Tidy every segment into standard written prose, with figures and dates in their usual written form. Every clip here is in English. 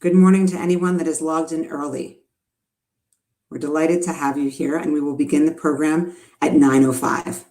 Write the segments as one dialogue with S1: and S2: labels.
S1: Good morning to anyone that is logged in early. We're delighted to have you here, and we will begin the program at 9:05.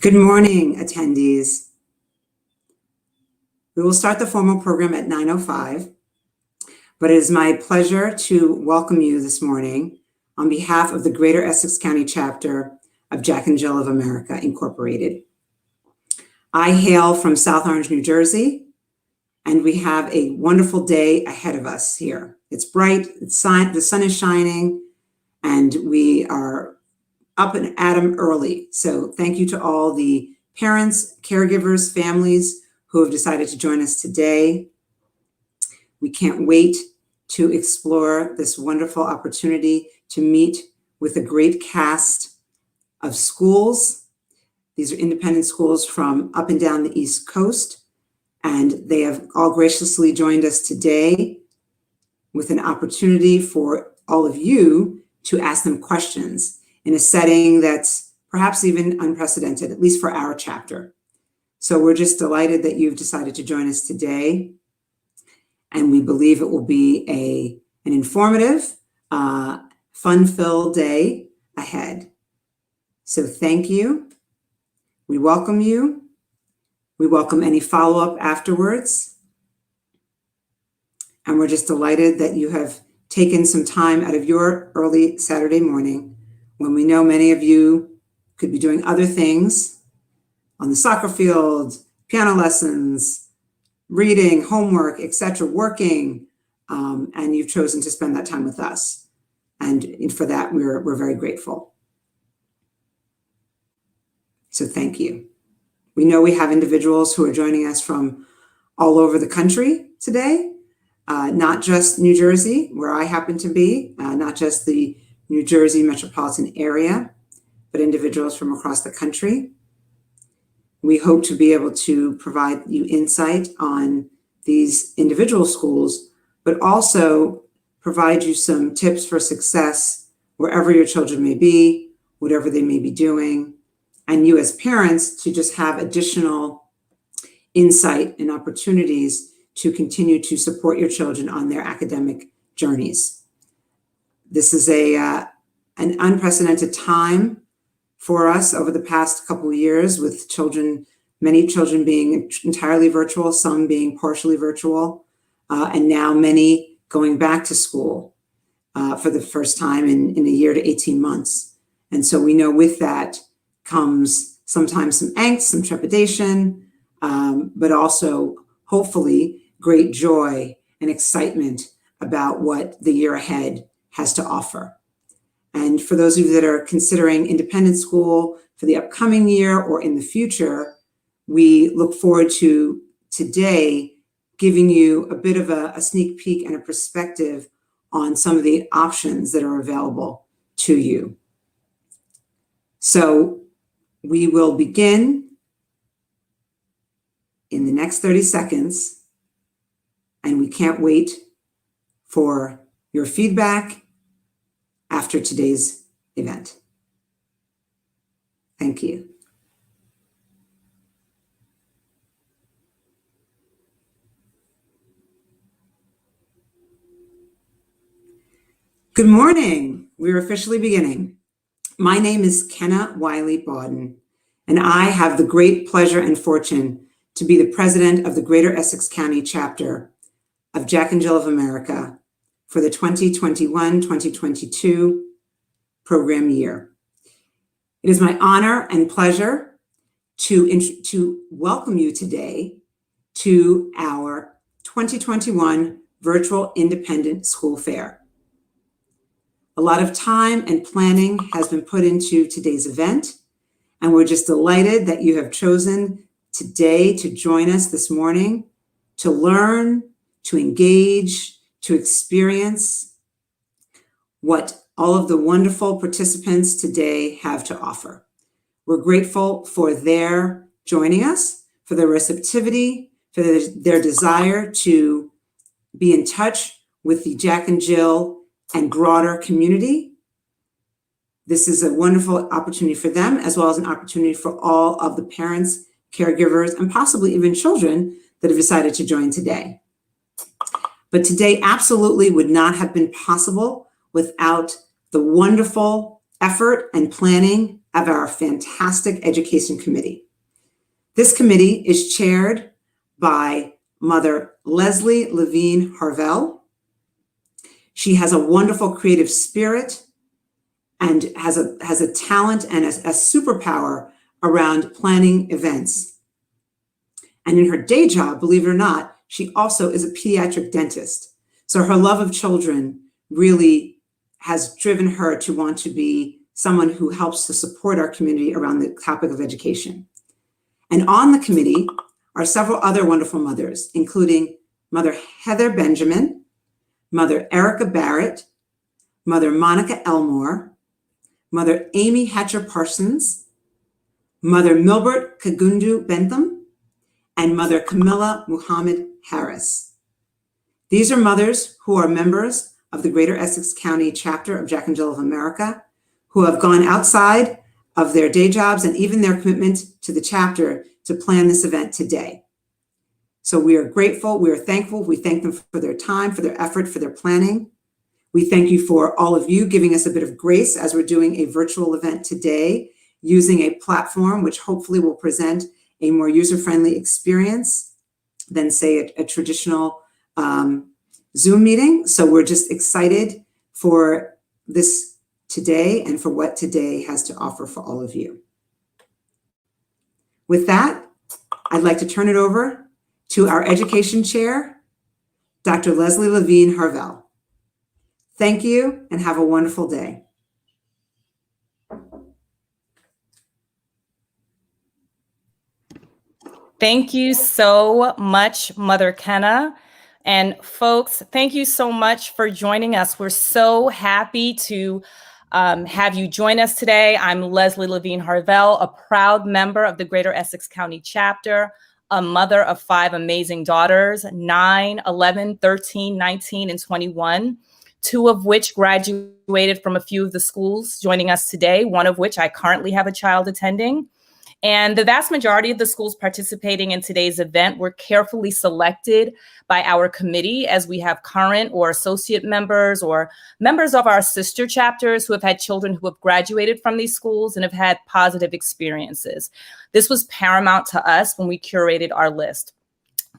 S1: Good morning, attendees. We will start the formal program at 9:05, but it is my pleasure to welcome you this morning on behalf of the Greater Essex County chapter of Jack&Jill of America, Incorporated. I hail from South Orange, New Jersey, and we have a wonderful day ahead of us here. It's bright, the sun is shining, and we are up and at 'em early. So thank you to all the parents, caregivers, families who have decided to join us today. We can't wait to explore this wonderful opportunity to meet with a great cast of schools. These are independent schools from up and down the East Coast, and they have all graciously joined us today with an opportunity for all of you to ask them questions in a setting that's perhaps even unprecedented, at least for our chapter. So we're just delighted that you've decided to join us today, and we believe it will be an informative, fun-filled day ahead. So thank you. We welcome you. We welcome any follow-up afterwards. And we're just delighted that you have taken some time out of your early Saturday morning, when we know many of you could be doing other things on the soccer field, piano lessons, reading, homework, etc., working, and you've chosen to spend that time with us. And for that, we're very grateful. So thank you. We know we have individuals who are joining us from all over the country today, not just New Jersey, where I happen to be, not just the New Jersey metropolitan area, but individuals from across the country. We hope to be able to provide you insight on these individual schools, but also provide you some tips for success wherever your children may be, whatever they may be doing, and you as parents to just have additional insight and opportunities to continue to support your children on their academic journeys. This is an unprecedented time for us over the past couple of years, with many children being entirely virtual, some being partially virtual, and now many going back to school for the first time in a year to 18 months. And so we know with that comes sometimes some angst, some trepidation, but also hopefully great joy and excitement about what the year ahead has to offer. And for those of you that are considering independent school for the upcoming year or in the future, we look forward to today giving you a bit of a sneak peek and a perspective on some of the options that are available to you. So we will begin in the next 30 seconds, and we can't wait for your feedback after today's event. Thank you. Good morning. We're officially beginning. My name is Kenna Wiley-Bawden, and I have the great pleasure and fortune to be the president of the Greater Essex County chapter of Jack&Jill of America for the 2021-2022 program year. It is my honor and pleasure to welcome you today to our 2021 Virtual Independent School Fair. A lot of time and planning has been put into today's event, and we're just delighted that you have chosen today to join us this morning to learn, to engage, to experience what all of the wonderful participants today have to offer. We're grateful for their joining us, for their receptivity, for their desire to be in touch with the Jack&Jill and broader community. This is a wonderful opportunity for them, as well as an opportunity for all of the parents, caregivers, and possibly even children that have decided to join today. But today absolutely would not have been possible without the wonderful effort and planning of our fantastic education committee. This committee is chaired by Mother Leslie Levine Harvell. She has a wonderful creative spirit and has a talent and a superpower around planning events. And in her day job, believe it or not, she also is a pediatric dentist. So her love of children really has driven her to want to be someone who helps to support our community around the topic of education. And on the committee are several other wonderful mothers, including Mother Heather Benjamin, Mother Erica Barrett, Mother Monica Elmore, Mother Amy Hatcher Parsons, Mother Milbert Kagundu Bentham, and Mother Camilla Muhammad Harris. These are mothers who are members of the Greater Essex County chapter of Jack&Jill of America, who have gone outside of their day jobs and even their commitment to the chapter to plan this event today. So we are grateful, we are thankful, we thank them for their time, for their effort, for their planning. We thank you for all of you giving us a bit of grace as we're doing a virtual event today, using a platform which hopefully will present a more user-friendly experience than, say, a traditional Zoom meeting. So we're just excited for this today and for what today has to offer for all of you. With that, I'd like to turn it over to our education chair, Dr. Leslie Levine Harvell. Thank you and have a wonderful day.
S2: Thank you so much, Mother Kenna. And folks, thank you so much for joining us. We're so happy to have you join us today. I'm Leslie Levine Harvell, a proud member of the Greater Essex County chapter, a mother of 5 amazing daughters, 9, 11, 13, 19, and 21, 2 of which graduated from a few of the schools joining us today, one of which I currently have a child attending. And the vast majority of the schools participating in today's event were carefully selected by our committee, as we have current or associate members or members of our sister chapters who have had children who have graduated from these schools and have had positive experiences. This was paramount to us when we curated our list.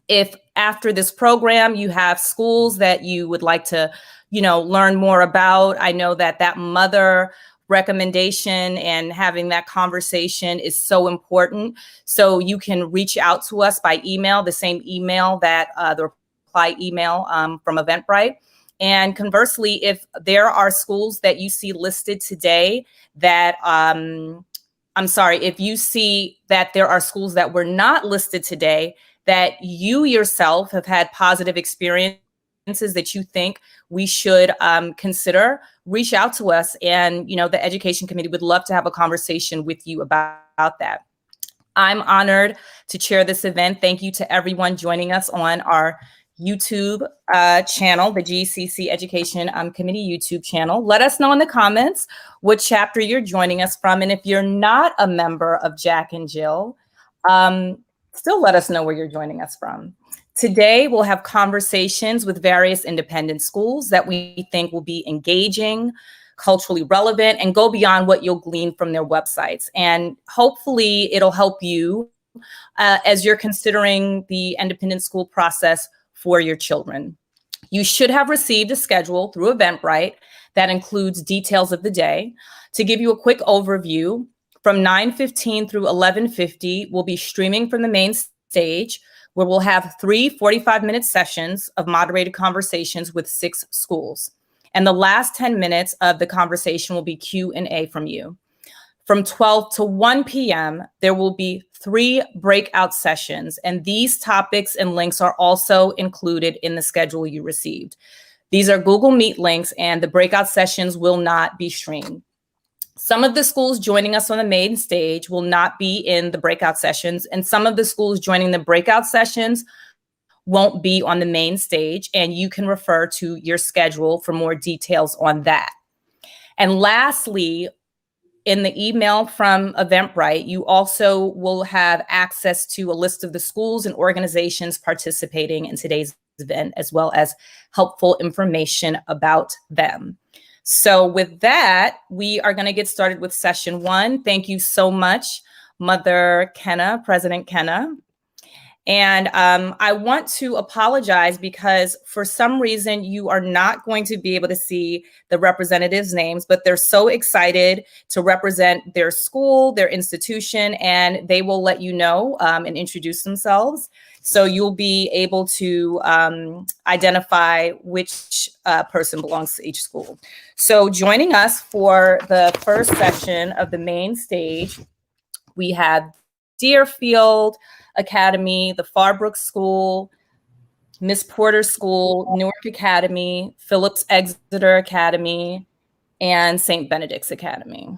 S2: If after this program you have schools that you would like to, learn more about, I know that mother recommendation and having that conversation is so important. So you can reach out to us by email, the same email that the reply email from Eventbrite. And conversely, if there are schools that you see listed today that, if you see that there are schools that were not listed today, that you yourself have had positive experiences that you think we should consider, reach out to us. And, the Education Committee would love to have a conversation with you about that. I'm honored to chair this event. Thank you to everyone joining us on our YouTube channel, the GCC Education Committee YouTube channel. Let us know in the comments what chapter you're joining us from. And if you're not a member of Jack&Jill, still let us know where you're joining us from. Today, we'll have conversations with various independent schools that we think will be engaging, culturally relevant, and go beyond what you'll glean from their websites. And hopefully it'll help you as you're considering the independent school process for your children. You should have received a schedule through Eventbrite that includes details of the day. To give you a quick overview, from 9:15 through 11:50, we'll be streaming from the main stage, where we'll have 3 45-minute sessions of moderated conversations with 6 schools. And the last 10 minutes of the conversation will be Q&A from you. From 12 to 1 p.m., there will be 3 breakout sessions, and these topics and links are also included in the schedule you received. These are Google Meet links, and the breakout sessions will not be streamed. Some of the schools joining us on the main stage will not be in the breakout sessions, and some of the schools joining the breakout sessions won't be on the main stage, and you can refer to your schedule for more details on that. And lastly, in the email from Eventbrite, you also will have access to a list of the schools and organizations participating in today's event, as well as helpful information about them. So with that, we are going to get started with session 1. Thank you so much, Mother Kenna, President Kenna. And I want to apologize because for some reason you are not going to be able to see the representatives' names, but they're so excited to represent their school, their institution, and they will let you know and introduce themselves. So you'll be able to identify which person belongs to each school. So joining us for the first section of the main stage, we have Deerfield Academy, the Farbrook School, Miss Porter School, Newark Academy, Phillips Exeter Academy, and St. Benedict's Academy.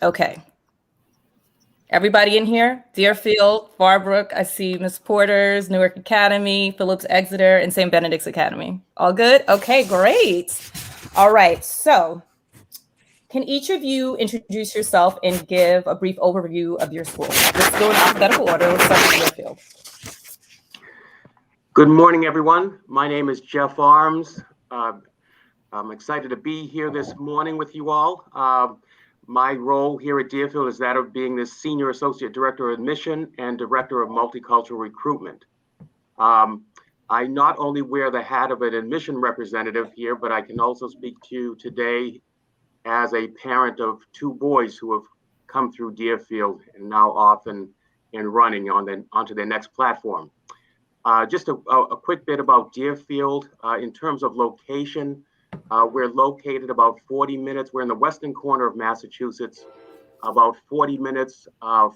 S2: Okay. Everybody in here? Deerfield, Farbrook, I see Miss Porter's, Newark Academy, Phillips Exeter, and St. Benedict's Academy. All good? Okay, great. All right, so can each of you introduce yourself and give a brief overview of your school? Let's go in alphabetical order. Let's start with Deerfield.
S3: Good morning, everyone. My name is Jeff Arms. I'm excited to be here this morning with you all. My role here at Deerfield is that of being the Senior Associate Director of Admission and Director of Multicultural Recruitment. I not only wear the hat of an admission representative here, but I can also speak to you today as a parent of 2 boys who have come through Deerfield and now off and running onto their next platform. Just a quick bit about Deerfield. In terms of location, we're located about 40 minutes. We're in the western corner of Massachusetts, about 40 minutes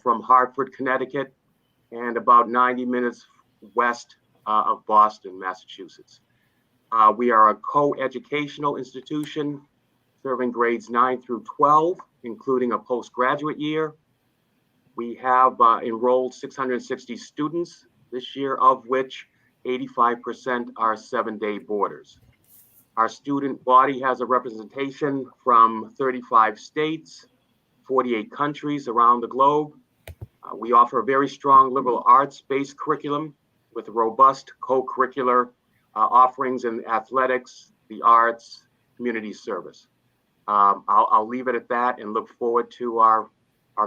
S3: from Hartford, Connecticut, and about 90 minutes west of Boston, Massachusetts. We are a co-educational institution serving grades 9 through 12, including a postgraduate year. We have enrolled 660 students this year, of which 85% are 7-day boarders. Our student body has a representation from 35 states, 48 countries around the globe. We offer a very strong liberal arts-based curriculum with robust co-curricular offerings in athletics, the arts, community service. I'll leave it at that and look forward to our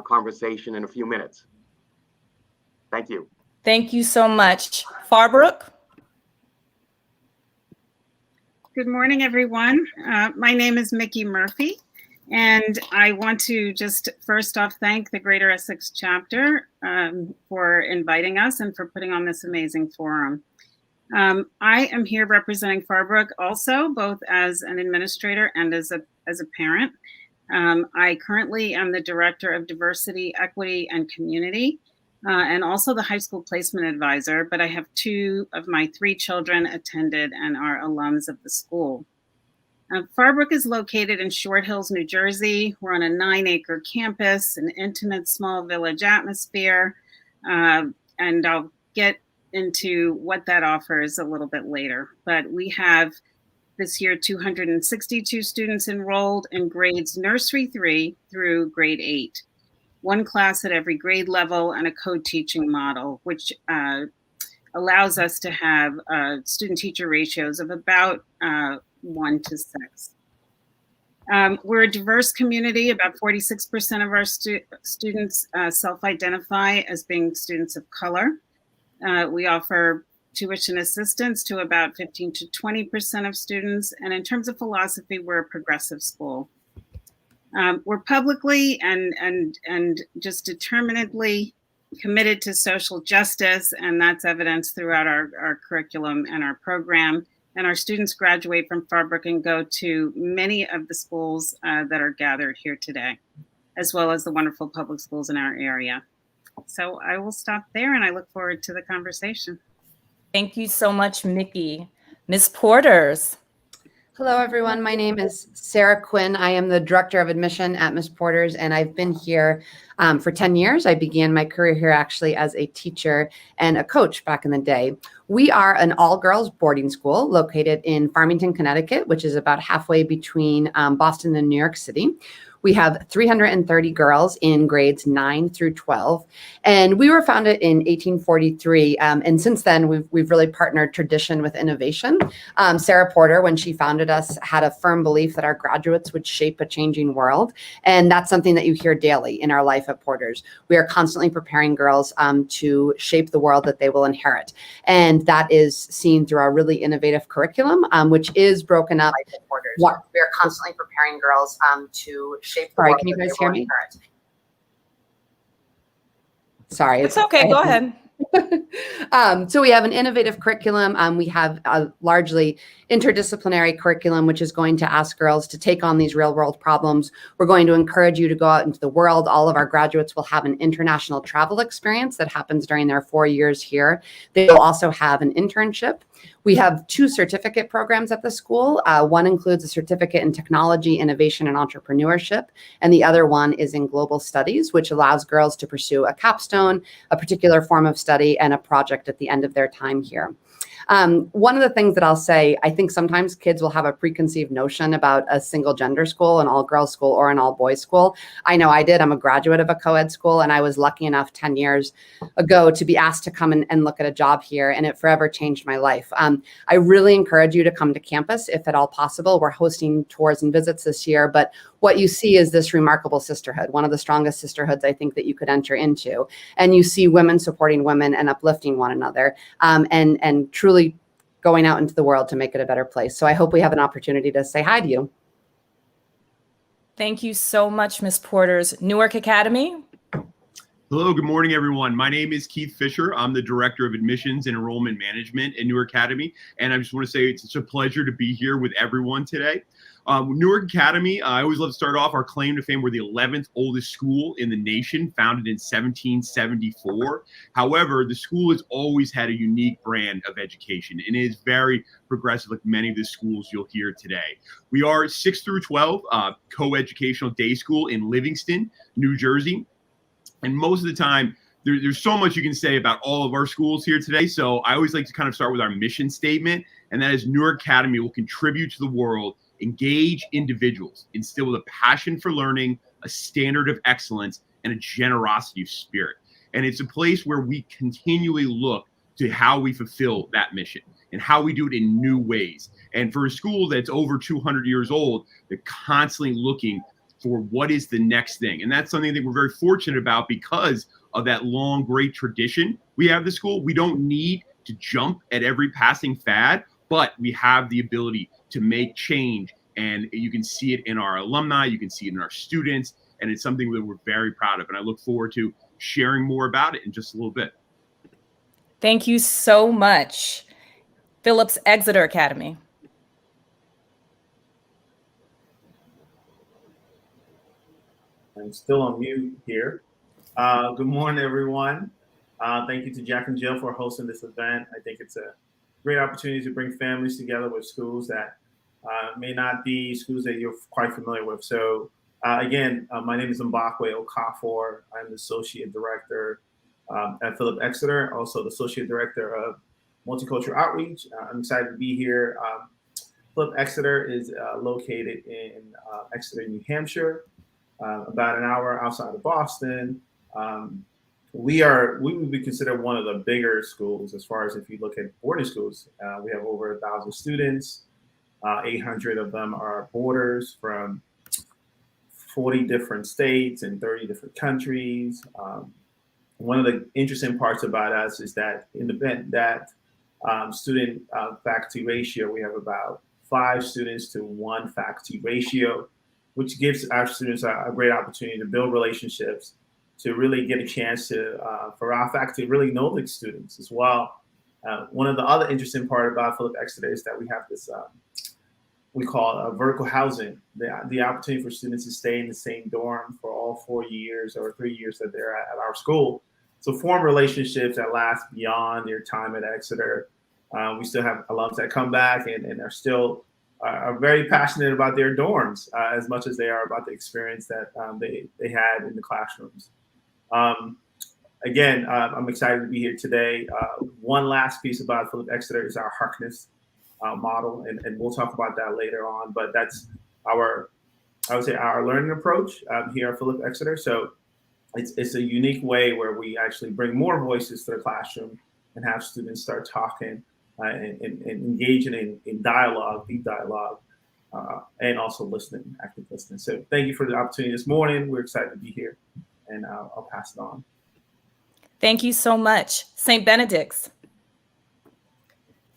S3: conversation in a few minutes. Thank you.
S2: Thank you so much. Farbrook?
S4: Good morning, everyone. My name is Mickey Murphy, and I want to just first off thank the Greater Essex chapter for inviting us and for putting on this amazing forum. I am here representing Farbrook also, both as an administrator and as a parent. I currently am the Director of Diversity, Equity, and Community, and also the High School Placement Advisor, but I have 2 of my 3 children attended and are alums of the school. Farbrook is located in Short Hills, New Jersey. We're on a 9-acre campus, an intimate small village atmosphere, and I'll get into what that offers a little bit later. But we have this year 262 students enrolled in grades nursery 3 through grade 8. 1 class at every grade level and a co-teaching model, which allows us to have student-teacher ratios of about 1 to 6. We're a diverse community. About 46% of our students self-identify as being students of color. We offer tuition assistance to about 15 to 20% of students. And in terms of philosophy, we're a progressive school. We're publicly and just determinedly committed to social justice, and that's evidenced throughout our curriculum and our program. And our students graduate from Farbrook and go to many of the schools that are gathered here today, as well as the wonderful public schools in our area. So I will stop there, and I look forward to the conversation.
S2: Thank you so much, Mickey. Ms. Porters.
S5: Hello, everyone. My name is Sarah Quinn. I am the Director of Admission at Miss Porter's, and I've been here for 10 years. I began my career here actually as a teacher and a coach back in the day. We are an all-girls boarding school located in Farmington, Connecticut, which is about halfway between Boston and New York City. We have 330 girls in grades 9 through 12. And we were founded in 1843. And since then, we've really partnered tradition with innovation. Sarah Porter, when she founded us, had a firm belief that our graduates would shape a changing world. And that's something that you hear daily in our life at Porter's. We are constantly preparing girls to shape the world that they will inherit. And that is seen through our really innovative curriculum, which is broken up. We are constantly preparing girls to shape the world. Can you guys hear me? Sorry.
S2: It's okay. Go ahead.
S5: So we have an innovative curriculum. We have a largely interdisciplinary curriculum, which is going to ask girls to take on these real world problems. We're going to encourage you to go out into the world. All of our graduates will have an international travel experience that happens during their 4 years here. They will also have an internship. We have 2 certificate programs at the school. One includes a certificate in technology, innovation, and entrepreneurship. And the other one is in global studies, which allows girls to pursue a capstone, a particular form of study, and a project at the end of their time here. One of the things that I'll say, I think sometimes kids will have a preconceived notion about a single gender school, an all girls school, or an all boys school. I know I did. I'm a graduate of a co-ed school, and I was lucky enough 10 years ago to be asked to come and look at a job here, and it forever changed my life. I really encourage you to come to campus if at all possible. We're hosting tours and visits this year, but what you see is this remarkable sisterhood, one of the strongest sisterhoods I think that you could enter into. And you see women supporting women and uplifting one another, and truly going out into the world to make it a better place. So I hope we have an opportunity to say hi to you.
S2: Thank you so much, Ms. Porters. Newark Academy.
S6: Hello, good morning, everyone. My name is Keith Fisher. I'm the Director of Admissions and Enrollment Management at Newark Academy. And I just want to say it's a pleasure to be here with everyone today. Newark Academy, I always love to start off our claim to fame. We're the 11th oldest school in the nation, founded in 1774. However, the school has always had a unique brand of education and is very progressive, like many of the schools you'll hear today. We are 6 through 12 co-educational day school in Livingston, New Jersey. And most of the time, there's so much you can say about all of our schools here today. So I always like to kind of start with our mission statement, and that is Newark Academy will contribute to the world, engage individuals, instill with a passion for learning, a standard of excellence, and a generosity of spirit. And it's a place where we continually look to how we fulfill that mission and how we do it in new ways. And for a school that's over 200 years old, they're constantly looking for what is the next thing. And that's something that we're very fortunate about because of that long, great tradition we have at the school. We don't need to jump at every passing fad, but we have the ability to make change. And you can see it in our alumni, you can see it in our students, and it's something that we're very proud of. And I look forward to sharing more about it in just a little bit.
S2: Thank you so much. Phillips Exeter Academy.
S7: I'm still on mute here. Good morning, everyone. Thank you to Jack&Jill for hosting this event. I think it's a great opportunity to bring families together with schools that may not be schools that you're quite familiar with. So again, my name is Mbakwe Okafor. I'm the Associate Director at Phillips Exeter, also the Associate Director of Multicultural Outreach. I'm excited to be here. Phillips Exeter is located in Exeter, New Hampshire. About an hour outside of Boston. We would be considered one of the bigger schools as far as if you look at boarding schools. We have over 1,000 students. 800 of them are boarders from 40 different states and 30 different countries. One of the interesting parts about us is that in the event that student faculty ratio, we have about 5 students to 1 faculty ratio, which gives our students a great opportunity to build relationships, to really get a chance to, for our faculty, really know the students as well. One of the other interesting part about Philip Exeter is that we have this, we call vertical housing, the opportunity for students to stay in the same dorm for all 4 years or 3 years that they're at our school. So form relationships that last beyond their time at Exeter. We still have alums that come back and are still are very passionate about their dorms as much as they are about the experience that they had in the classrooms. Again, I'm excited to be here today. One last piece about Philip Exeter is our Harkness model, and we'll talk about that later on. But that's our, I would say, our learning approach here at Philip Exeter. So it's a unique way where we actually bring more voices to the classroom and have students start talking and engaging in dialogue, deep dialogue, and also listening, active listening. So thank you for the opportunity this morning. We're excited to be here, and I'll pass it on.
S2: Thank you so much. St. Benedict's.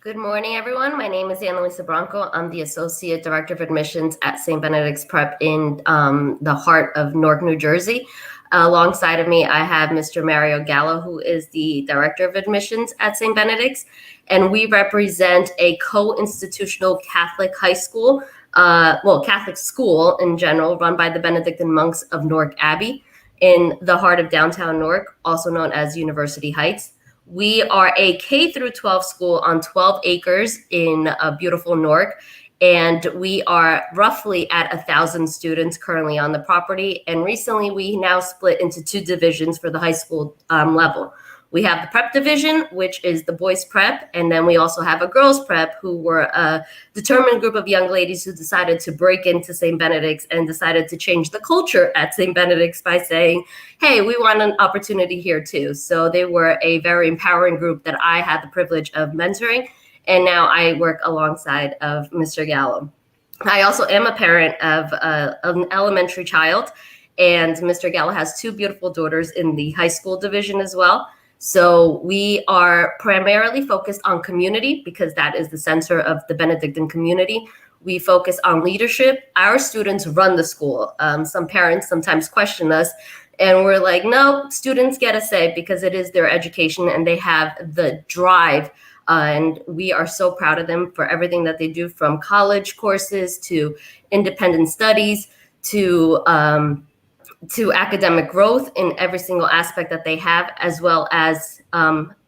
S8: Good morning, everyone. My name is Ana Luisa Branco. I'm the Associate Director of Admissions at St. Benedict's Prep in the heart of Newark, New Jersey. Alongside of me, I have Mr. Mario Gallo, who is the Director of Admissions at St. Benedict's, and we represent a co-institutional Catholic high school, Catholic school in general, run by the Benedictine monks of Newark Abbey in the heart of downtown Newark, also known as University Heights. We are a K through 12 school on 12 acres in beautiful Newark, and we are roughly at 1,000 students currently on the property. And recently, we now split into 2 divisions for the high school level. We have the prep division, which is the boys prep, and then we also have a girls prep, who were a determined group of young ladies who decided to break into St. Benedict's and decided to change the culture at St. Benedict's by saying, hey, we want an opportunity here too. So they were a very empowering group that I had the privilege of mentoring, and now I work alongside of Mr. Gallo. I also am a parent of an elementary child, and Mr. Gallo has 2 beautiful daughters in the high school division as well. So we are primarily focused on community because that is the center of the Benedictine community. We focus on leadership. Our students run the school. Some parents sometimes question us, and we're like, no, students get a say because it is their education and they have the drive. And we are so proud of them for everything that they do, from college courses to independent studies to academic growth in every single aspect that they have, as well as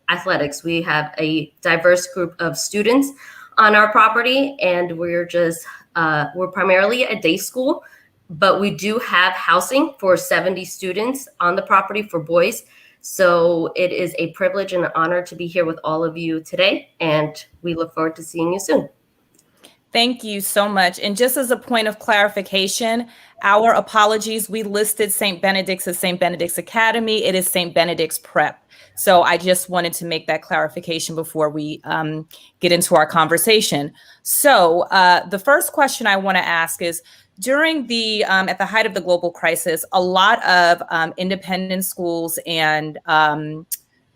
S8: athletics. We have a diverse group of students on our property, and we're primarily a day school, but we do have housing for 70 students on the property for boys. So it is a privilege and an honor to be here with all of you today, and we look forward to seeing you soon.
S2: Thank you so much. And just as a point of clarification, our apologies, we listed St. Benedict's as St. Benedict's Academy. It is St. Benedict's Prep. So I just wanted to make that clarification before we get into our conversation. So the first question I want to ask is, during the, at the height of the global crisis, a lot of independent schools and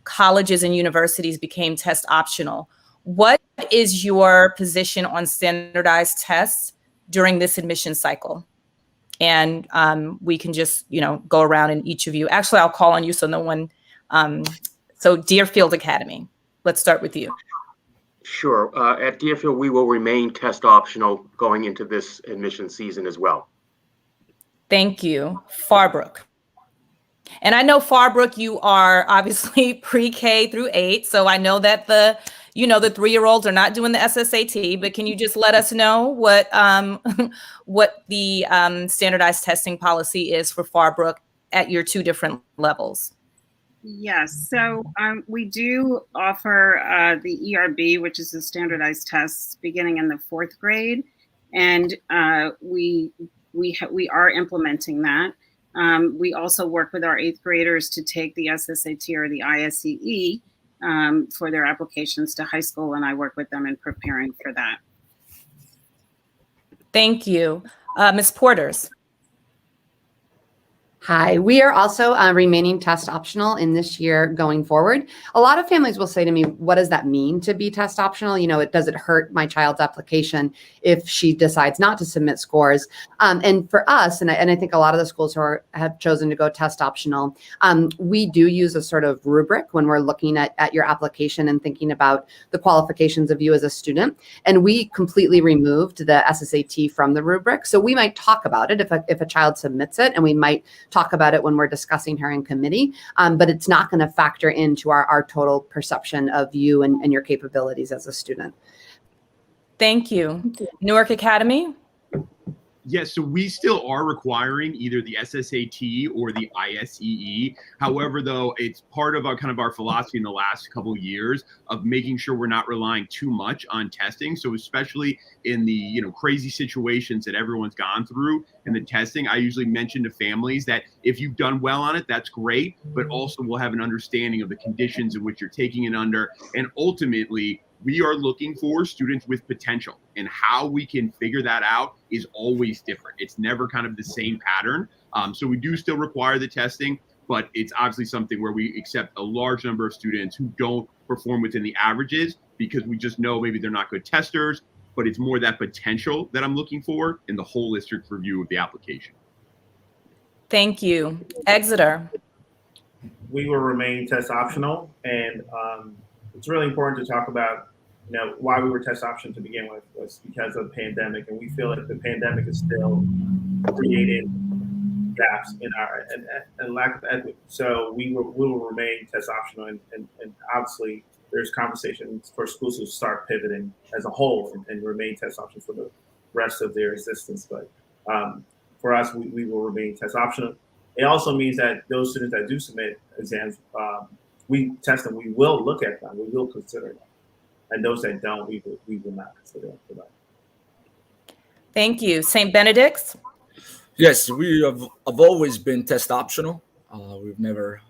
S2: colleges and universities became test optional. What is your position on standardized tests during this admission cycle? And we can just, go around and each of you. Actually, I'll call on you so no one. So Deerfield Academy, let's start with you.
S3: Sure. At Deerfield, we will remain test optional going into this admission season as well.
S2: Thank you. Farbrook. And I know Farbrook, you are obviously pre-K through 8. So I know that the 3-year-olds are not doing the SSAT, but can you just let us know what the standardized testing policy is for Farbrook at your 2 different levels?
S4: Yes, so we do offer the ERB, which is the standardized tests, beginning in the 4th grade, and we are implementing that. We also work with our 8th graders to take the SSAT or the ISEE for their applications to high school, and I work with them in preparing for that.
S2: Thank you. Ms. Porters.
S5: Hi, we are also remaining test optional in this year going forward. A lot of families will say to me, what does that mean to be test optional? Does it hurt my child's application if she decides not to submit scores? And for us, and I think a lot of the schools who have chosen to go test optional, we do use a sort of rubric when we're looking at your application and thinking about the qualifications of you as a student. And we completely removed the SSAT from the rubric. So we might talk about it if a child submits it, and we might talk about it when we're discussing her in committee, but it's not going to factor into our total perception of you and your capabilities as a student.
S2: Thank you. Newark Academy?
S6: Yes, so we still are requiring either the SSAT or the ISEE. However, though, it's part of our philosophy in the last couple of years of making sure we're not relying too much on testing. So especially in the crazy situations that everyone's gone through in the testing, I usually mention to families that if you've done well on it, that's great, but also we'll have an understanding of the conditions in which you're taking it under. And ultimately, we are looking for students with potential, and how we can figure that out is always different. It's never kind of the same pattern. So we do still require the testing, but it's obviously something where we accept a large number of students who don't perform within the averages because we just know maybe they're not good testers, but it's more that potential that I'm looking for in the holistic review of the application.
S2: Thank you. Exeter.
S7: We will remain test optional, and it's really important to talk about why we were test option to begin with was because of the pandemic, and we feel like the pandemic is still creating gaps in our and lack of equity. So we will remain test optional, and obviously there's conversations for schools to start pivoting as a whole and remain test option for the rest of their existence. But for us, we will remain test optional. It also means that those students that do submit exams, we test them. We will look at them. We will consider them. And those that don't, we will not consider them for that.
S2: Thank you. St. Benedict's?
S9: Yes, we have always been test optional. We've never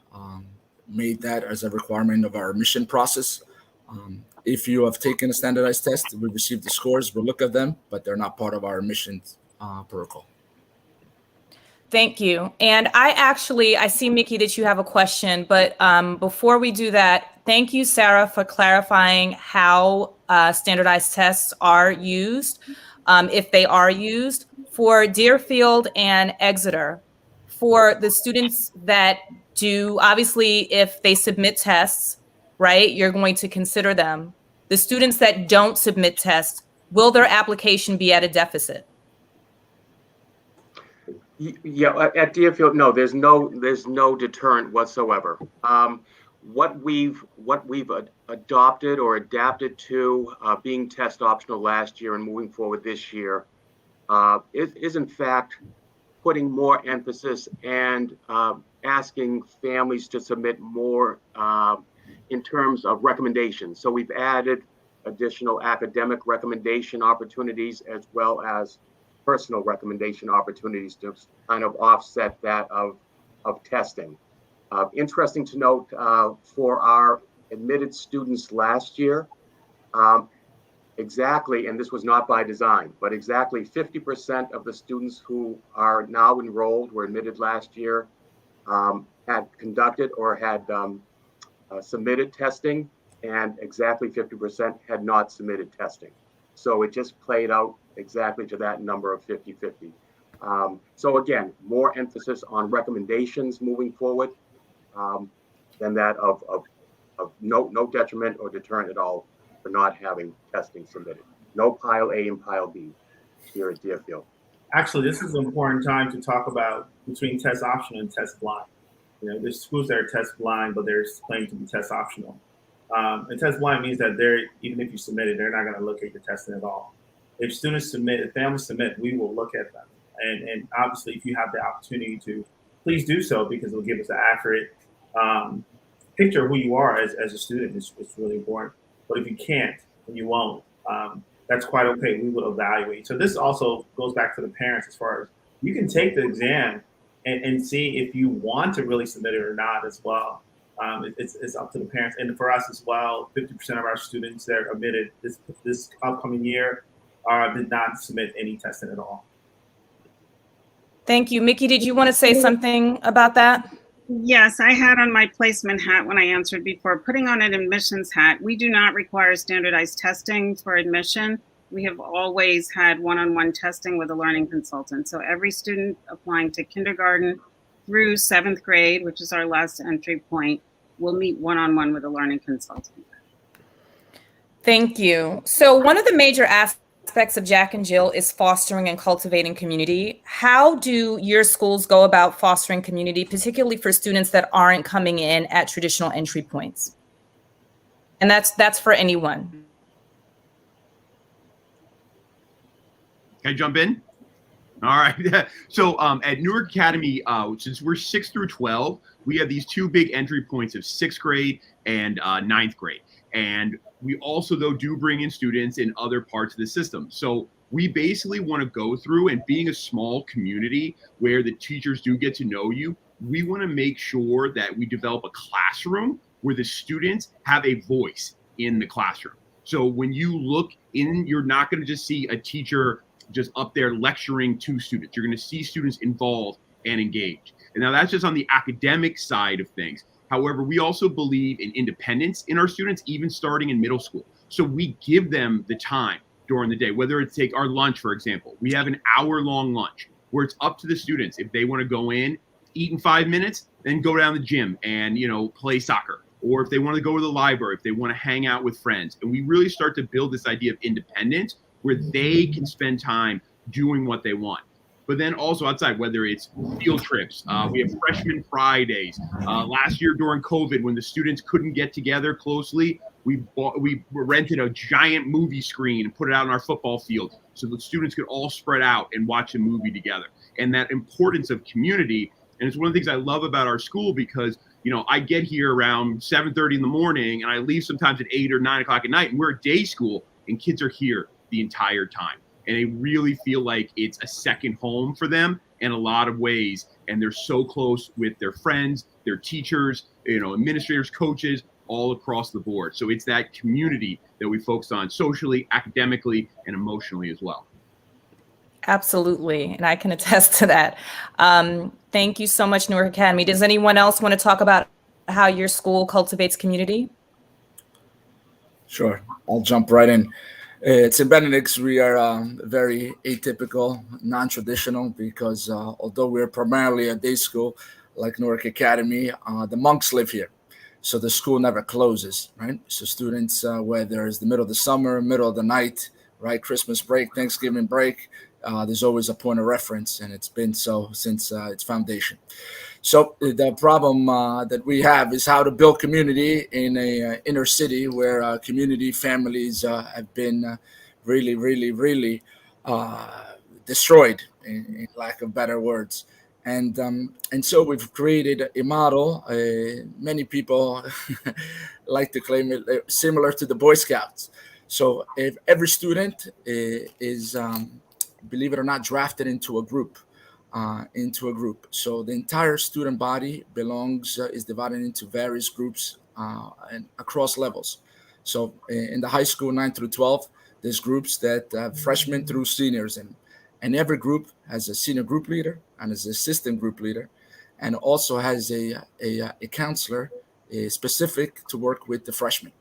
S9: made that as a requirement of our admission process. If you have taken a standardized test, we receive the scores, we'll look at them, but they're not part of our admissions protocol.
S2: Thank you. And I see, Mickey, that you have a question, but before we do that, thank you, Sarah, for clarifying how standardized tests are used, if they are used. For Deerfield and Exeter, for the students that do, obviously, if they submit tests, right, you're going to consider them. The students that don't submit tests, will their application be at a deficit?
S3: Yeah, at Deerfield, no, there's no deterrent whatsoever. What we've adopted or adapted to being test optional last year and moving forward this year is in fact putting more emphasis and asking families to submit more in terms of recommendations. So we've added additional academic recommendation opportunities as well as personal recommendation opportunities to kind of offset that of testing. Interesting to note for our admitted students last year, exactly, and this was not by design, but exactly 50% of the students who are now enrolled were admitted last year had conducted or had submitted testing, and exactly 50% had not submitted testing. So it just played out exactly to that number of 50-50. So again, more emphasis on recommendations moving forward than that of no detriment or deterrent at all for not having testing submitted. No pile A and pile B here at Deerfield.
S7: Actually, this is an important time to talk about between test optional and test blind. There's schools that are test blind, but they're claiming to be test optional. And test blind means that even if you submit it, they're not going to look at your testing at all. If students submit, if families submit, we will look at them. And obviously, if you have the opportunity to, please do so, because it'll give us an accurate picture of who you are as a student. It's really important. But if you can't and you won't, that's quite okay. We will evaluate. So this also goes back to the parents as far as you can take the exam and see if you want to really submit it or not as well. It's up to the parents. And for us as well, 50% of our students that are admitted this upcoming year did not submit any testing at all.
S2: Thank you. Mickey, did you want to say something about that?
S4: Yes, I had on my placement hat when I answered before. Putting on an admissions hat, we do not require standardized testing for admission. We have always had one-on-one testing with a learning consultant. So every student applying to kindergarten through 7th grade, which is our last entry point, will meet one-on-one with a learning consultant.
S2: Thank you. So one of the major aspects of Jack and Jill is fostering and cultivating community. How do your schools go about fostering community, particularly for students that aren't coming in at traditional entry points? And that's for anyone.
S6: Can I jump in? All right. So at Newark Academy, since we're 6 through 12, we have these two big entry points of 6th grade and 9th grade. And we also, though, do bring in students in other parts of the system. So we basically want to go through, and being a small community where the teachers do get to know you, we want to make sure that we develop a classroom where the students have a voice in the classroom. So when you look in, you're not going to just see a teacher just up there lecturing to students. You're going to see students involved and engaged. And now that's just on the academic side of things. However, we also believe in independence in our students, even starting in middle school. So we give them the time during the day, whether it's take our lunch, for example. We have an hour-long lunch where it's up to the students. If they want to go in, eat in 5 minutes, then go down to the gym and, play soccer. Or if they want to go to the library, if they want to hang out with friends. And we really start to build this idea of independence where they can spend time doing what they want. But then also outside, whether it's field trips, we have freshman Fridays. Last year during COVID, when the students couldn't get together closely, we rented a giant movie screen and put it out on our football field so the students could all spread out and watch a movie together. And that importance of community, and it's one of the things I love about our school because, I get here around 7:30 in the morning and I leave sometimes at 8 or 9 o'clock at night, and we're a day school and kids are here the entire time. And they really feel like it's a second home for them in a lot of ways. And they're so close with their friends, their teachers, administrators, coaches, all across the board. So it's that community that we focus on socially, academically, and emotionally as well.
S2: Absolutely. And I can attest to that. Thank you so much, Newark Academy. Does anyone else want to talk about how your school cultivates community?
S9: Sure. I'll jump right in. At St. Benedict's, we are very atypical, non-traditional, because although we're primarily a day school like Newark Academy, the monks live here. So the school never closes, right? So students, whether it's the middle of the summer, middle of the night, right, Christmas break, Thanksgiving break, there's always a point of reference, and it's been so since its foundation. So the problem that we have is how to build community in a inner city where community families have been really destroyed, in lack of better words. And so we've created a model. Many people like to claim it similar to the Boy Scouts. So if every student is, believe it or not, drafted into a group. So the entire student body is divided into various groups and across levels. So in the high school, 9 through 12, there's groups that have freshmen through seniors, and every group has a senior group leader and an assistant group leader, and also has a counselor specific to work with the freshmen.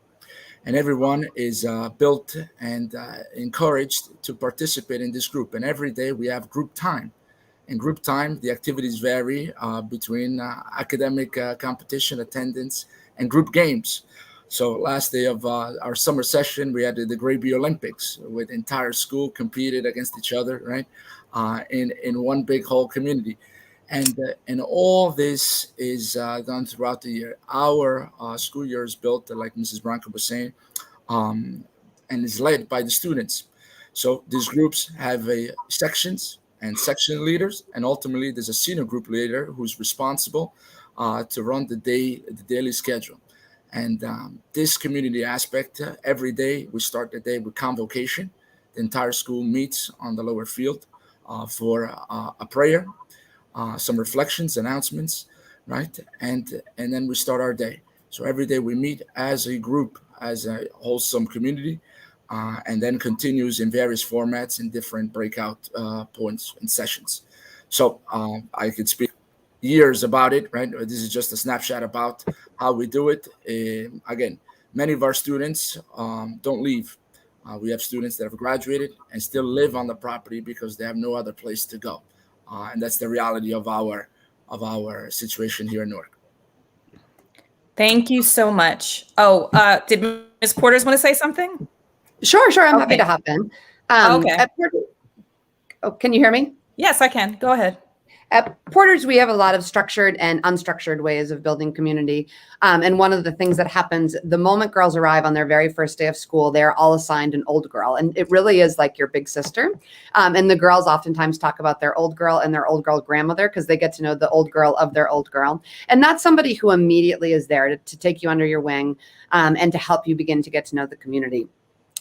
S9: And everyone is built and encouraged to participate in this group. And every day we have group time. In group time, the activities vary between academic competition, attendance, and group games. So last day of our summer session, we had the Gravy Olympics, with the entire school competed against each other, right, in one big whole community. And all this is done throughout the year. Our school year is built, like Mrs. Branco was saying, and is led by the students. So these groups have sections and section leaders, and ultimately there's a senior group leader who's responsible to run the daily schedule. And this community aspect, every day we start the day with convocation. The entire school meets on the lower field for a prayer, some reflections, announcements, right? And then we start our day. So every day we meet as a group, as a wholesome community, and then continues in various formats in different breakout points and sessions. So I could speak years about it, right? This is just a snapshot about how we do it. Again, many of our students don't leave. We have students that have graduated and still live on the property because they have no other place to go, and that's the reality of our situation here in Newark.
S2: Thank you so much. Oh, did Ms. Porters want to say something?
S5: Sure. I'm happy
S2: Okay.
S5: to hop in.
S2: Okay.
S5: Can you hear me?
S2: Yes, I can. Go ahead.
S5: At Porters, we have a lot of structured and unstructured ways of building community. And one of the things that happens the moment girls arrive on their very first day of school, they're all assigned an old girl. And it really is like your big sister. And the girls oftentimes talk about their old girl and their old girl grandmother because they get to know the old girl of their old girl. And that's somebody who immediately is there to take you under your wing and to help you begin to get to know the community.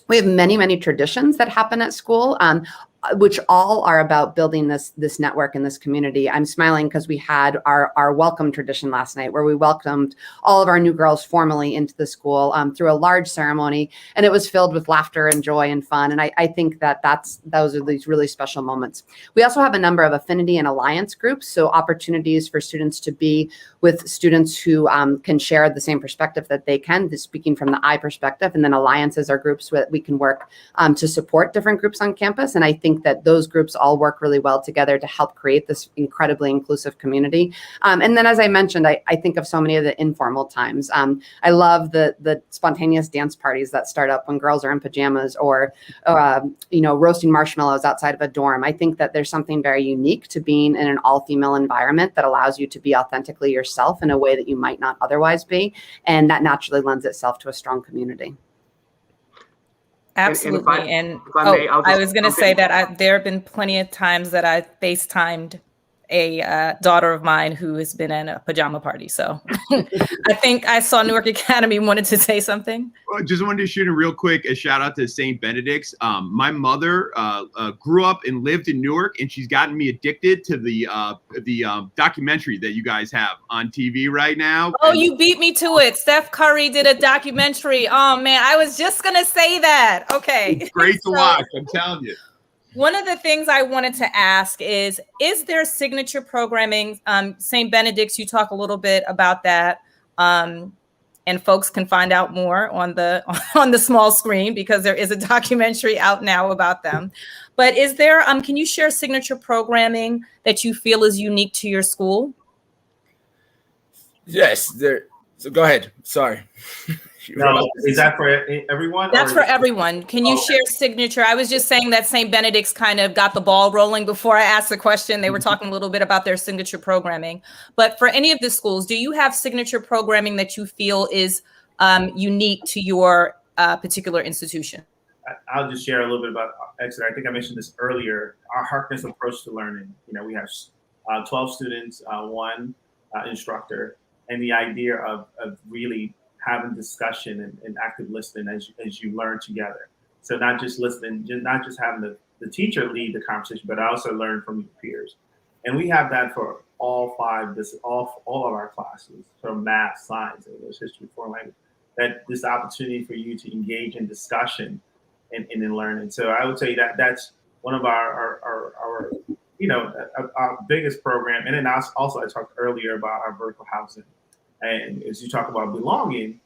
S5: We have many, many traditions that happen at school, which all are about building this network and this community. I'm smiling because we had our welcome tradition last night where we welcomed all of our new girls formally into the school through a large ceremony, and it was filled with laughter and joy and fun. And I think that those are these really special moments. We also have a number of affinity and alliance groups, so opportunities for students to be with students who can share the same perspective that they can, speaking from the I perspective, and then alliances are groups that we can work to support different groups on campus. And I think that those groups all work really well together to help create this incredibly inclusive community. And then, as I mentioned, I think of so many of the informal times. I love the spontaneous dance parties that start up when girls are in pajamas or roasting marshmallows outside of a dorm. I think that there's something very unique to being in an all-female environment that allows you to be authentically yourself in a way that you might not otherwise be. And that naturally lends itself to a strong community.
S2: Absolutely. I was going to say that there have been plenty of times that I FaceTimed a daughter of mine who has been in a pajama party. So I think I saw Newark Academy wanted to say something.
S6: Well, just wanted to shoot in real quick a shout out to St. Benedict's. My mother grew up and lived in Newark, and she's gotten me addicted to the documentary that you guys have on TV right now.
S2: Oh, you beat me to it. Steph Curry did a documentary. Oh man, I was just gonna say that. Okay,
S6: it's great to watch. I'm telling you.
S2: One of the things I wanted to ask is there signature programming? St. Benedict's, you talk a little bit about that, and folks can find out more on the small screen because there is a documentary out now about them. But is there, can you share signature programming that you feel is unique to your school?
S9: Yes, so go ahead. Sorry.
S7: No, is that for everyone?
S2: That's for everyone. Can you share signature? I was just saying that St. Benedict's kind of got the ball rolling before I asked the question. They were talking a little bit about their signature programming. But for any of the schools, do you have signature programming that you feel is unique to your particular institution?
S7: I'll just share a little bit about Exeter. I think I mentioned this earlier. Our Harkness approach to learning. We have 12 students, one instructor, and the idea of really having discussion and active listening as you learn together. So not just listening, not just having the teacher lead the conversation, but also learn from your peers. And we have that for all of our classes, from math, science, English, history, foreign language, that this opportunity for you to engage in discussion and in learning. So I would say that that's one of our biggest program. And then also I talked earlier about our vertical housing. And as you talk about belonging,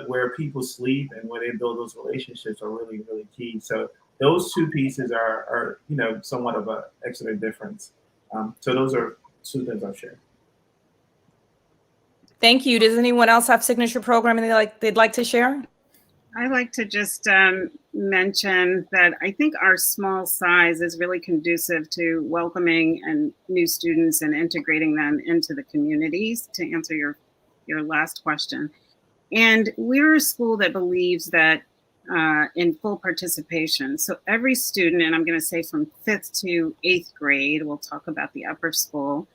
S7: where people sleep and where they build those relationships are really, really key. So those two pieces are somewhat of a Exeter difference. So those are two things I've shared.
S2: Thank you. Does anyone else have signature programming they'd like to share?
S4: I'd like to just mention that I think our small size is really conducive to welcoming and new students and integrating them into the communities, to answer your last question. And we're a school that believes that in full participation. So every student, and I'm going to say from 5th to 8th grade, we'll talk about the upper school,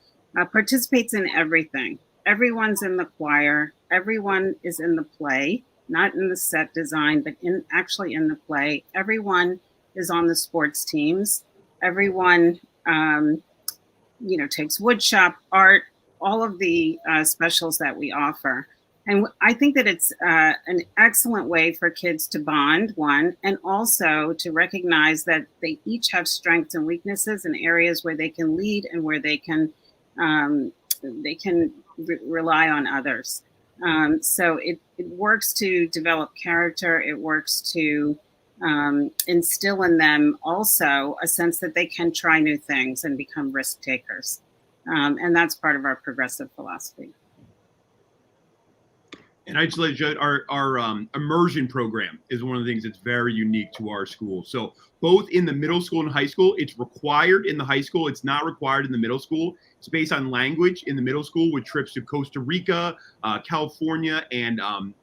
S4: participates in everything. Everyone's in the choir. Everyone is in the play, not in the set design, but actually in the play. Everyone is on the sports teams. Everyone, takes woodshop, art, all of the specials that we offer. And I think that it's an excellent way for kids to bond, one, and also to recognize that they each have strengths and weaknesses in areas where they can lead and where they can rely on others. So it works to develop character. It works to instill in them also a sense that they can try new things and become risk takers. And that's part of our progressive philosophy.
S6: And I just let you, our immersion program is one of the things that's very unique to our school. So both in the middle school and high school, it's required in the high school. It's not required in the middle school. It's based on language in the middle school with trips to Costa Rica, California, and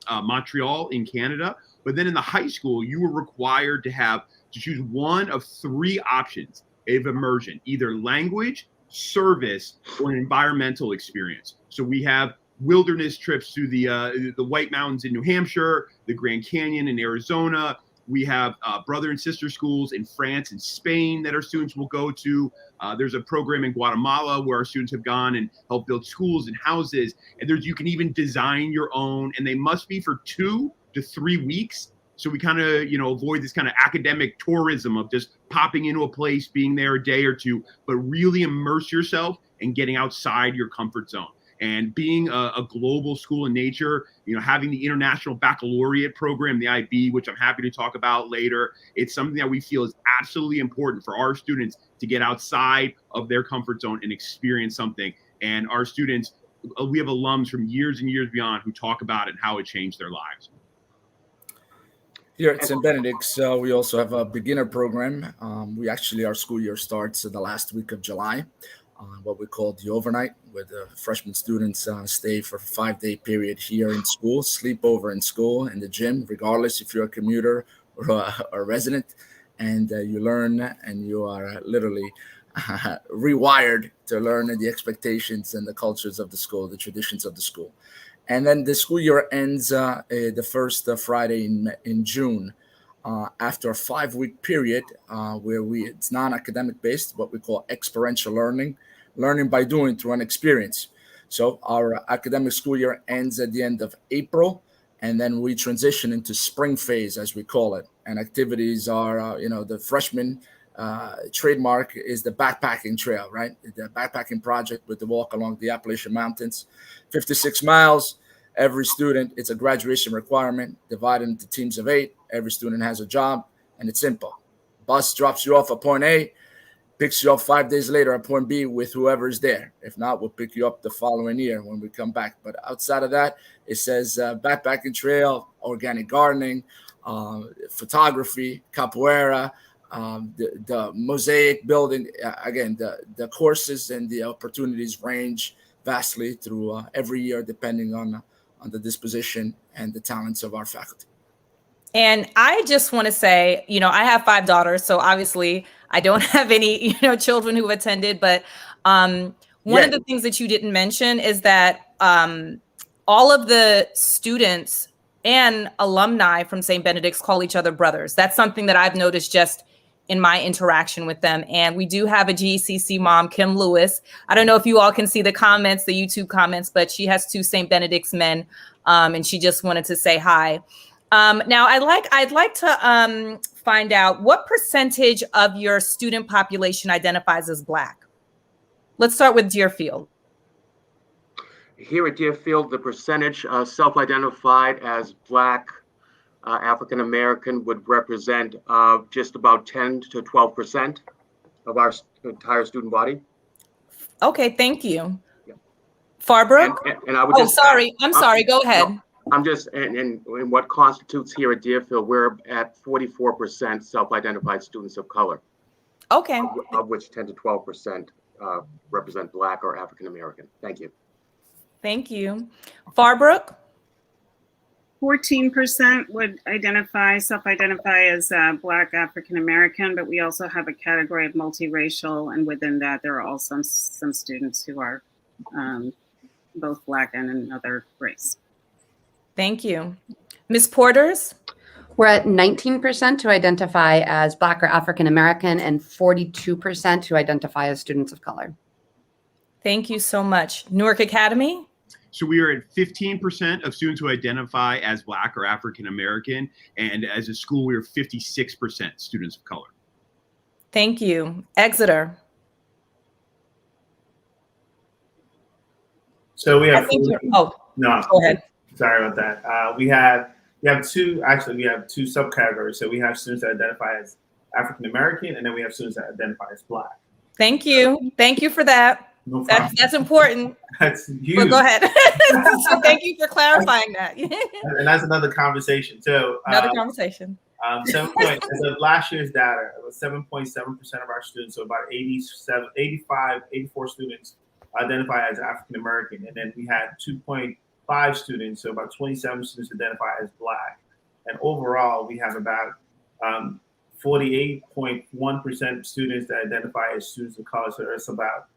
S6: Montreal in Canada. But then in the high school, you were required to choose one of 3 options of immersion, either language, service, or an environmental experience. So we have wilderness trips through the White Mountains in New Hampshire, the Grand Canyon in Arizona. We have brother and sister schools in France and Spain that our students will go to. There's a program in Guatemala where our students have gone and helped build schools and houses. And you can even design your own, and they must be for 2 to 3 weeks. So we kind of, avoid this kind of academic tourism of just popping into a place, being there a day or two, but really immerse yourself and getting outside your comfort zone. And being a global school in nature, having the International Baccalaureate program, the IB, which I'm happy to talk about later, it's something that we feel is absolutely important for our students to get outside of their comfort zone and experience something. And our students, we have alums from years and years beyond who talk about it and how it changed their lives.
S9: Here at St. Benedict's, we also have a beginner program. Our school year starts the last week of July. What we call the overnight, where the freshman students stay for a 5-day period here in school, sleep over in school, in the gym, regardless if you're a commuter or a resident, and you learn, and you are literally rewired to learn the expectations and the cultures of the school, the traditions of the school. And then the school year ends the first Friday in June. After a 5-week period where it's non-academic based, what we call experiential learning by doing through an experience. So our academic school year ends at the end of April, and then we transition into spring phase, as we call it. And activities are, the freshman trademark is the backpacking trail, right? The backpacking project with the walk along the Appalachian Mountains, 56 miles. Every student, it's a graduation requirement, divided into teams of 8. Every student has a job, and it's simple. Bus drops you off at point A, picks you up 5 days later at point B with whoever is there. If not, we'll pick you up the following year when we come back. But outside of that, it says backpacking trail, organic gardening, photography, capoeira, the mosaic building. Again, the courses and the opportunities range vastly through every year, depending on the disposition and the talents of our faculty.
S2: And I just want to say, I have 5 daughters, so obviously I don't have any, children who attended. But one of the things that you didn't mention is that all of the students and alumni from St. Benedict's call each other brothers. That's something that I've noticed just in my interaction with them. And we do have a GCC mom, Kim Lewis. I don't know if you all can see the comments, the YouTube comments, but she has 2 St. Benedict's men, and she just wanted to say hi. Now, I'd like to find out what percentage of your student population identifies as Black. Let's start with Deerfield.
S3: Here at Deerfield, the percentage self-identified as Black African American would represent just about 10 to 12% of our entire student body.
S2: Okay, thank you.
S3: Yeah.
S2: Farbrook?
S3: And I would
S2: I'm sorry. Go ahead.
S3: No, I'm just, and what constitutes here at Deerfield, we're at 44% self-identified students of color.
S2: Okay.
S3: Of which 10 to 12% represent Black or African American. Thank you.
S2: Thank you. Farbrook?
S4: 14% would self-identify as Black African American, but we also have a category of multiracial, and within that, there are also some students who are both Black and another race.
S2: Thank you. Ms. Porters?
S5: We're at 19% who identify as Black or African American, and 42% who identify as students of color.
S2: Thank you so much. Newark Academy?
S6: So we are at 15% of students who identify as Black or African American, and as a school, we are 56% students of color.
S2: Thank you. Exeter.
S7: So we have.
S2: No, go ahead.
S7: Sorry about that. We have two subcategories. So we have students that identify as African American, and then we have students that identify as Black.
S2: Thank you. Thank you for that.
S7: No problem.
S2: That's important.
S7: That's huge.
S2: But go ahead. So thank you for clarifying that.
S7: And that's another conversation. So
S2: another conversation.
S7: 7 point, as of last year's data, it was 7.7% of our students, so about 84 students identify as African American, and then we had 2.5 students, so about 27 students identify as Black, and overall we have about 48.1% students that identify as students of color. So it's about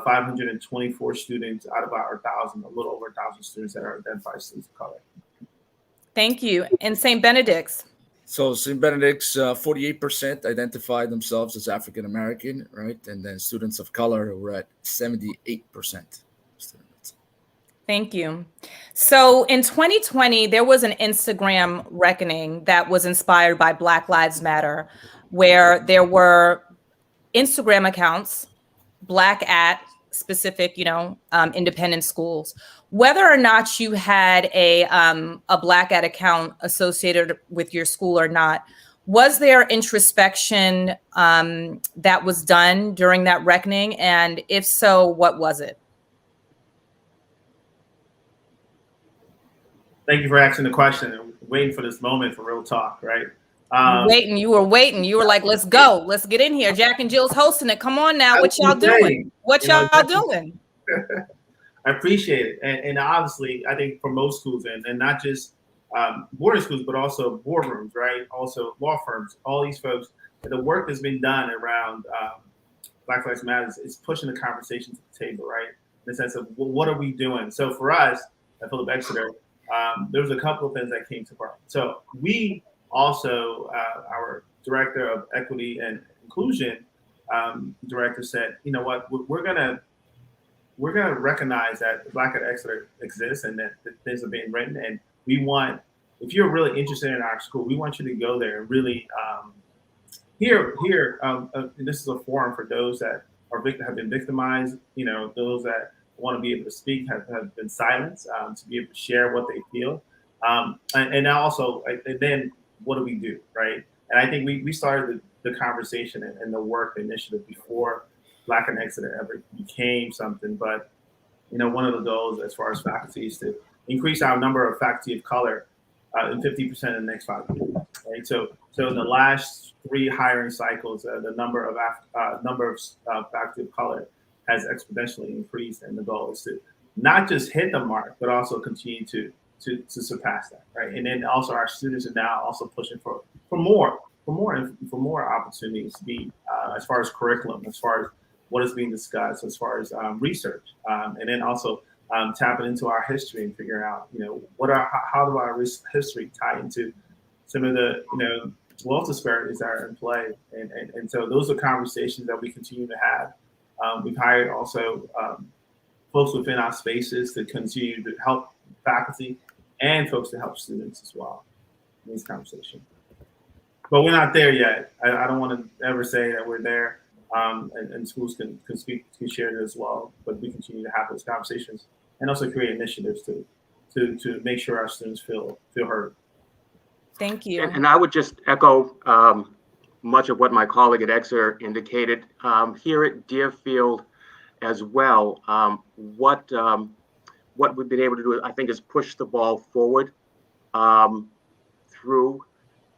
S7: 524 students out of our 1,000, a little over 1,000 students that are identified as students of color.
S2: Thank you. And St. Benedict's.
S9: So St. Benedict's, 48% identify themselves as African American, right? And then students of color were at 78%.
S2: Thank you. So in 2020, there was an Instagram reckoning that was inspired by Black Lives Matter, where there were Instagram accounts, Black at specific, independent schools. Whether or not you had a Black at account associated with your school or not, was there introspection that was done during that reckoning? And if so, what was it?
S7: Thank you for asking the question. I'm waiting for this moment for real talk, right?
S2: You were waiting. You were like, let's go. Let's get in here. Jack and Jill's hosting it. Come on now. What y'all doing? What y'all doing?
S7: I appreciate it. And obviously, I think for most schools, and not just boarding schools, but also boardrooms, right? Also law firms, all these folks, the work that's been done around Black Lives Matter is pushing the conversation to the table, right? In the sense of, well, what are we doing? So for us at Philip Exeter, there was a couple of things that came to part. So we also, our director of equity and inclusion director said, you know what, we're gonna recognize that Black at Exeter exists and that things are being written, and we want, if you're really interested in our school, we want you to go there and really hear. This is a forum for those that have been victimized. Those that want to be able to speak have been silenced, to be able to share what they feel, and also, and then what do we do, right? And I think we started the conversation and the work, the initiative before Black and Exeter ever became something. But one of the goals as far as faculty is to increase our number of faculty of color in 50% in the next 5 years. Right. So in the last 3 hiring cycles, the number of faculty of color has exponentially increased, and the goal is to not just hit the mark, but also continue to surpass that, right? And then also our students are now also pushing for more opportunities to be as far as curriculum, as far as what is being discussed, as far as research, and then also tapping into our history and figuring out, how do our history tie into some of the wealth disparities that are in play, and so those are conversations that we continue to have. We've hired also folks within our spaces to continue to help faculty and folks to help students as well in these conversations. But we're not there yet. I don't want to ever say that we're there, and schools can speak, can share it as well. But we continue to have those conversations and also create initiatives to make sure our students feel heard.
S2: Thank you.
S3: And I would just echo much of what my colleague at Exeter indicated. Here at Deerfield as well, what we've been able to do, I think, is push the ball forward through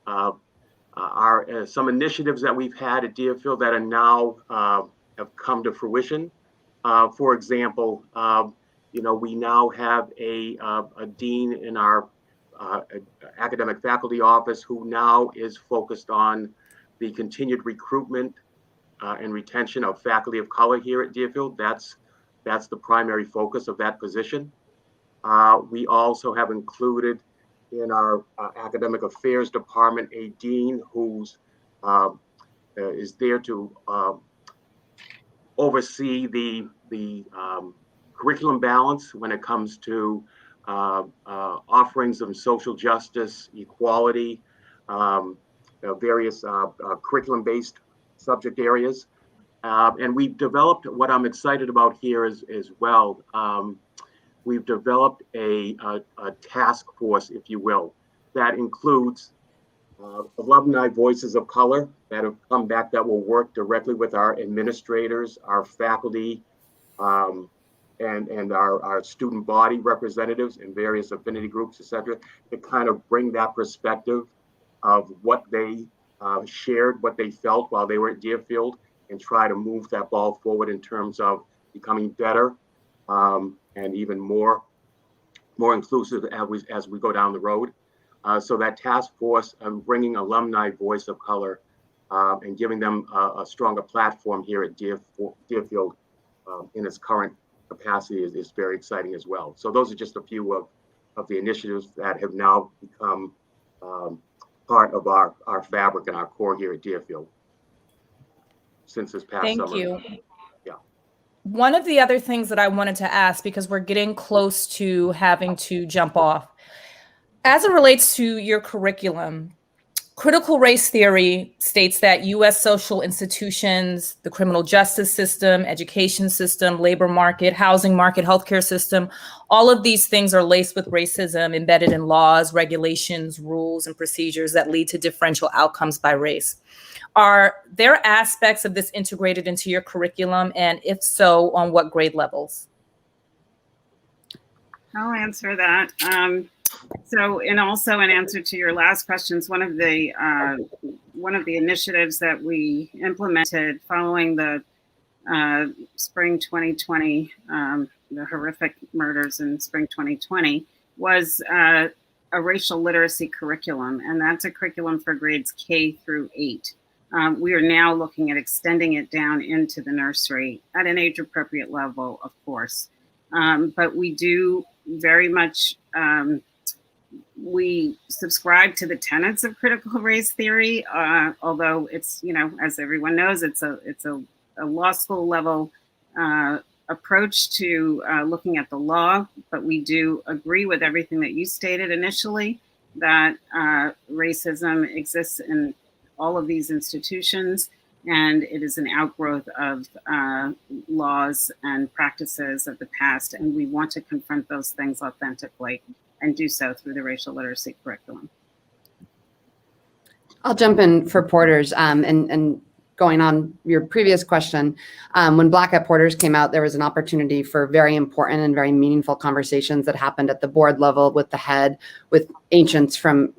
S3: our some initiatives that we've had at Deerfield that are now have come to fruition. For example, we now have a dean in our academic faculty office who now is focused on the continued recruitment and retention of faculty of color here at Deerfield. That's the primary focus of that position. We also have included in our academic affairs department a dean who's is there to oversee the curriculum balance when it comes to offerings of social justice, equality, various curriculum-based subject areas. And we've developed, what I'm excited about here as well, we've developed a task force, if you will, that includes alumni voices of color that have come back that will work directly with our administrators, our faculty, and our student body representatives in various affinity groups, et cetera, to kind of bring that perspective of what they shared, what they felt while they were at Deerfield, and try to move that ball forward in terms of becoming better and even more inclusive as we go down the road. So that task force, bringing alumni voice of color and giving them a stronger platform here at Deerfield in its current capacity is very exciting as well. So those are just a few of the initiatives that have now become part of our fabric and our core here at Deerfield since this past summer.
S2: Thank you.
S3: Yeah.
S2: One of the other things that I wanted to ask, because we're getting close to having to jump off, as it relates to your curriculum, critical race theory states that U.S. social institutions, the criminal justice system, education system, labor market, housing market, healthcare system, all of these things are laced with racism embedded in laws, regulations, rules, and procedures that lead to differential outcomes by race. Are there aspects of this integrated into your curriculum? And if so, on what grade levels?
S4: I'll answer that. So, and also in answer to your last questions, one of the initiatives that we implemented following the spring 2020, the horrific murders in spring 2020, was a racial literacy curriculum, and that's a curriculum for grades K through 8. We are now looking at extending it down into the nursery at an age-appropriate level, of course. But we do very much, we subscribe to the tenets of critical race theory, although it's, you know, as everyone knows, it's a law school level approach to looking at the law. But we do agree with everything that you stated initially, that racism exists in all of these institutions, and it is an outgrowth of laws and practices of the past, and we want to confront those things authentically and do so through the racial literacy curriculum.
S5: I'll jump in for Porters, and going on your previous question, when Black at Porters came out, there was an opportunity for very important and very meaningful conversations that happened at the board level with the head, with ancients from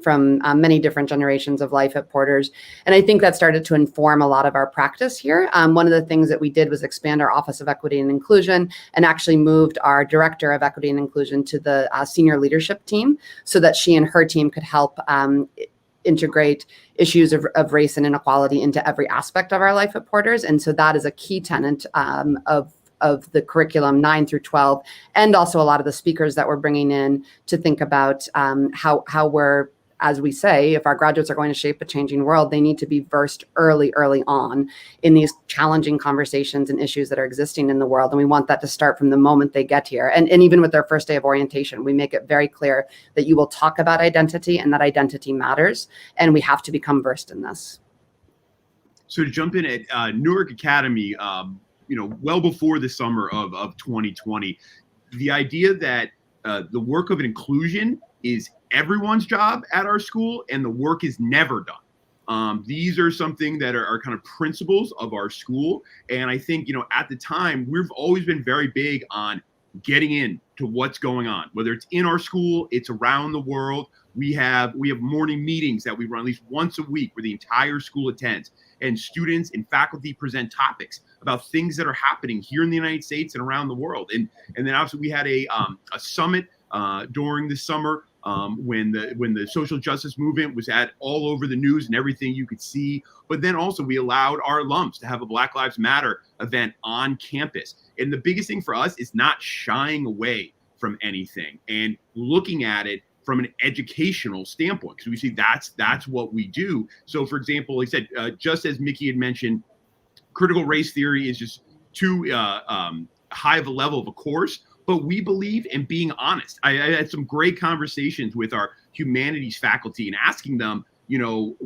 S5: many different generations of life at Porters. And I think that started to inform a lot of our practice here. One of the things that we did was expand our Office of Equity and Inclusion and actually moved our Director of Equity and Inclusion to the senior leadership team so that she and her team could help integrate issues of race and inequality into every aspect of our life at Porters. And so that is a key tenet of the curriculum 9 through 12, and also a lot of the speakers that we're bringing in to think about how we're, as we say, if our graduates are going to shape a changing world, they need to be versed early on in these challenging conversations and issues that are existing in the world. And we want that to start from the moment they get here. And even with their first day of orientation, we make it very clear that you will talk about identity and that identity matters. And we have to become versed in this.
S6: So to jump in at Newark Academy, well before the summer of 2020, the idea that the work of inclusion is everyone's job at our school and the work is never done. These are something that are kind of principles of our school. And I think, at the time, we've always been very big on getting into what's going on, whether it's in our school, it's around the world. We have morning meetings that we run at least once a week where the entire school attends, and students and faculty present topics about things that are happening here in the United States and around the world. And then obviously we had a summit during the summer when the social justice movement was all over the news and everything you could see. But then also we allowed our alums to have a Black Lives Matter event on campus. And the biggest thing for us is not shying away from anything and looking at it from an educational standpoint, because we see that's what we do. So for example, like I said, just as Mickey had mentioned, critical race theory is just too high of a level of a course, but we believe in being honest. I had some great conversations with our humanities faculty and asking them, you know,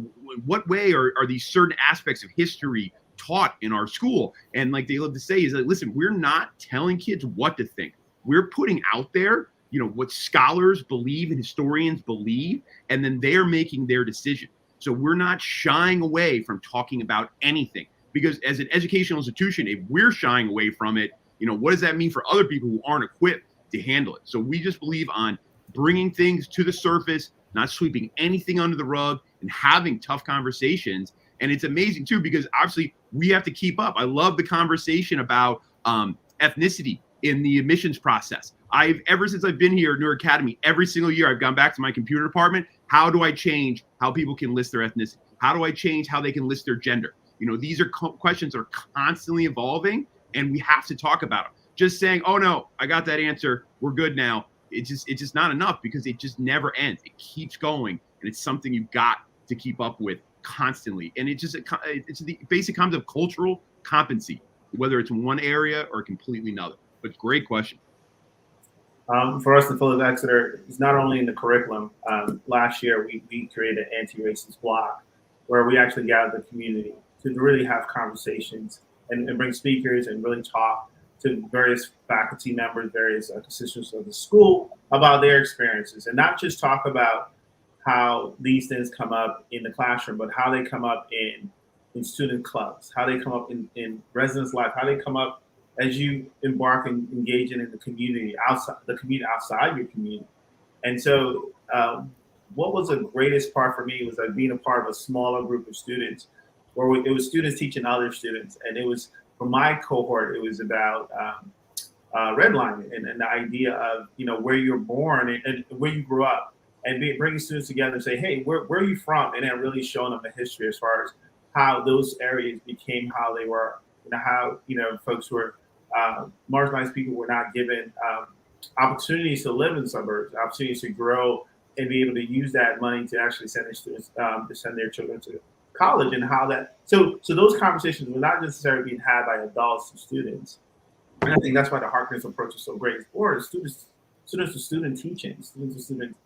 S6: what way are these certain aspects of history taught in our school? And like they love to say is that, listen, we're not telling kids what to think. We're putting out there, you know, what scholars believe and historians believe, and then they're making their decision. So we're not shying away from talking about anything, because as an educational institution, if we're shying away from it, you know, what does that mean for other people who aren't equipped to handle it? So we just believe on bringing things to the surface, not sweeping anything under the rug, and having tough conversations. And it's amazing too, because obviously we have to keep up. I love the conversation about ethnicity in the admissions process. Ever since I've been here at Newark Academy, every single year I've gone back to my computer department. How do I change how people can list their ethnicity? How do I change how they can list their gender? You know, these are questions that are constantly evolving, and we have to talk about them. Just saying, oh no, I got that answer, we're good now. It's just not enough, because it just never ends. It keeps going, and it's something you've got to keep up with constantly. And it's the basic concept of cultural competency, whether it's in one area or completely another. But great question.
S7: For us, the Phillips Exeter is not only in the curriculum. Last year, we created an anti-racist block where we actually gathered the community to really have conversations and bring speakers and really talk to various faculty members, various constituents of the school about their experiences, and not just talk about how these things come up in the classroom, but how they come up in student clubs, how they come up in residence life, how they come up as you embark and engaging in the community outside your community. And so what was the greatest part for me was like being a part of a smaller group of students where it was students teaching other students. And it was, for my cohort, it was about redlining and the idea of, you know, where you're born and where you grew up, and bringing students together and say, hey, where are you from? And then really showing them the history as far as how those areas became how they were, you know, how, you know, folks who were marginalized people were not given opportunities to live in suburbs, opportunities to grow and be able to use that money to actually send their students, to send their children to college, and how that, so those conversations were not necessarily being had by adults and students. And I think that's why the Harkness approach is so great. Or students to student teaching, students to student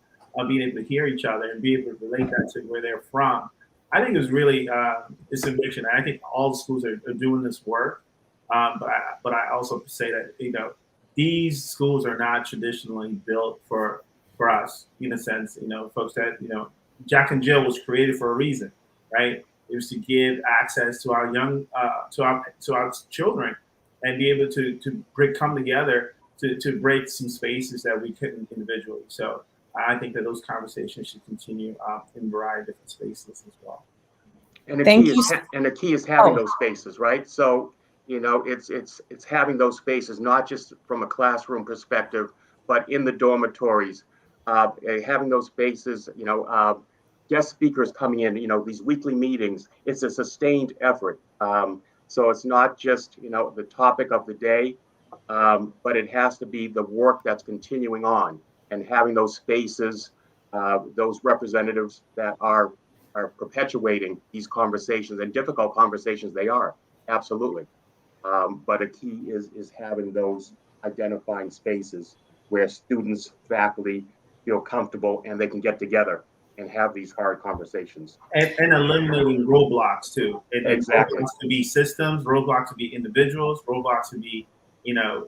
S7: being able to hear each other and be able to relate that to where they're from. I think it was really it's a mission. I think all the schools are doing this work. But I also say that, you know, these schools are not traditionally built for us, in a sense, you know, folks that, you know, Jack&Jill was created for a reason, right? It was to give access to our young, to our children, and be able to come together to break some spaces that we couldn't individually. So I think that those conversations should continue in a variety of different spaces as well.
S3: And the key is having those spaces, right? So, you know, it's having those spaces, not just from a classroom perspective, but in the dormitories, having those spaces, you know, guest speakers coming in, you know, these weekly meetings. It's a sustained effort. So it's not just, you know, the topic of the day, but it has to be the work that's continuing on, and having those spaces, those representatives that are perpetuating these conversations, and difficult conversations they are, absolutely. But a key is having those identifying spaces where students, faculty feel comfortable and they can get together and have these hard conversations.
S7: And eliminating roadblocks too.
S3: Exactly.
S7: Roadblocks to be systems, roadblocks to be individuals, roadblocks to be, you know,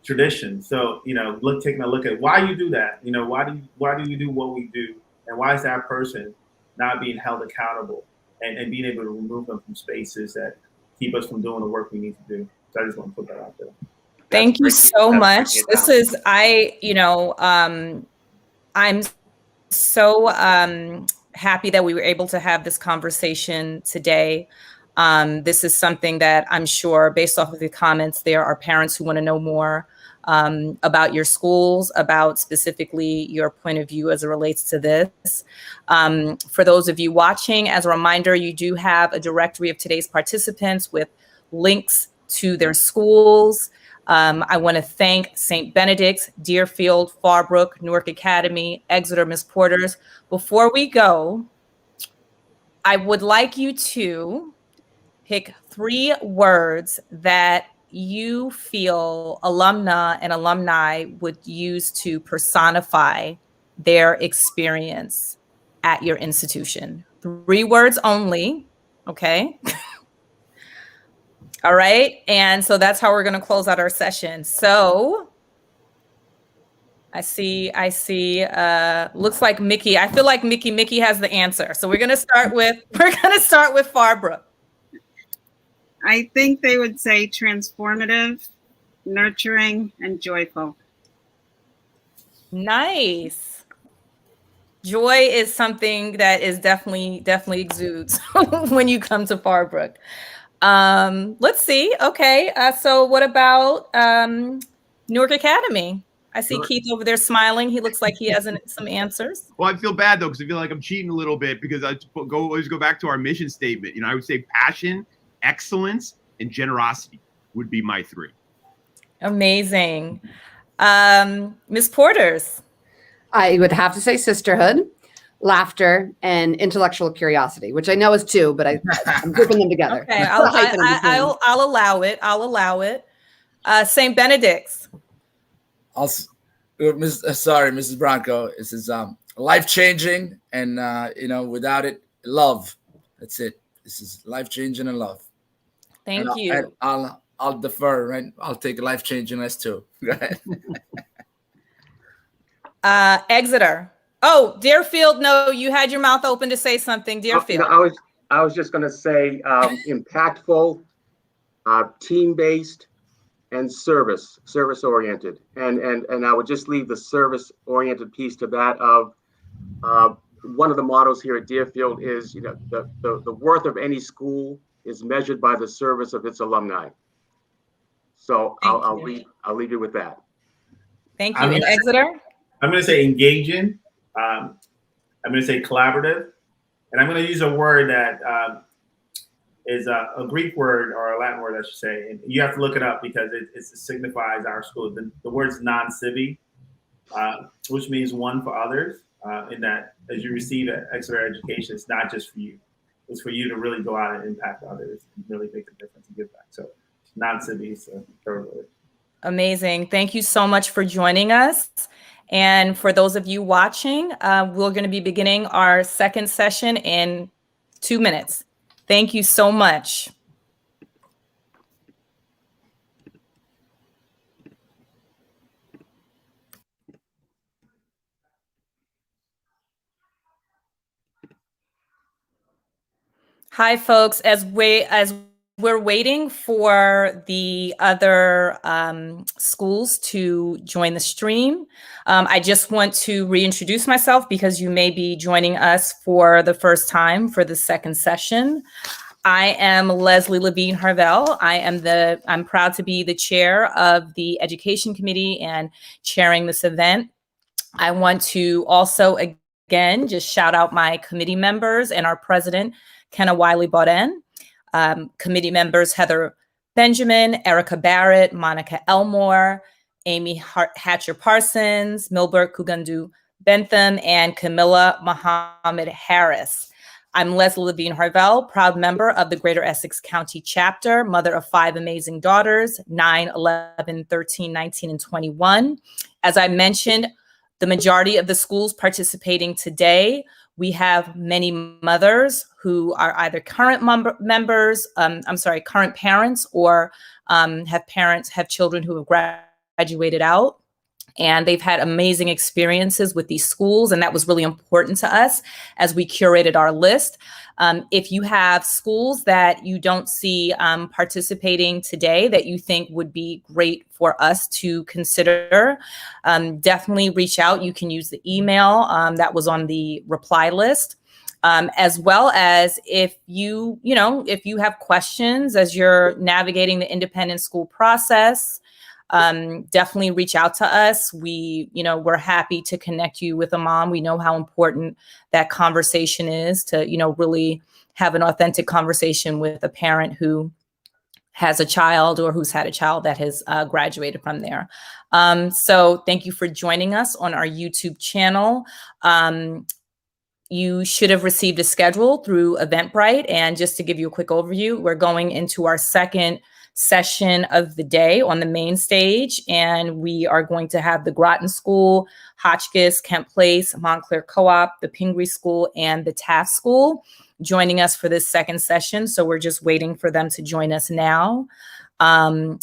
S7: tradition. So, you know, taking a look at why you do that. You know, why do you do what we do, and why is that person not being held accountable, and being able to remove them from spaces that keep us from doing the work we need to do. So I just want to put that out there.
S2: Thank you so much. This is, I'm so happy that we were able to have this conversation today. This is something that I'm sure, based off of the comments, there are parents who want to know more about your schools, about specifically your point of view as it relates to this. For those of you watching, as a reminder, you do have a directory of today's participants with links to their schools. I want to thank St. Benedict's, Deerfield, Farbrook, Newark Academy, Exeter, Miss Porters. Before we go, I would like you to pick 3 words that you feel alumna and alumni would use to personify their experience at your institution? 3 words only, okay? All right, and so that's how we're going to close out our session. So I see, looks like Mickey. I feel like Mickey has the answer. So we're going to start with Farbrook.
S4: I think they would say transformative, nurturing, and joyful.
S2: Nice. Joy is something that is definitely exudes when you come to Farbrook. Let's see. Okay. So what about Newark Academy? I see
S6: Sure.
S2: Keith over there smiling. He looks like he has some answers.
S6: Well, I feel bad though, because I feel like I'm cheating a little bit, because I always go back to our mission statement. I would say passion, excellence, and generosity would be my 3.
S2: Amazing. Ms. Porters.
S5: I would have to say sisterhood, laughter, and intellectual curiosity, which I know is 2, but I'm grouping them together.
S2: Okay, I'll allow it. I'll allow it. St. Benedict's.
S9: Sorry, Mrs. Bronco. This is life-changing, and without it, love. That's it. This is life-changing and love.
S2: Thank you.
S9: I'll defer, right? I'll take life-changing as 2. Go ahead.
S2: Exeter. Oh, Deerfield. No, you had your mouth open to say something. Deerfield.
S3: No, I was just going to say impactful, team-based, and service oriented, and I would just leave the service oriented piece to that of one of the mottos here at Deerfield is the worth of any school is measured by the service of its alumni. So I'll leave you with that.
S2: Thank you. And Exeter?
S7: I'm going to say engaging. I'm going to say collaborative, and I'm going to use a word that is a Greek word or a Latin word, I should say. And you have to look it up because it signifies our school. The word's non-civi, which means one for others. In that, as you receive an Exeter education, it's not just for you. It's for you to really go out and impact others and really make a difference and give back. So non-civi is the third word.
S2: Amazing. Thank you so much for joining us. And for those of you watching, we're going to be beginning our second session in 2 minutes. Thank you so much. Hi, folks. As we're waiting for the other schools to join the stream, I just want to reintroduce myself because you may be joining us for the first time for the second session. I am Leslie Levine Harvell. I'm proud to be the chair of the Education Committee and chairing this event. I want to also, again, just shout out my committee members and our president, Kenna Wiley-Bauden. Committee members Heather Benjamin, Erica Barrett, Monica Elmore, Amy Hatcher-Parsons, Milbert Kugandu Bentham, and Camilla Muhammad Harris. I'm Leslie Levine Harvell, proud member of the Greater Essex County chapter, mother of 5 amazing daughters, 9, 11, 13, 19, and 21. As I mentioned, the majority of the schools participating today, we have many mothers who are either current current parents or have children who have graduated out. And they've had amazing experiences with these schools. And that was really important to us as we curated our list. If you have schools that you don't see participating today that you think would be great for us to consider, definitely reach out. You can use the email that was on the reply list. As well as if you have questions as you're navigating the independent school process, definitely reach out to us. We're happy to connect you with a mom. We know how important that conversation is to, really have an authentic conversation with a parent who has a child or who's had a child that has graduated from there. So thank you for joining us on our YouTube channel. you should have received a schedule through Eventbrite. And just to give you a quick overview, we're going into our second session of the day on the main stage. And we are going to have the Groton School, Hotchkiss, Kent Place, Montclair Co-op, the Pingree School, and the Taft School joining us for this second session. So we're just waiting for them to join us now. And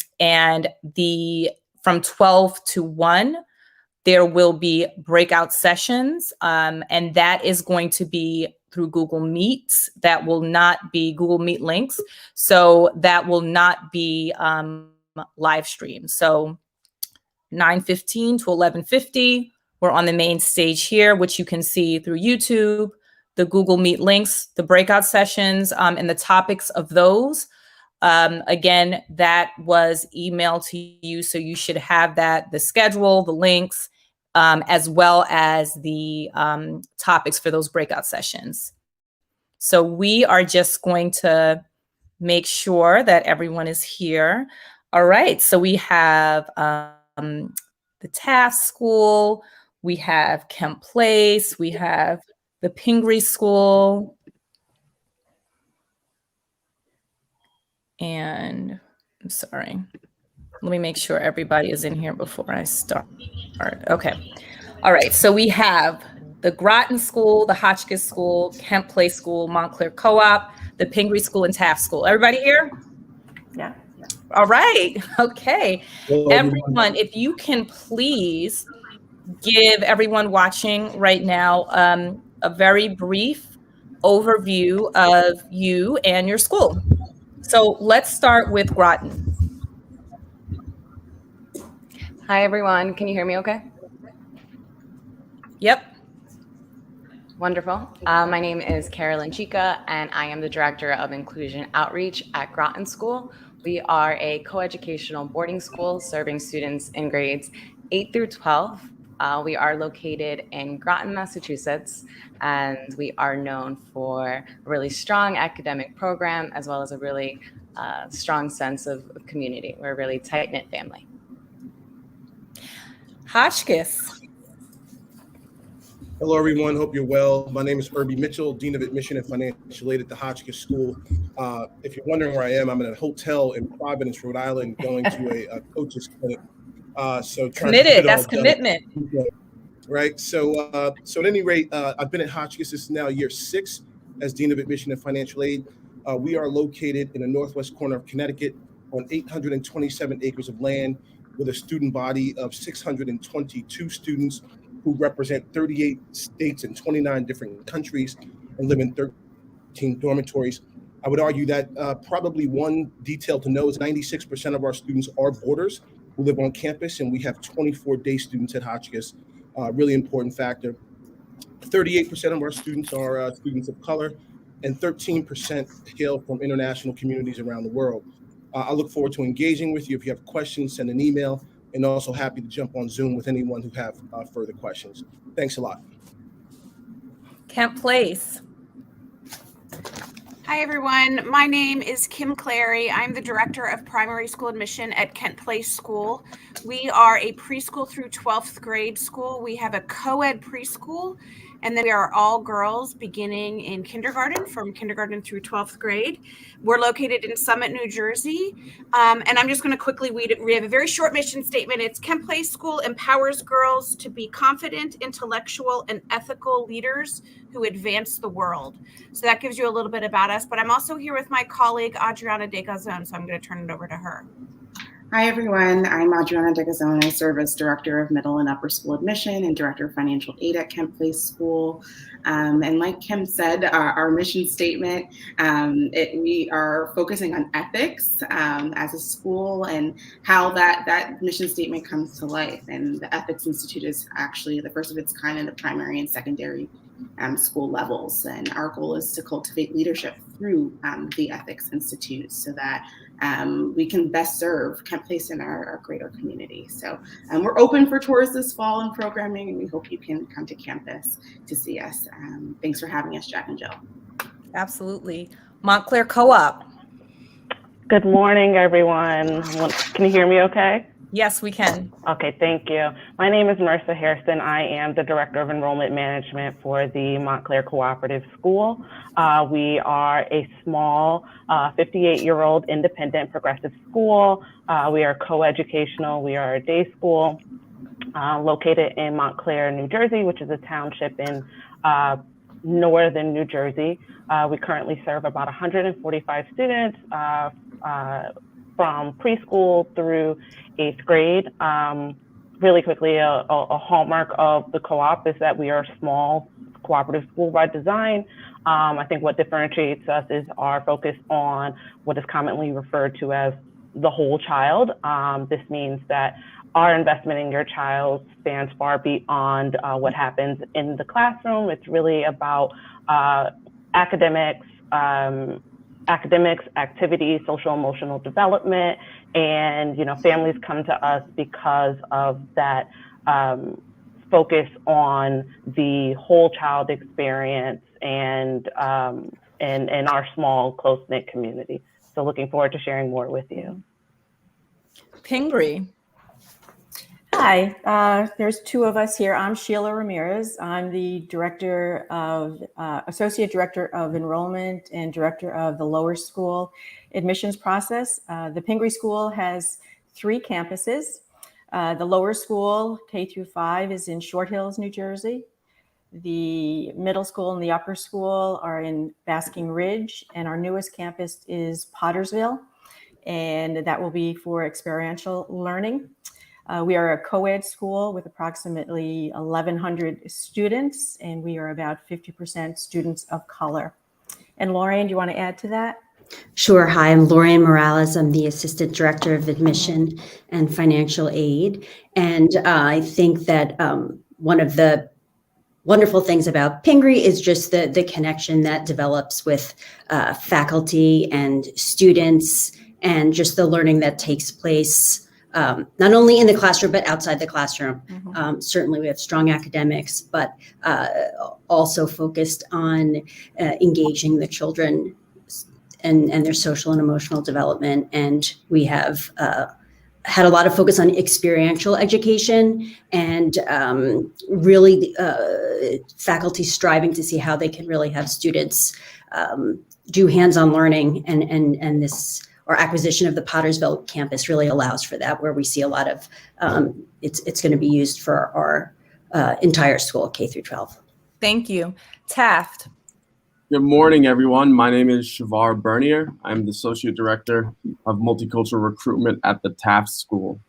S2: from 12 to 1, there will be breakout sessions, and that is going to be through Google Meets. That will not be Google Meet links. So that will not be live streamed. So 9:15 to 11:50, we're on the main stage here, which you can see through YouTube, the Google Meet links, the breakout sessions, and the topics of those. Again, that was emailed to you, so you should have that, the schedule, the links, as well as the topics for those breakout sessions. So we are just going to make sure that everyone is here. All right, so we have the Taft School, we have Kent Place, we have the Pingree School, and I'm sorry. Let me make sure everybody is in here before I start. Okay. All right. So we have the Groton School, the Hotchkiss School, Kent Place School, Montclair Co-op, the Pingree School, and Taft School. Everybody here?
S10: Yeah.
S2: All right. Okay. Everyone, if you can please give everyone watching right now a very brief overview of you and your school. So let's start with Groton.
S10: Hi, everyone. Can you hear me okay?
S2: Yep.
S10: Wonderful. My name is Carolyn Chica, and I am the Director of Inclusion Outreach at Groton School. We are a coeducational boarding school serving students in grades 8 through 12. We are located in Groton, Massachusetts, and we are known for a really strong academic program as well as a really strong sense of community. We're a really tight-knit family.
S2: Hotchkiss.
S11: Hello, everyone. Hope you're well. My name is Irby Mitchell, Dean of Admission and Financial Aid at the Hotchkiss School. If you're wondering where I am, I'm in a hotel in Providence, Rhode Island, going to a coach's clinic. So
S2: committed. That's commitment.
S11: Right. So at any rate, I've been at Hotchkiss. This is now year 6 as Dean of Admission and Financial Aid. We are located in the northwest corner of Connecticut on 827 acres of land with a student body of 622 students who represent 38 states and 29 different countries and live in 13 dormitories. I would argue that probably one detail to know is 96% of our students are boarders who live on campus, and we have 24 day students at Hotchkiss, really important factor. 38% of our students are students of color, and 13% hail from international communities around the world. I look forward to engaging with you. If you have questions, send an email, and also happy to jump on Zoom with anyone who have further questions. Thanks a lot.
S2: Kent Place.
S12: Hi, everyone. My name is Kim Clary. I'm the Director of Primary School Admission at Kent Place School. We are a preschool through 12th grade school. We have a co-ed preschool, and then we are all girls beginning in kindergarten, from kindergarten through 12th grade. We're located in Summit, New Jersey. And I'm just going to quickly read it. We have a very short mission statement. It's Kent Place School empowers girls to be confident, intellectual, and ethical leaders who advance the world. So that gives you a little bit about us. But I'm also here with my colleague, Adriana Degazon, so I'm going to turn it over to her.
S13: Hi, everyone. I'm Adriana Degazon. I serve as Director of Middle and Upper School Admission and Director of Financial Aid at Kent Place School. And like Kim said, our mission statement, we are focusing on ethics as a school and how that mission statement comes to life. And the Ethics Institute is actually the first of its kind in the primary and secondary school levels. And our goal is to cultivate leadership through the Ethics Institute so that we can best serve Kent Place in our greater community. So we're open for tours this fall and programming, and we hope you can come to campus to see us. Thanks for having us, Jack and Jill.
S2: Absolutely. Montclair Co-op.
S14: Good morning, everyone. Can you hear me okay?
S2: Yes, we can.
S14: Okay, thank you. My name is Marissa Hairston. I am the Director of Enrollment Management for the Montclair Cooperative School. We are a small 58-year-old independent progressive school. We are co-educational. We are a day school located in Montclair, New Jersey, which is a township in northern New Jersey. We currently serve about 145 students from preschool through 8th grade. Really quickly, a hallmark of the co-op is that we are a small cooperative school by design. I think what differentiates us is our focus on what is commonly referred to as the whole child. This means that our investment in your child spans far beyond what happens in the classroom. It's really about academics, activities, social emotional development, and families come to us because of that focus on the whole child experience and our small close-knit community. So looking forward to sharing more with you.
S2: Pingree.
S15: Hi, there's two of us here. I'm Sheila Ramirez. I'm the Associate Director of Enrollment and Director of the Lower School Admissions Process. The Pingree School has 3 campuses. The Lower School, K-5, is in Short Hills, New Jersey. The Middle School and the Upper School are in Basking Ridge, and our newest campus is Pottersville, and that will be for experiential learning. We are a co-ed school with approximately 1,100 students, and we are about 50% students of color. And Lorian, do you want to add to that?
S16: Sure. Hi, I'm Lorian Morales. I'm the Assistant Director of Admission and Financial Aid. And I think that one of the wonderful things about Pingree is just the connection that develops with faculty and students, and just the learning that takes place not only in the classroom, but outside the classroom. Certainly we have strong academics, but also focused on engaging the children and their social and emotional development. And we have had a lot of focus on experiential education, and really faculty striving to see how they can really have students do hands-on learning, and this, our acquisition of the Pottersville campus really allows for that, where we see a lot of, it's going to be used for our entire school, K-12.
S2: Thank you. Taft.
S17: Good morning, everyone. My name is Shavar Bernier. I'm the Associate Director of Multicultural Recruitment at the Taft School.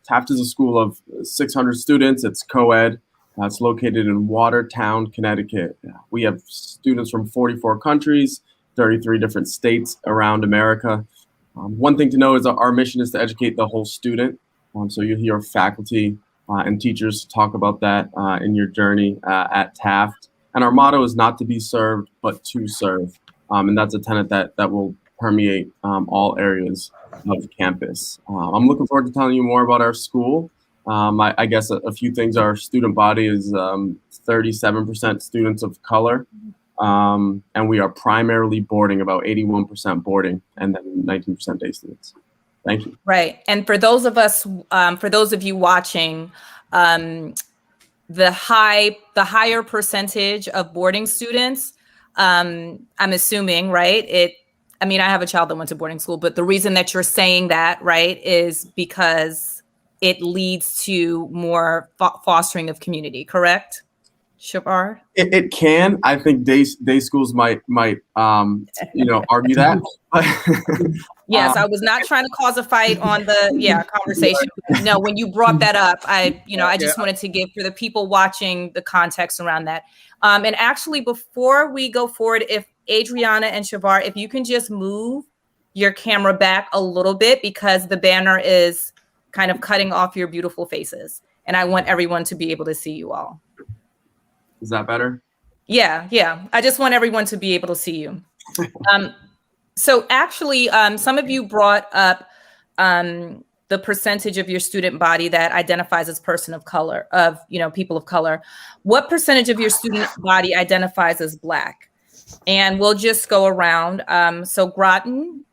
S17: Taft is a school of 600 students. It's co-ed. It's located in Watertown, Connecticut. We have students from 44 countries, 33 different states around America. One thing to know is that our mission is to educate the whole student. So you'll hear faculty and teachers talk about that in your journey at Taft. And our motto is not to be served, but to serve. And that's a tenet that will permeate all areas of campus. I'm looking forward to telling you more about our school. I guess a few things. Our student body is 37% students of color. And we are primarily boarding, about 81% boarding, and then 19% day students. Thank you.
S2: Right. And for those of us, for those of you watching, the higher percentage of boarding students, I'm assuming, right? I mean, I have a child that went to boarding school, but the reason that you're saying that, right, is because it leads to more fostering of community, correct? Shavar?
S17: It can. I think day schools might argue that.
S2: Yes, I was not trying to cause a fight on the conversation. No, when you brought that up, I just wanted to give for the people watching the context around that. And actually, before we go forward, if Adriana and Shavar, if you can just move your camera back a little bit, because the banner is kind of cutting off your beautiful faces, and I want everyone to be able to see you all.
S17: Is that better?
S2: Yeah. I just want everyone to be able to see you. So actually, some of you brought up the percentage of your student body that identifies as people of color. What percentage of your student body identifies as Black? And we'll just go around. So Groton.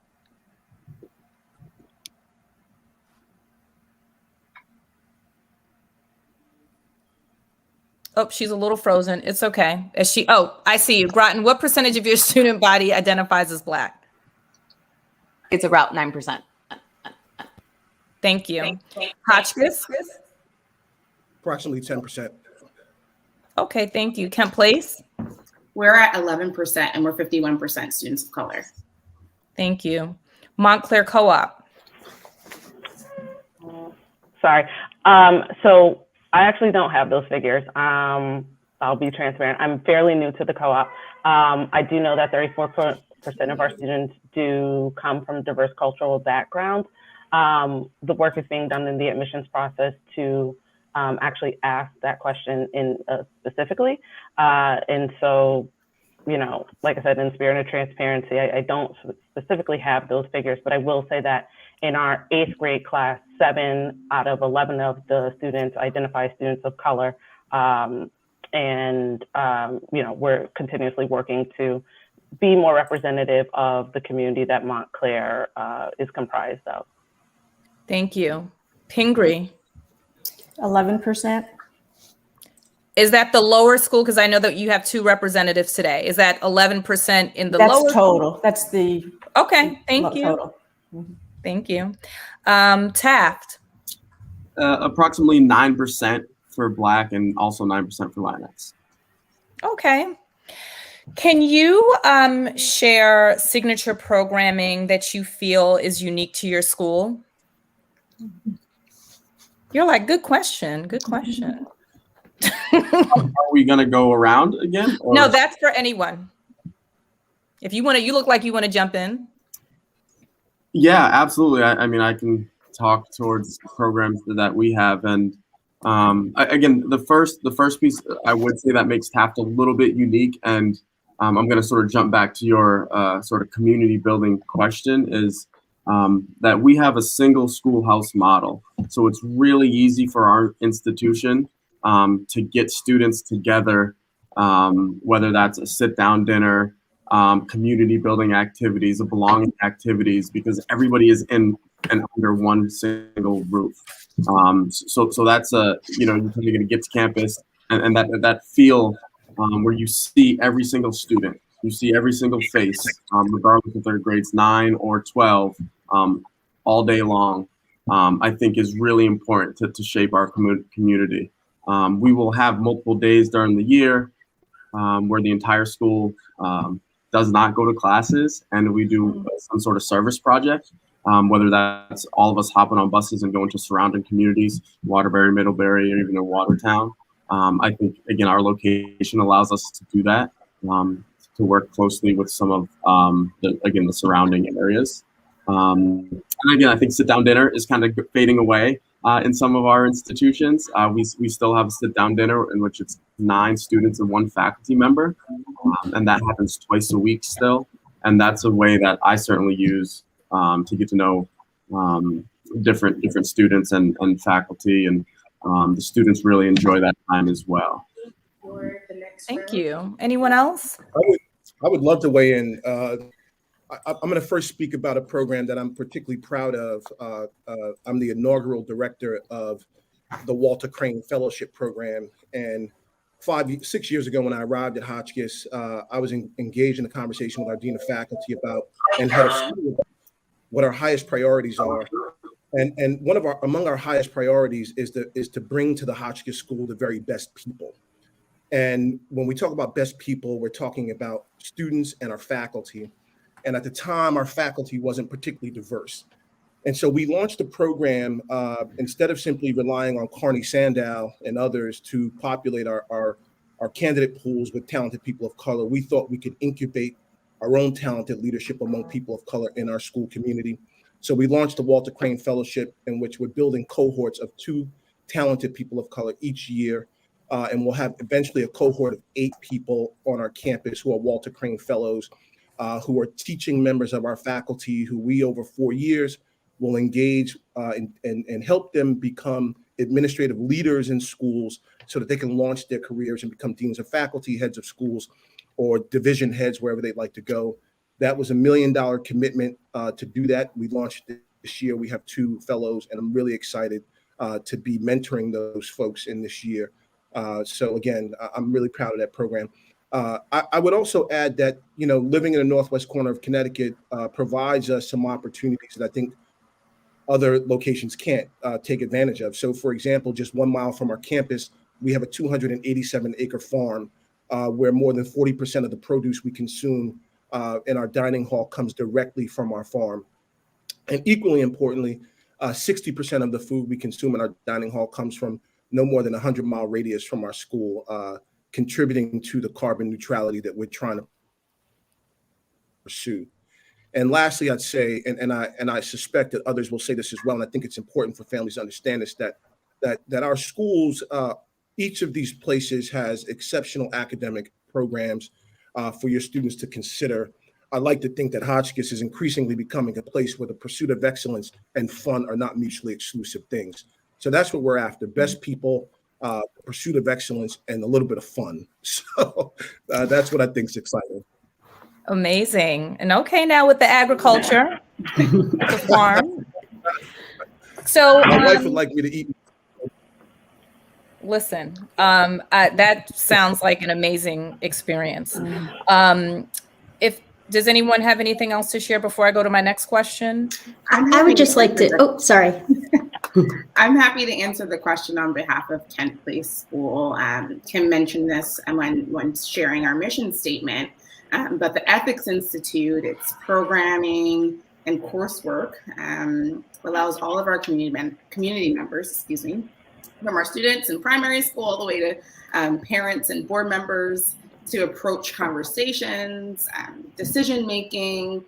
S2: Oh, she's a little frozen. It's okay. Oh, I see you. Groton, what percentage of your student body identifies as Black?
S10: It's about 9%.
S2: Thank you. Hotchkiss?
S11: Approximately 10%.
S2: Okay, thank you. Kent Place?
S13: We're at 11% and we're 51% students of color.
S2: Thank you. Montclair Co-op?
S14: Sorry. So I actually don't have those figures. I'll be transparent. I'm fairly new to the co-op. I do know that 34% of our students do come from diverse cultural backgrounds. The work is being done in the admissions process to actually ask that question specifically. And so, you know, like I said, in spirit of transparency, I don't specifically have those figures, but I will say that in our 8th grade class, 7 out of 11 of the students identify as students of color. You know, we're continuously working to be more representative of the community that Montclair is comprised of.
S2: Thank you. Pingree?
S15: 11%.
S2: Is that the lower school? Because I know that you have 2 representatives today. Is that 11% in the lower?
S15: That's total. That's the
S2: okay. Thank you.
S15: Total.
S2: Thank you. Taft?
S17: Approximately 9% for Black and also 9% for Latinx.
S2: Okay. Can you share signature programming that you feel is unique to your school? You're like, good question. Good question.
S17: Are we going to go around again? Or?
S2: No, that's for anyone. If you want to, you look like you want to jump in.
S17: Yeah, absolutely. I mean, I can talk towards programs that we have. And again, the first piece I would say that makes Taft a little bit unique. And I'm going to sort of jump back to your sort of community building question is that we have a single schoolhouse model. So it's really easy for our institution to get students together, whether that's a sit-down dinner, community building activities, belonging activities, because everybody is in and under one single roof. So that's you know, you're going to get to campus and that feel where you see every single student, you see every single face, regardless if they're grades 9 or 12, all day long, I think is really important to shape our community. We will have multiple days during the year where the entire school does not go to classes, and we do some sort of service project, whether that's all of us hopping on buses and going to surrounding communities, Waterbury, Middlebury, or even in Watertown. I think, again, our location allows us to do that, to work closely with some of, the surrounding areas. And again, I think sit-down dinner is kind of fading away in some of our institutions. We still have a sit-down dinner in which it's 9 students and 1 faculty member, and that happens twice a week still. And that's a way that I certainly use to get to know different students and faculty, and the students really enjoy that time as well.
S2: Thank you. Anyone else?
S11: I would love to weigh in. I'm going to first speak about a program that I'm particularly proud of. I'm the inaugural director of the Walter Crane Fellowship Program. And 6 years ago, when I arrived at Hotchkiss, I was engaged in a conversation with our Dean of Faculty about and head of school about what our highest priorities are. And among our highest priorities is to bring to the Hotchkiss School the very best people. And when we talk about best people, we're talking about students and our faculty. And at the time, our faculty wasn't particularly diverse. And so we launched a program, instead of simply relying on Carney Sandow and others to populate our candidate pools with talented people of color. We thought we could incubate our own talented leadership among people of color in our school community. So we launched the Walter Crane Fellowship, in which we're building cohorts of 2 talented people of color each year. And we'll have eventually a cohort of 8 people on our campus who are Walter Crane Fellows, who are teaching members of our faculty who we, over 4 years, will engage and help them become administrative leaders in schools so that they can launch their careers and become deans of faculty, heads of schools, or division heads, wherever they'd like to go. That was $1 million commitment to do that. We launched this year. We have 2 fellows, and I'm really excited to be mentoring those folks in this year. So again, I'm really proud of that program. I would also add that, living in the northwest corner of Connecticut provides us some opportunities that I think other locations can't take advantage of. So for example, just 1 mile from our campus, we have a 287-acre farm where more than 40% of the produce we consume in our dining hall comes directly from our farm. And equally importantly, 60% of the food we consume in our dining hall comes from no more than a 100-mile radius from our school, contributing to the carbon neutrality that we're trying to pursue. And lastly, I'd say, and I suspect that others will say this as well, and I think it's important for families to understand this, that our schools, each of these places has exceptional academic programs for your students to consider. I like to think that Hotchkiss is increasingly becoming a place where the pursuit of excellence and fun are not mutually exclusive things. So that's what we're after: best people, pursuit of excellence, and a little bit of fun. So that's what I think is exciting.
S2: Amazing. And okay, now with the agriculture, the farm. So
S11: my wife would like me to eat.
S2: Listen, that sounds like an amazing experience. Does anyone have anything else to share before I go to my next question?
S16: I would just like to, oh, sorry.
S13: I'm happy to answer the question on behalf of Kent Place School. Kim mentioned this when sharing our mission statement, but the Ethics Institute, its programming and coursework allows all of our community members, from our students in primary school all the way to parents and board members, to approach conversations, decision-making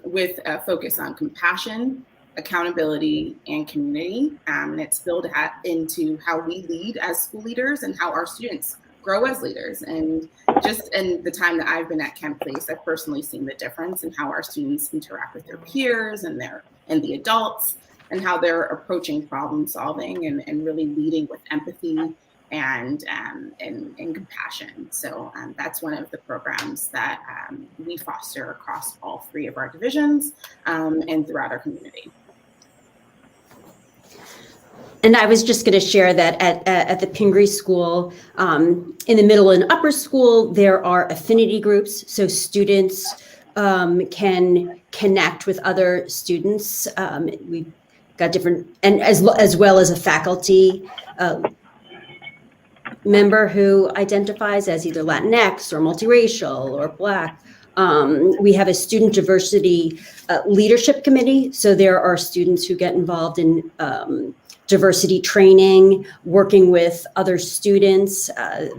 S13: with a focus on compassion, accountability, and community. And it's built into how we lead as school leaders and how our students grow as leaders. And just in the time that I've been at Kent Place, I've personally seen the difference in how our students interact with their peers and the adults, and how they're approaching problem solving and really leading with empathy and compassion. So that's one of the programs that we foster across all 3 of our divisions and throughout our community.
S16: And I was just going to share that at the Pingree School, in the middle and upper school, there are affinity groups. So students can connect with other students. We've got different, and as well as a faculty member who identifies as either Latinx or multiracial or Black. We have a student diversity leadership committee. So there are students who get involved in diversity training, working with other students. A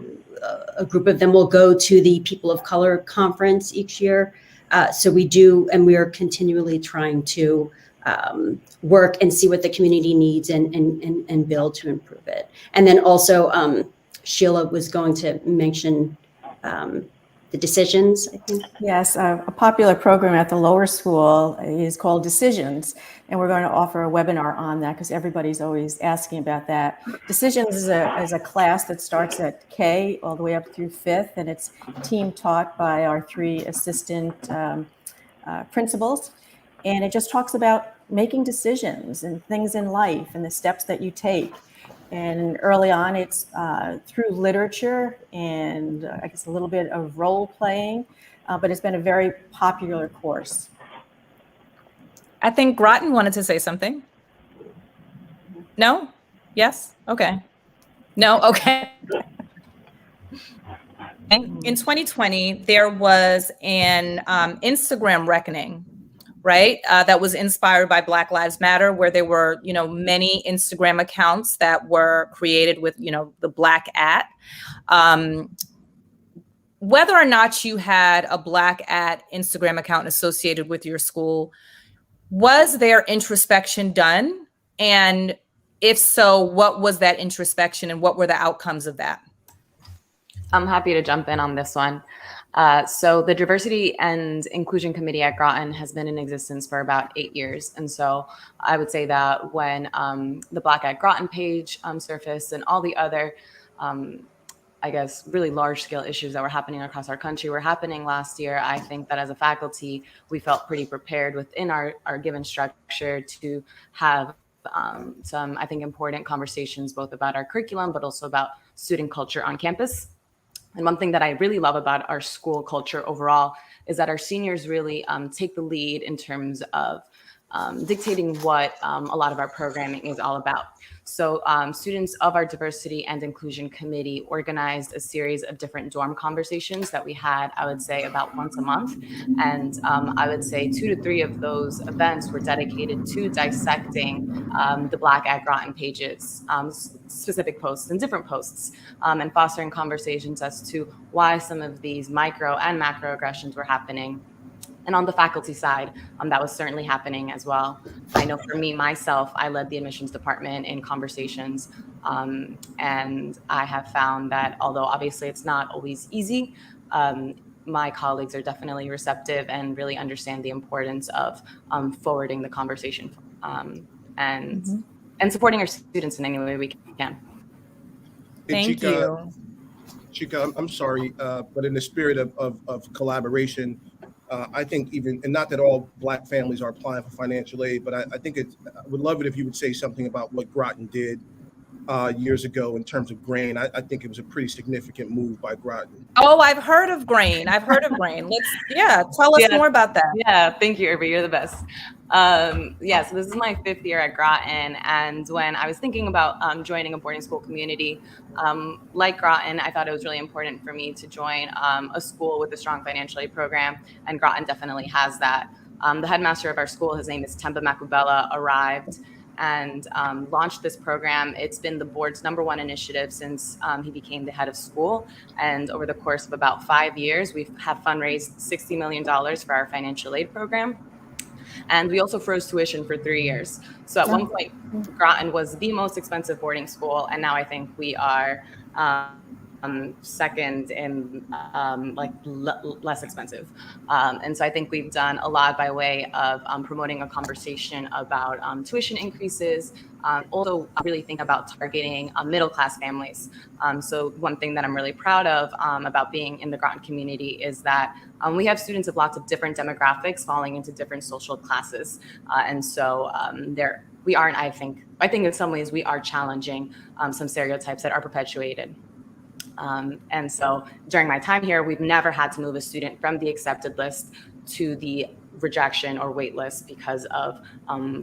S16: group of them will go to the People of Color Conference each year. So we do, and we are continually trying to work and see what the community needs and build to improve it. And then also, Sheila was going to mention the decisions, I think.
S15: Yes, a popular program at the lower school is called Decisions, and we're going to offer a webinar on that because everybody's always asking about that. Decisions is a class that starts at K all the way up through 5th, and it's team taught by our 3 assistant principals, and it just talks about making decisions and things in life and the steps that you take. And early on, it's through literature and I guess a little bit of role playing, but it's been a very popular course.
S2: I think Groton wanted to say something. No? Yes? Okay. No? Okay. In 2020, there was an Instagram reckoning, right? That was inspired by Black Lives Matter, where there were, many Instagram accounts that were created with, the Black at. Whether or not you had a Black at Instagram account associated with your school, was there introspection done? And if so, what was that introspection and what were the outcomes of that?
S10: I'm happy to jump in on this one. So the Diversity and Inclusion Committee at Groton has been in existence for about 8 years. And so I would say that when the Black at Groton page surfaced and all the other, I guess, really large scale issues that were happening across our country were happening last year, I think that as a faculty, we felt pretty prepared within our given structure to have some, I think, important conversations, both about our curriculum, but also about student culture on campus. And one thing that I really love about our school culture overall is that our seniors really take the lead in terms of dictating what a lot of our programming is all about. So students of our diversity and inclusion committee organized a series of different dorm conversations that we had, I would say, about once a month. And I would say 2 to 3 of those events were dedicated to dissecting the Black at Groton pages, specific posts and different posts, and fostering conversations as to why some of these micro and macro aggressions were happening. And on the faculty side, that was certainly happening as well. I know for me, myself, I led the admissions department in conversations. And I have found that although obviously it's not always easy, my colleagues are definitely receptive and really understand the importance of forwarding the conversation and supporting our students in any way we can.
S2: Thank you.
S11: Chika, I'm sorry, but in the spirit of collaboration, I think even, and not that all Black families are applying for financial aid, but I think I would love it if you would say something about what Groton did years ago in terms of grain. I think it was a pretty significant move by Groton.
S2: Oh, I've heard of grain. Tell us more about that.
S10: Yeah, thank you, Irby. You're the best. So this is my 5th year at Groton, and when I was thinking about joining a boarding school community like Groton, I thought it was really important for me to join a school with a strong financial aid program, and Groton definitely has that. The headmaster of our school, his name is Temba Makubela, arrived and launched this program. It's been the board's #1 initiative since he became the head of school. And over the course of about 5 years, we have fundraised $60 million for our financial aid program. And we also froze tuition for 3 years. So at one point, Groton was the most expensive boarding school. And now I think we are second in less expensive. And so I think we've done a lot by way of promoting a conversation about tuition increases, also really think about targeting middle-class families. So one thing that I'm really proud of about being in the Groton community is that we have students of lots of different demographics falling into different social classes. And so we aren't, I think in some ways we are challenging some stereotypes that are perpetuated. And so during my time here, we've never had to move a student from the accepted list to the rejection or wait list because of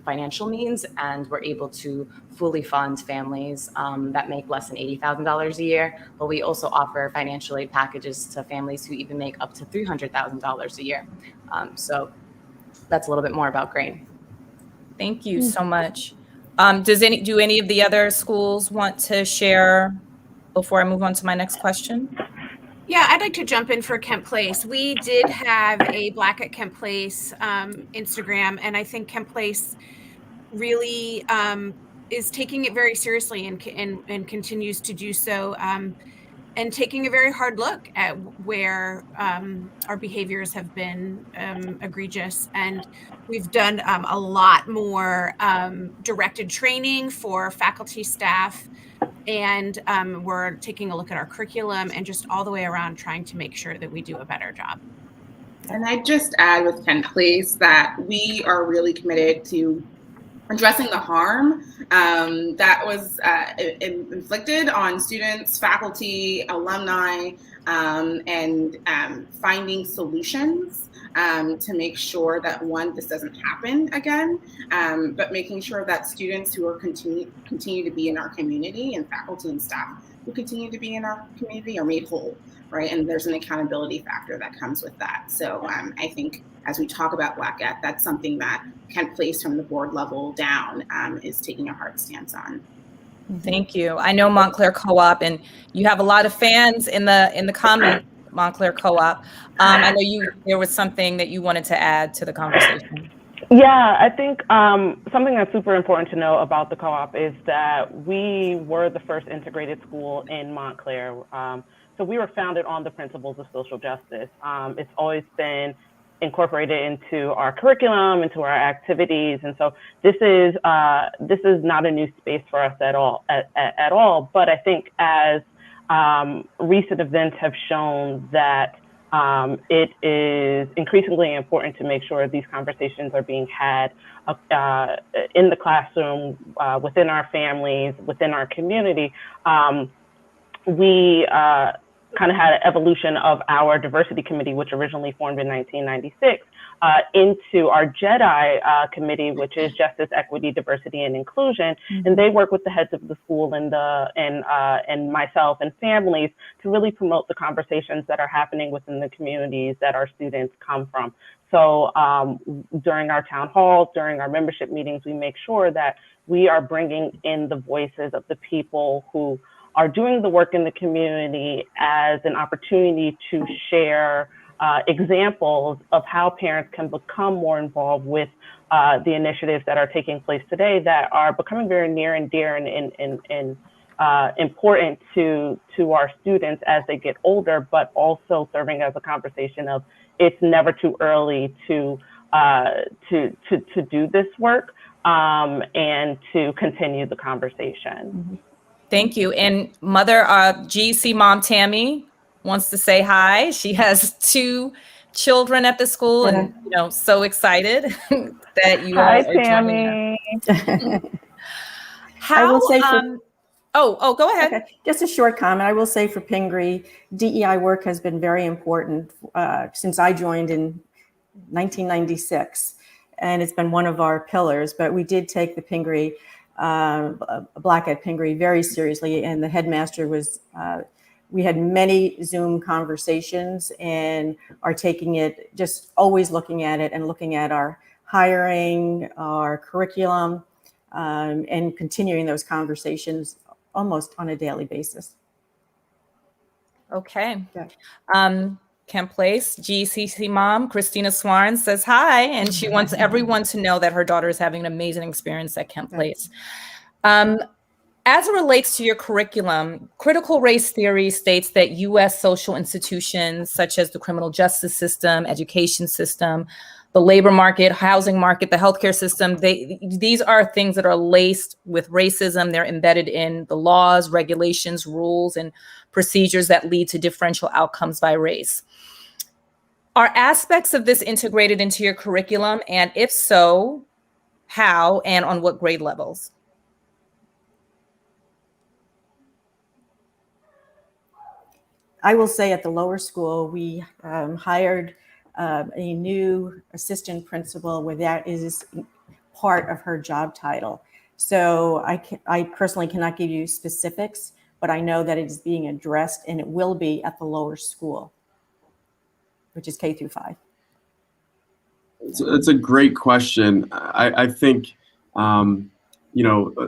S10: financial means. And we're able to fully fund families that make less than $80,000 a year. But we also offer financial aid packages to families who even make up to $300,000 a year. So that's a little bit more about grain.
S2: Thank you so much. Do any of the other schools want to share before I move on to my next question?
S12: Yeah, I'd like to jump in for Kent Place. We did have a Black at Kent Place Instagram, and I think Kent Place really is taking it very seriously and continues to do so, and taking a very hard look at where our behaviors have been egregious. And we've done a lot more directed training for faculty, staff, and we're taking a look at our curriculum and just all the way around trying to make sure that we do a better job.
S13: And I'd just add with Kent Place that we are really committed to addressing the harm that was inflicted on students, faculty, alumni, and finding solutions to make sure that, one, this doesn't happen again, but making sure that students who are continue to be in our community and faculty and staff who continue to be in our community are made whole, right? And there's an accountability factor that comes with that. So I think as we talk about Black at, that's something that Kent Place from the board level down is taking a hard stance on.
S2: Thank you. I know Montclair Co-op, and you have a lot of fans in the comments, Montclair Co-op. I know there was something that you wanted to add to the conversation.
S14: Yeah, I think something that's super important to know about the co-op is that we were the first integrated school in Montclair. So we were founded on the principles of social justice. It's always been incorporated into our curriculum, into our activities, and so this is not a new space for us at all. But I think as recent events have shown that it is increasingly important to make sure these conversations are being had in the classroom, within our families, within our community. we kind of had an evolution of our diversity committee, which originally formed in 1996, into our JEDI committee, which is Justice, Equity, Diversity, and Inclusion. And they work with the heads of the school and myself and families to really promote the conversations that are happening within the communities that our students come from. So during our town halls, during our membership meetings, we make sure that we are bringing in the voices of the people who are doing the work in the community as an opportunity to share examples of how parents can become more involved with the initiatives that are taking place today that are becoming very near and dear and important to our students as they get older, but also serving as a conversation of it's never too early to do this work and to continue the conversation.
S2: Thank you. And Mother GC Mom Tammy wants to say hi. She has 2 children at the school and so excited that you all are joining us.
S15: I will say
S2: go ahead.
S15: Okay. Just a short comment. I will say for Pingree, DEI work has been very important since I joined in 1996, and it's been one of our pillars. But we did take the Pingree, Black at Pingree, very seriously, and the headmaster was. We had many Zoom conversations and are taking it, just always looking at it and looking at our hiring, our curriculum, and continuing those conversations almost on a daily basis.
S2: Okay. Kent Place, GCC mom, Christina Swarn says hi, and she wants everyone to know that her daughter is having an amazing experience at Kent Place. As it relates to your curriculum, critical race theory states that U.S. social institutions such as the criminal justice system, education system, the labor market, housing market, the healthcare system, these are things that are laced with racism. They're embedded in the laws, regulations, rules, and procedures that lead to differential outcomes by race. Are aspects of this integrated into your curriculum? And if so, how and on what grade levels?
S15: I will say at the lower school, we hired a new assistant principal where that is part of her job title. So I personally cannot give you specifics, but I know that it is being addressed and it will be at the lower school, which is K through 5.
S17: It's a great question. I think,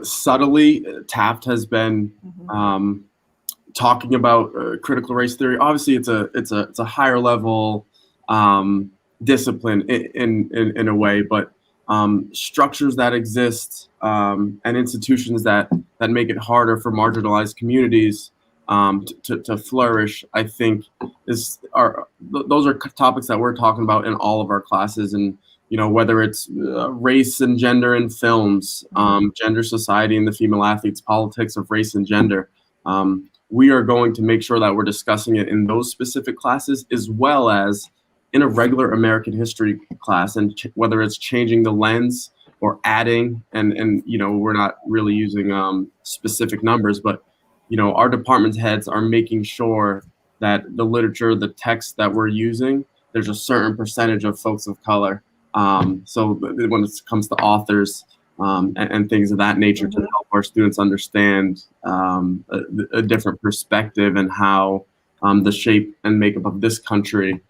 S17: subtly Taft has been talking about critical race theory. Obviously, it's a higher level discipline in a way, but structures that exist and institutions that make it harder for marginalized communities to flourish, I think those are topics that we're talking about in all of our classes. And whether it's race and gender in films, gender society and the female athletes, politics of race and gender. We are going to make sure that we're discussing it in those specific classes as well as in a regular American history class, and whether it's changing the lens or adding, and we're not really using specific numbers, but our department heads are making sure that the literature, the text that we're using, there's a certain percentage of folks of color. So when it comes to authors, and things of that nature to help our students understand a different perspective and how the shape and makeup of this country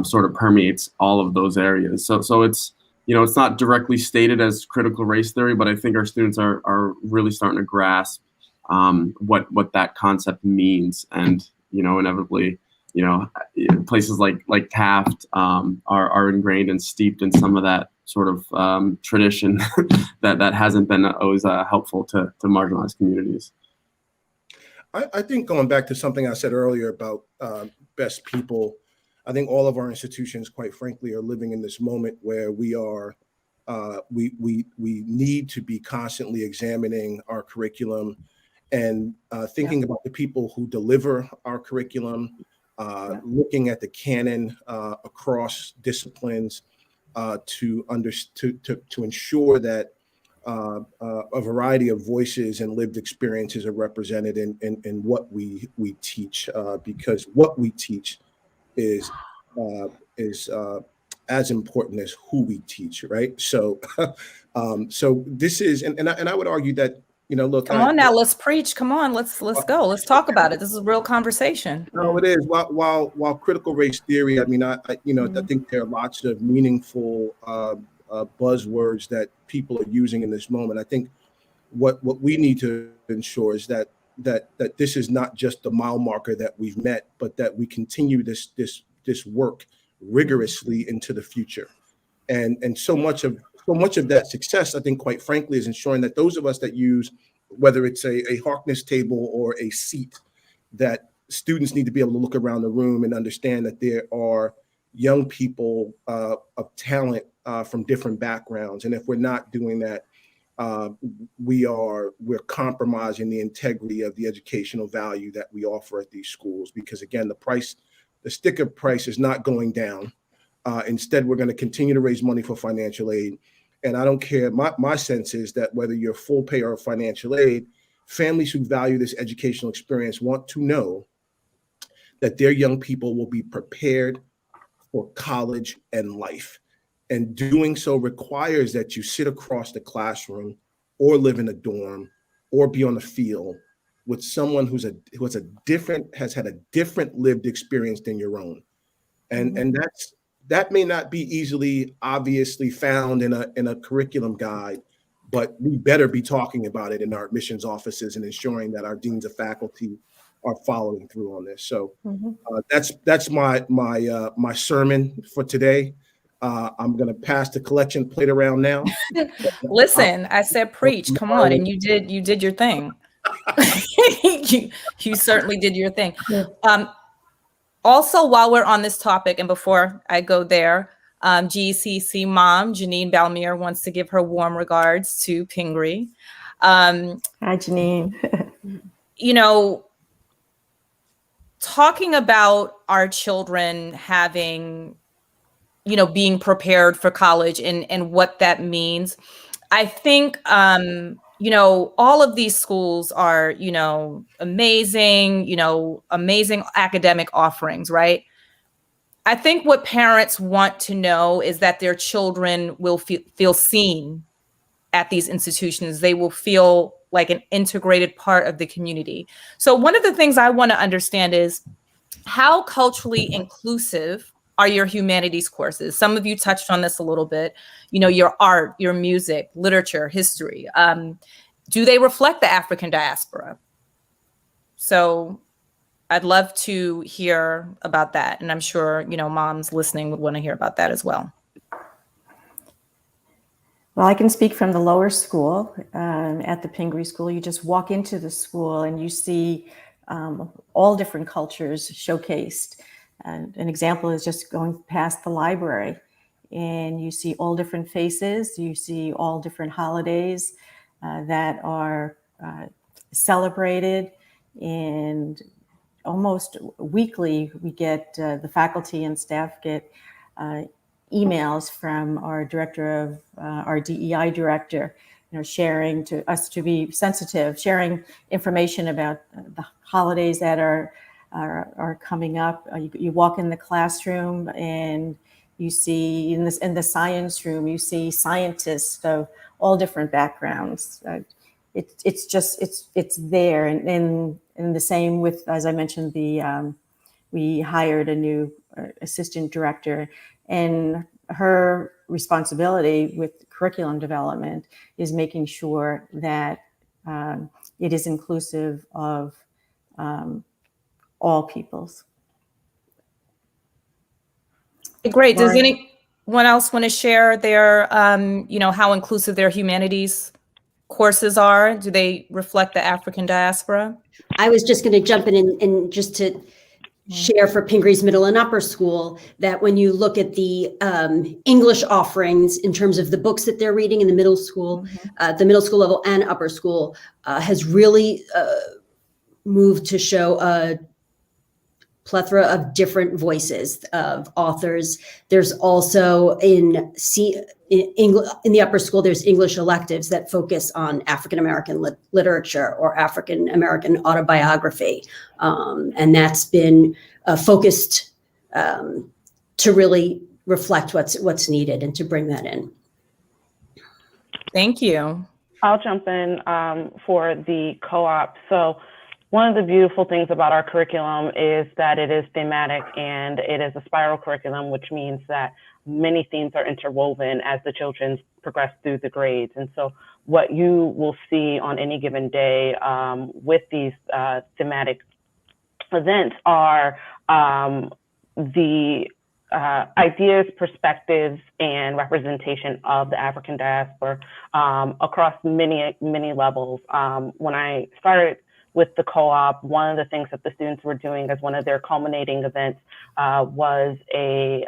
S17: sort of permeates all of those areas. So it's it's not directly stated as critical race theory, but I think our students are really starting to grasp what that concept means, and inevitably places like Taft are ingrained and steeped in some of that sort of tradition that hasn't been always helpful to marginalized communities.
S11: I think going back to something I said earlier about best people, I think all of our institutions, quite frankly, are living in this moment where we are we need to be constantly examining our curriculum and thinking about the people who deliver our curriculum, looking at the canon across disciplines to ensure that a variety of voices and lived experiences are represented in what we teach, because what we teach is as important as who we teach, right? So, so this is, and I would argue that, look,
S2: Come on now, let's preach. Come on, let's go. Let's talk about it. This is a real conversation.
S11: No, it is. While critical race theory, I mean, I think there are lots of meaningful buzzwords that people are using in this moment. I think what we need to ensure is that this is not just the mile marker that we've met, but that we continue this work rigorously into the future. And so much of that success, I think, quite frankly, is ensuring that those of us that use, whether it's a Harkness table or a seat, that students need to be able to look around the room and understand that there are young people of talent from different backgrounds. And if we're not doing that, we're compromising the integrity of the educational value that we offer at these schools. Because again, the sticker price is not going down. Instead, we're going to continue to raise money for financial aid. And I don't care. My sense is that whether you're full pay or financial aid, families who value this educational experience want to know that their young people will be prepared for college and life. And doing so requires that you sit across the classroom or live in a dorm or be on the field with someone who has had a different lived experience than your own. And that may not be easily obviously found in a curriculum guide, but we better be talking about it in our admissions offices and ensuring that our deans of faculty are following through on this. So that's my sermon for today. I'm going to pass the collection plate around now.
S2: Listen, I said preach. Come on, and you did your thing. you certainly did your thing. Also, while we're on this topic, and before I go there, GCC mom Janine Balmier wants to give her warm regards to Pingree.
S15: Hi, Janine.
S2: Talking about our children having, being prepared for college and what that means, I think, all of these schools are, amazing, amazing academic offerings, right? I think what parents want to know is that their children will feel seen at these institutions. They will feel like an integrated part of the community. So one of the things I want to understand is, how culturally inclusive are your humanities courses? Some of you touched on this a little bit, your art, your music, literature, history. Do they reflect the African diaspora? So I'd love to hear about that. And I'm sure, moms listening would want to hear about that as well.
S15: Well, I can speak from the lower school. At the Pingree School, you just walk into the school and you see all different cultures showcased. And an example is just going past the library, and you see all different faces. You see all different holidays that are celebrated, and almost weekly we get the faculty and staff get emails from our director of our DEI director, sharing to us to be sensitive, sharing information about the holidays that are coming up. You walk in the classroom and you see in the science room, you see scientists of all different backgrounds. It's there, and the same with, as I mentioned, we hired a new assistant director, and her responsibility with curriculum development is making sure that it is inclusive of all peoples.
S2: Great. Does anyone else want to share their, how inclusive their humanities courses are? Do they reflect the African diaspora?
S16: I was just going to jump in and just to share for Pingree's middle and upper school that when you look at the English offerings in terms of the books that they're reading in the middle school, the middle school level and upper school has really moved to show plethora of different voices of authors. There's also in the upper school, there's English electives that focus on African American literature or African American autobiography, and that's been focused to really reflect what's needed and to bring that in.
S2: Thank you.
S14: I'll jump in for the co-op. So one of the beautiful things about our curriculum is that it is thematic and it is a spiral curriculum, which means that many themes are interwoven as the children progress through the grades. And so what you will see on any given day with these thematic events are the ideas, perspectives, and representation of the African diaspora across many levels. When I started with the co-op, one of the things that the students were doing as one of their culminating events was a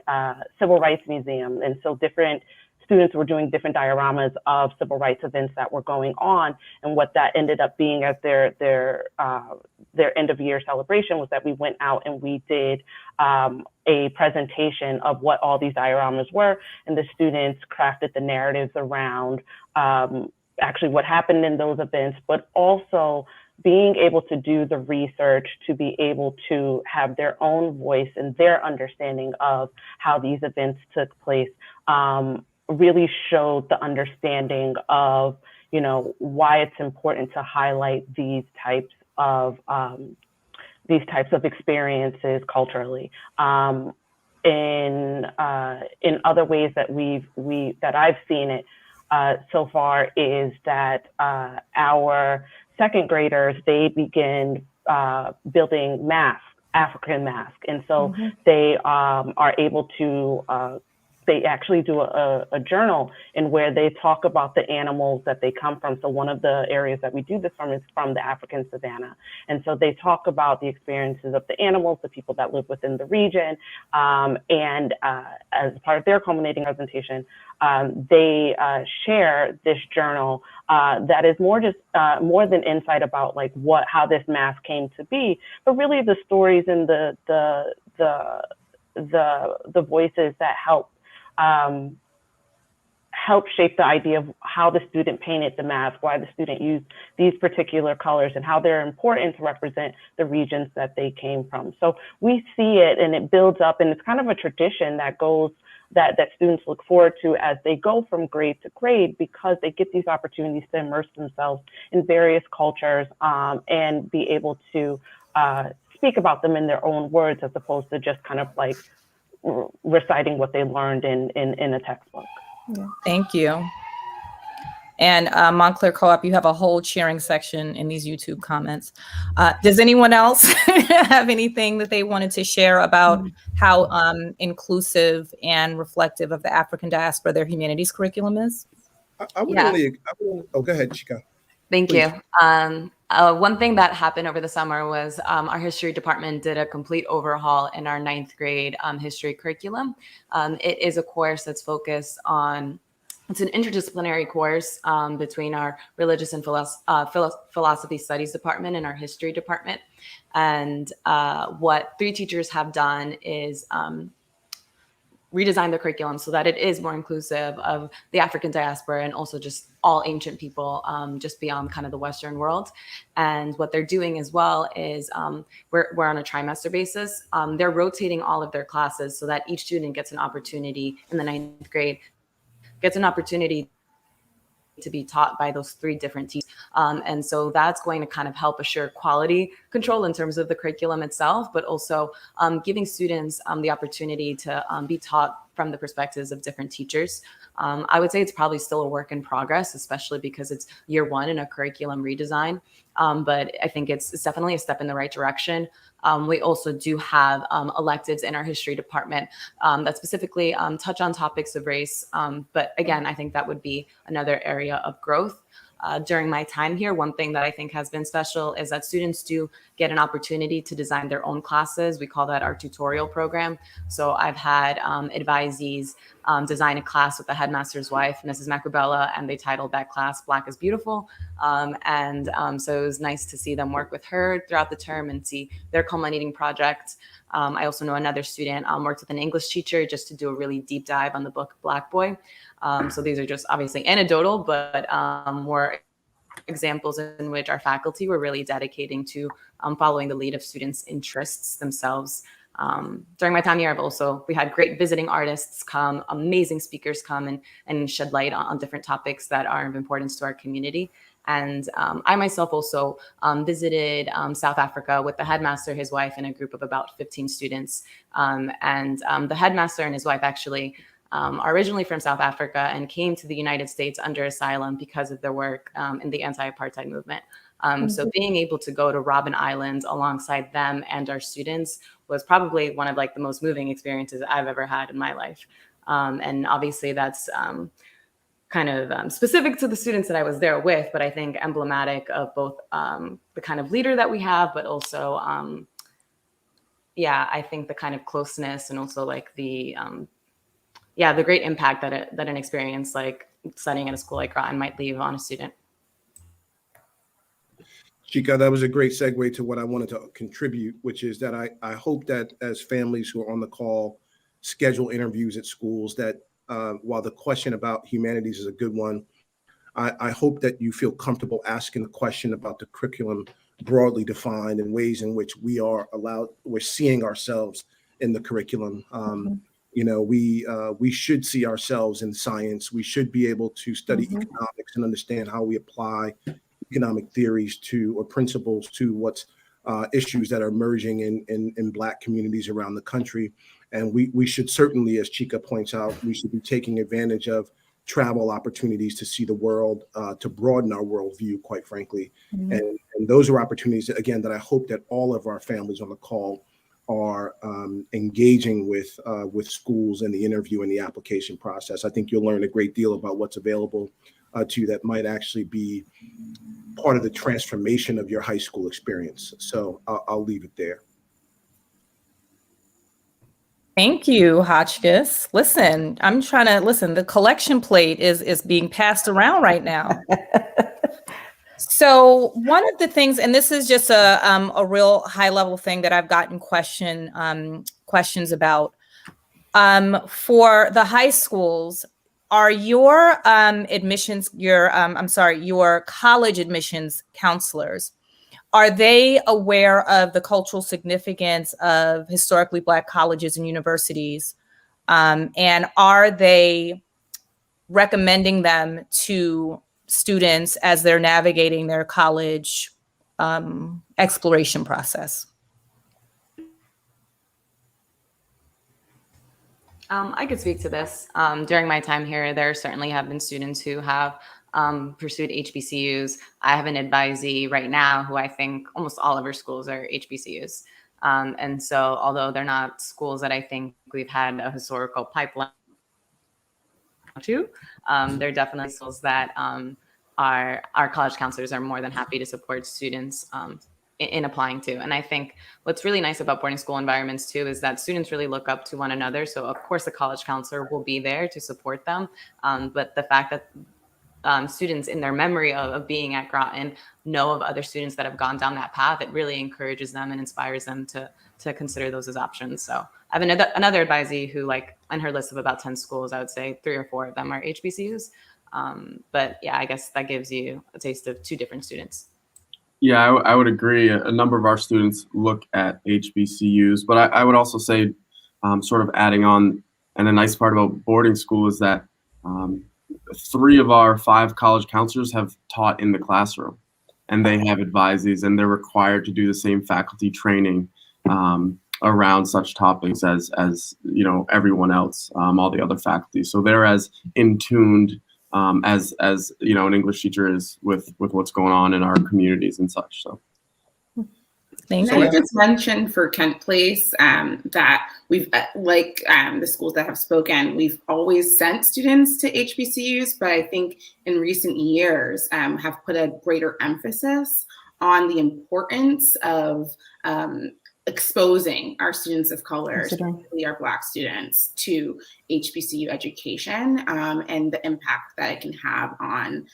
S14: civil rights museum. And so different students were doing different dioramas of civil rights events that were going on. And what that ended up being as their end of year celebration was that we went out and we did a presentation of what all these dioramas were. And the students crafted the narratives around actually what happened in those events, but also being able to do the research to be able to have their own voice and their understanding of how these events took place really showed the understanding of, you know, why it's important to highlight these types of experiences culturally. In other ways that I've seen it so far is that our second graders, they begin building masks, African masks. And so they are able to, they actually do a journal in where they talk about the animals that they come from. So one of the areas that we do this from is from the African savannah. And so they talk about the experiences of the animals, the people that live within the region. And as part of their culminating presentation, they share this journal that is more than insight about like how this mask came to be, but really the stories and the voices that help shape the idea of how the student painted the mask, why the student used these particular colors, and how they're important to represent the regions that they came from. So we see it and it builds up, and it's kind of a tradition that goes that students look forward to as they go from grade to grade, because they get these opportunities to immerse themselves in various cultures and be able to speak about them in their own words, as opposed to just kind of like reciting what they learned in a textbook.
S2: Yeah. Thank you. And Montclair Co-op, you have a whole cheering section in these YouTube comments. Does anyone else have anything that they wanted to share about how inclusive and reflective of the African diaspora their humanities curriculum is?
S11: Oh, go ahead, Chika.
S10: Thank
S11: Please.
S10: you. One thing that happened over the summer was our history department did a complete overhaul in our 9th grade history curriculum. It is a course that's focused on, it's an interdisciplinary course between our religious and philosophy studies department and our history department. And what 3 teachers have done is redesign the curriculum so that it is more inclusive of the African diaspora and also just all ancient people just beyond kind of the Western world. And what they're doing as well is we're on a trimester basis. They're rotating all of their classes so that each student gets an opportunity in the 9th grade, gets an opportunity to be taught by those 3 different teachers. And so that's going to kind of help assure quality control in terms of the curriculum itself, but also giving students the opportunity to be taught from the perspectives of different teachers. I would say it's probably still a work in progress, especially because it's year 1 in a curriculum redesign. But I think it's definitely a step in the right direction. We also do have electives in our history department that specifically touch on topics of race. But again, I think that would be another area of growth. during my time here, one thing that I think has been special is that students do get an opportunity to design their own classes. We call that our tutorial program. So I've had advisees design a class with the headmaster's wife, Mrs. Macrobella, and they titled that class Black is Beautiful. So it was nice to see them work with her throughout the term and see their culminating project. I also know another student worked with an English teacher just to do a really deep dive on the book Black Boy. So these are just obviously anecdotal, but more examples in which our faculty were really dedicating to following the lead of students' interests themselves. During my time here, we had great visiting artists come, amazing speakers come and shed light on different topics that are of importance to our community. And I myself also visited South Africa with the headmaster, his wife, and a group of about 15 students. The headmaster and his wife actually are originally from South Africa and came to the United States under asylum because of their work in the anti-apartheid movement. So being able to go to Robben Island alongside them and our students was probably one of the most moving experiences I've ever had in my life. And obviously that's kind of specific to the students that I was there with, but I think emblematic of both the kind of leader that we have, but also, I think the kind of closeness and also the great impact that an experience like studying at a school like Groton might leave on a student.
S11: Chika, that was a great segue to what I wanted to contribute, which is that I hope that as families who are on the call schedule interviews at schools, that while the question about humanities is a good one, I hope that you feel comfortable asking the question about the curriculum broadly defined and ways in which we're seeing ourselves in the curriculum. We should see ourselves in science. We should be able to study economics and understand how we apply economic theories or principles to what's issues that are emerging in Black communities around the country. And we should certainly, as Chika points out, we should be taking advantage of travel opportunities to see the world, to broaden our worldview, quite frankly. And those are opportunities, again, that I hope that all of our families on the call are engaging with schools in the interview and the application process. I think you'll learn a great deal about what's available to you that might actually be part of the transformation of your high school experience. So I'll leave it there.
S2: Thank you, Hotchkiss. Listen, the collection plate is being passed around right now. So one of the things, and this is just a real high level thing that I've gotten questions about, for the high schools, are your your college admissions counselors, are they aware of the cultural significance of historically Black colleges and universities? And are they recommending them to students as they're navigating their college exploration process?
S10: I could speak to this. During my time here, there certainly have been students who have pursued HBCUs. I have an advisee right now who I think almost all of her schools are HBCUs. And so although they're not schools that I think we've had a historical pipeline to, they're definitely schools that our college counselors are more than happy to support students in applying to. And I think what's really nice about boarding school environments too is that students really look up to one another. So of course the college counselor will be there to support them. But the fact that students in their memory of being at Groton know of other students that have gone down that path, it really encourages them and inspires them to consider those as options. So I have another advisee who, like, on her list of about 10 schools, I would say 3 or 4 of them are HBCUs. But yeah, I guess that gives you a taste of 2 different students.
S17: Yeah, I would agree. A number of our students look at HBCUs, but I would also say, sort of adding on, and a nice part about boarding school is that 3 of our 5 college counselors have taught in the classroom, and they have advisees, and they're required to do the same faculty training around such topics as everyone else, all the other faculty. So they're as in tuned as an English teacher is with what's going on in our communities and such. So
S2: Thank
S13: Can
S2: you.
S13: I just mention for Kent Place that we've, like the schools that have spoken, we've always sent students to HBCUs, but I think in recent years have put a greater emphasis on the importance of exposing our students of color, specifically our Black students, to HBCU education and the impact that it can have on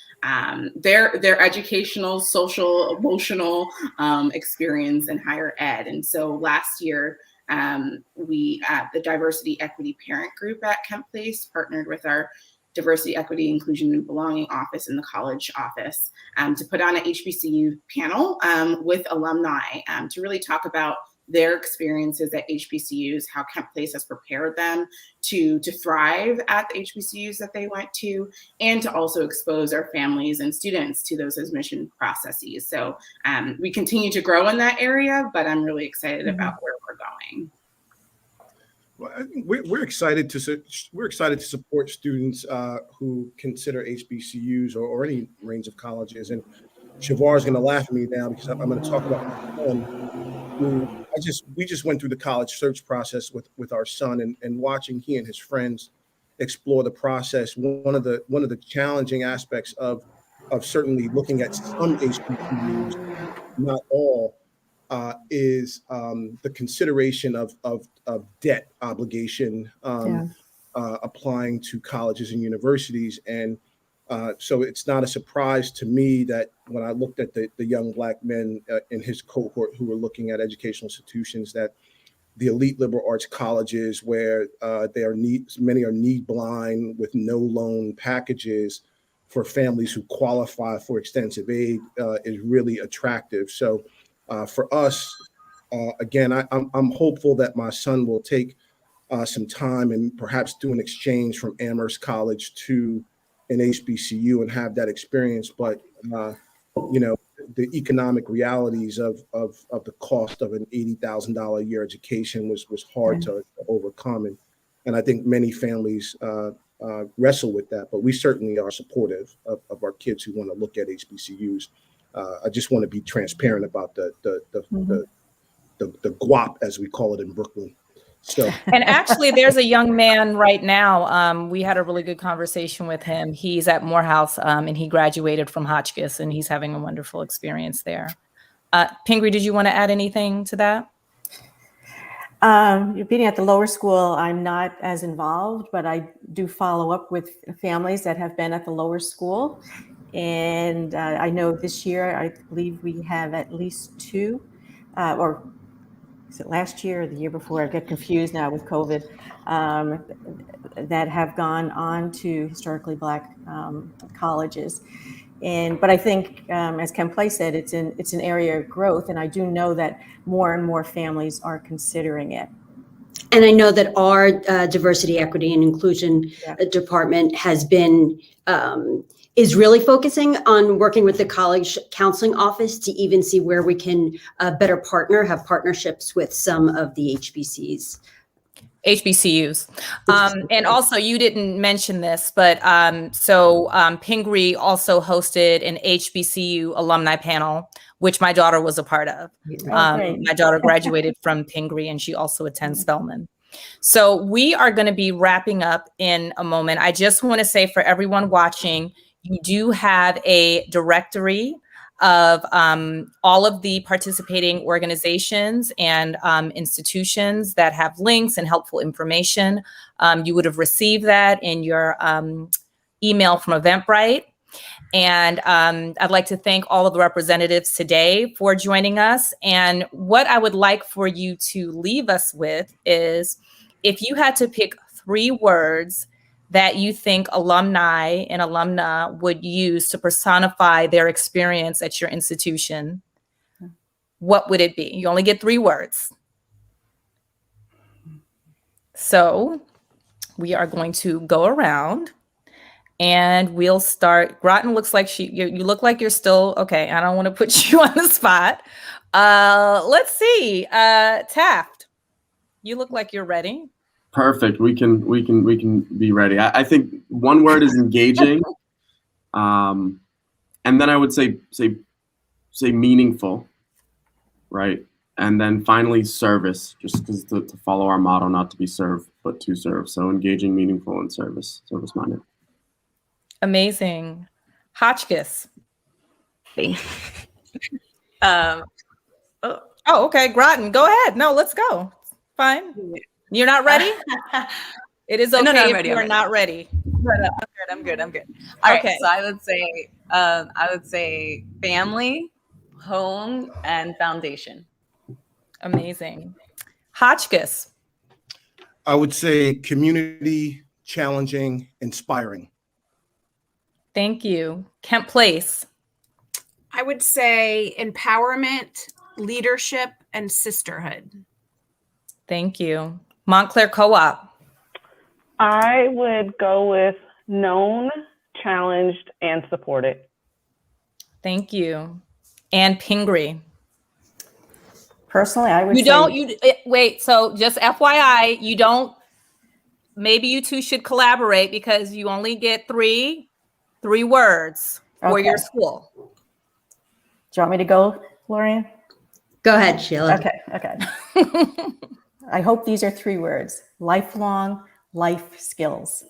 S13: their educational, social, emotional experience in higher ed. And so last year, we, the Diversity Equity Parent Group at Kent Place, partnered with our Diversity, Equity, Inclusion, and Belonging office in the college office to put on an HBCU panel with alumni to really talk about their experiences at HBCUs, how Kent Place has prepared them to thrive at the HBCUs that they went to, and to also expose our families and students to those admission processes. So we continue to grow in that area, but I'm really excited about where we're going.
S11: Well, I think we're excited to support students who consider HBCUs or any range of colleges. And Shavar is going to laugh at me now because I'm going to talk about my son, who we just went through the college search process with our son, and watching he and his friends explore the process. One of the challenging aspects of certainly looking at some HBCUs, not all, is the consideration of debt obligation applying to colleges and universities. And so it's not a surprise to me that when I looked at the young Black men in his cohort who were looking at educational institutions, that the elite liberal arts colleges, where many are need blind with no loan packages for families who qualify for extensive aid, is really attractive. So for us, again, I'm hopeful that my son will take some time and perhaps do an exchange from Amherst College to an HBCU and have that experience. But the economic realities of the cost of an $80,000 a year education was hard to overcome, and I think many families wrestle with that. But we certainly are supportive of our kids who want to look at HBCUs. I just want to be transparent about the guap, as we call it in Brooklyn. So,
S2: and actually, there's a young man right now. We had a really good conversation with him. He's at Morehouse, and he graduated from Hotchkiss, and he's having a wonderful experience there. Pingree, did you want to add anything to that?
S15: Being at the lower school, I'm not as involved, but I do follow up with families that have been at the lower school. And I know this year, I believe we have at least two, or is it last year or the year before? I get confused now with COVID, that have gone on to historically Black colleges. But I think, as Kent Place said, it's an area of growth, and I do know that more and more families are considering it.
S16: And I know that our diversity, equity, and inclusion department is really focusing on working with the college counseling office to even see where we can better have partnerships with some of the HBCUs.
S2: And also, you didn't mention this, but Pingree also hosted an HBCU alumni panel, which my daughter was a part of. My daughter graduated from Pingree, and she also attends Spelman. So we are going to be wrapping up in a moment. I just want to say for everyone watching, you do have a directory of all of the participating organizations and institutions that have links and helpful information. You would have received that in your email from Eventbrite. And I'd like to thank all of the representatives today for joining us. And what I would like for you to leave us with is, if you had to pick 3 words that you think alumni and alumna would use to personify their experience at your institution, what would it be? You only get 3 words. So we are going to go around and we'll start. Groton looks like you look like you're still, okay, I don't want to put you on the spot. Let's see, Taft, you look like you're ready.
S17: Perfect. We can be ready. I think one word is engaging, and then I would say meaningful, right? And then finally, service, just because to follow our motto, not to be served, but to serve. So engaging, meaningful, and service-minded.
S2: Amazing. Hotchkiss.
S18: Oh,
S2: Oh, okay. Groton, go ahead. No, let's go. Fine. You're not ready? It is okay
S18: No, I'm
S2: if
S18: ready.
S2: you
S18: I'm
S2: are
S18: ready.
S2: not ready.
S18: No, I'm good. All right.
S2: Okay.
S18: So I would say family, home, and foundation.
S2: Amazing. Hotchkiss.
S11: I would say community, challenging, inspiring.
S2: Thank you. Kent Place.
S12: I would say empowerment, leadership, and sisterhood.
S2: Thank you. Montclair Co-op.
S14: I would go with known, challenged, and supported.
S2: Thank you. And Pingree.
S15: Personally, I would
S2: You
S15: say
S2: don't, wait, so just FYI, you don't, maybe you two should collaborate because you only get three words for
S15: Okay.
S2: your school.
S15: Do you want me to go, Lorian?
S16: Go ahead, Sheila.
S15: Okay. I hope these are 3 words: lifelong life skills.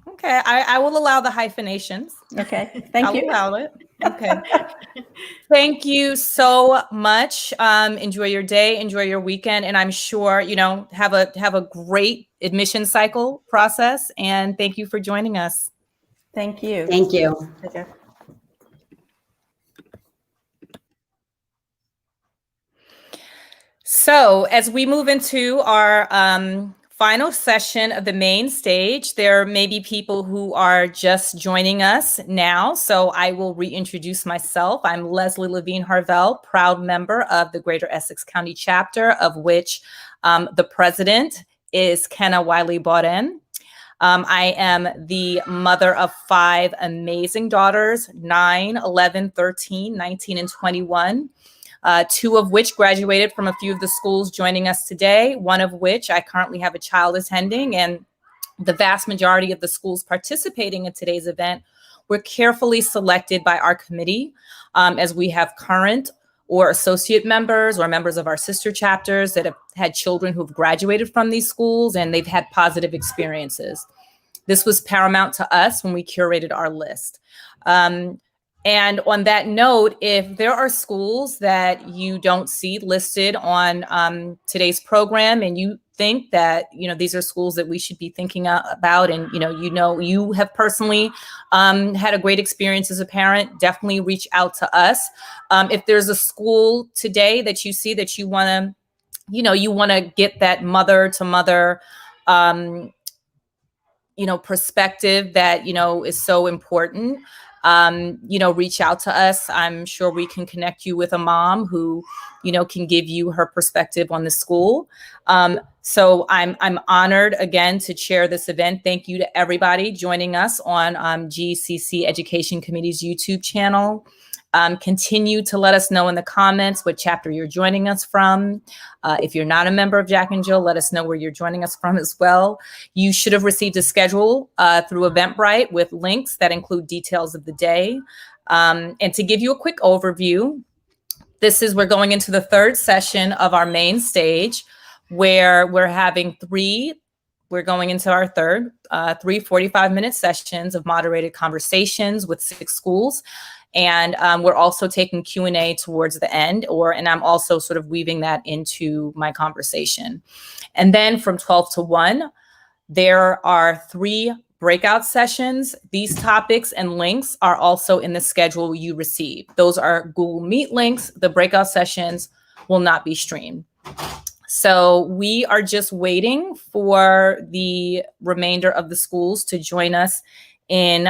S2: Okay, I will allow the hyphenations.
S15: Okay, thank you.
S2: I'll allow it. Okay. Thank you so much. Enjoy your day, enjoy your weekend, and I'm sure, have a great admission cycle process. And thank you for joining us.
S15: Thank you.
S16: Thank you.
S15: Take care.
S2: So as we move into our final session of the main stage, there may be people who are just joining us now. So I will reintroduce myself. I'm Leslie Levine Harvell, proud member of the Greater Essex County chapter, of which the president is Kenna Wiley Bawden. I am the mother of 5 amazing daughters, 9, 11, 13, 19, and 21. 2 of which graduated from a few of the schools joining us today, one of which I currently have a child attending, and the vast majority of the schools participating in today's event were carefully selected by our committee, as we have current or associate members or members of our sister chapters that have had children who've graduated from these schools and they've had positive experiences. This was paramount to us when we curated our list. And on that note, if there are schools that you don't see listed on today's program and you think that, these are schools that we should be thinking about, and, you have personally had a great experience as a parent, definitely reach out to us. If there's a school today that you see that you want to get that mother to mother, perspective that, is so important, reach out to us. I'm sure we can connect you with a mom who, can give you her perspective on the school. So I'm honored again to chair this event. Thank you to everybody joining us on GCC Education Committee's YouTube channel. Continue to let us know in the comments what chapter you're joining us from. If you're not a member of Jack&Jill, let us know where you're joining us from as well. You should have received a schedule through Eventbrite with links that include details of the day. And to give you a quick overview, we're going into the 3rd session of our main stage, where we're having we're going into our 3rd, 3 45-minute sessions of moderated conversations with 6 schools. And we're also taking Q&A towards the end, and I'm also sort of weaving that into my conversation. And then from 12 to 1, there are 3 breakout sessions. These topics and links are also in the schedule you receive. Those are Google Meet links. The breakout sessions will not be streamed. So we are just waiting for the remainder of the schools to join us in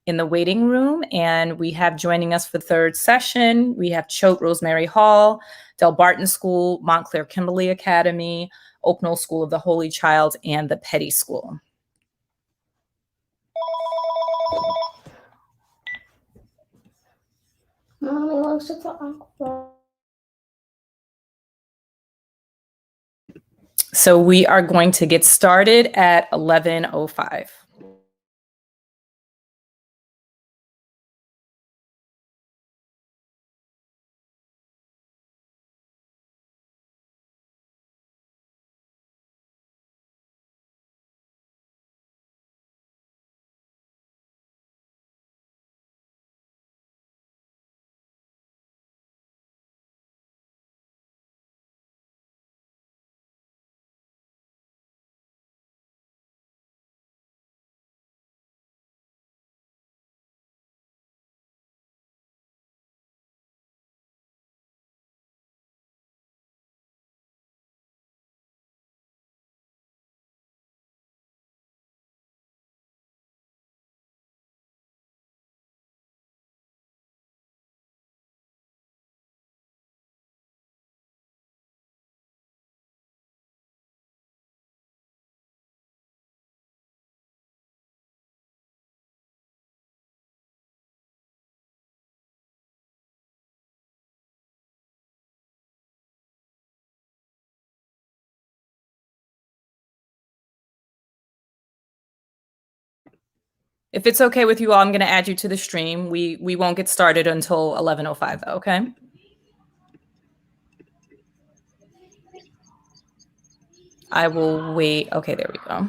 S2: the waiting room. And we have joining us for the 3rd session, we have Choate Rosemary Hall, Del Barton School, Montclair Kimberly Academy, Oaknell School of the Holy Child, and the Petty School. So we are going to get started at 11:05. If it's okay with you all, I'm going to add you to the stream. We won't get started until 11:05, though, okay? I will wait. Okay, there we go.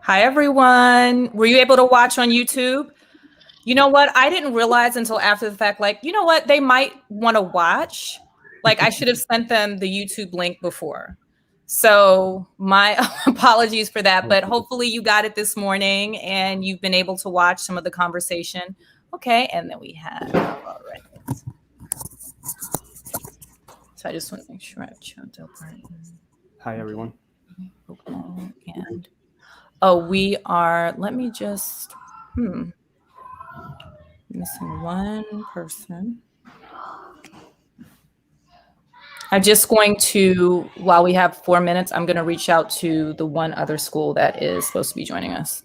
S2: Hi, everyone. Were you able to watch on YouTube? You know what? I didn't realize until after the fact, like, you know what? They might want to watch. Like, I should have sent them the YouTube link before. So my apologies for that, but hopefully you got it this morning and you've been able to watch some of the conversation. Okay, and then we have, all right. So I just want to make sure I've chopped up right.
S19: Hi, everyone.
S2: And oh, we are, let me just, missing one person. I'm just going to, while we have 4 minutes, I'm going to reach out to the one other school that is supposed to be joining us.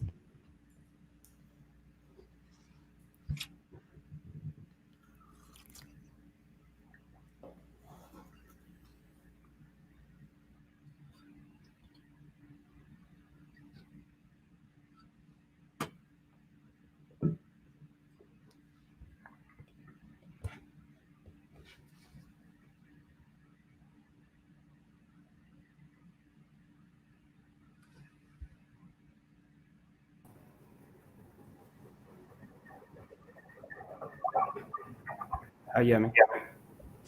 S19: Hi, Yemi.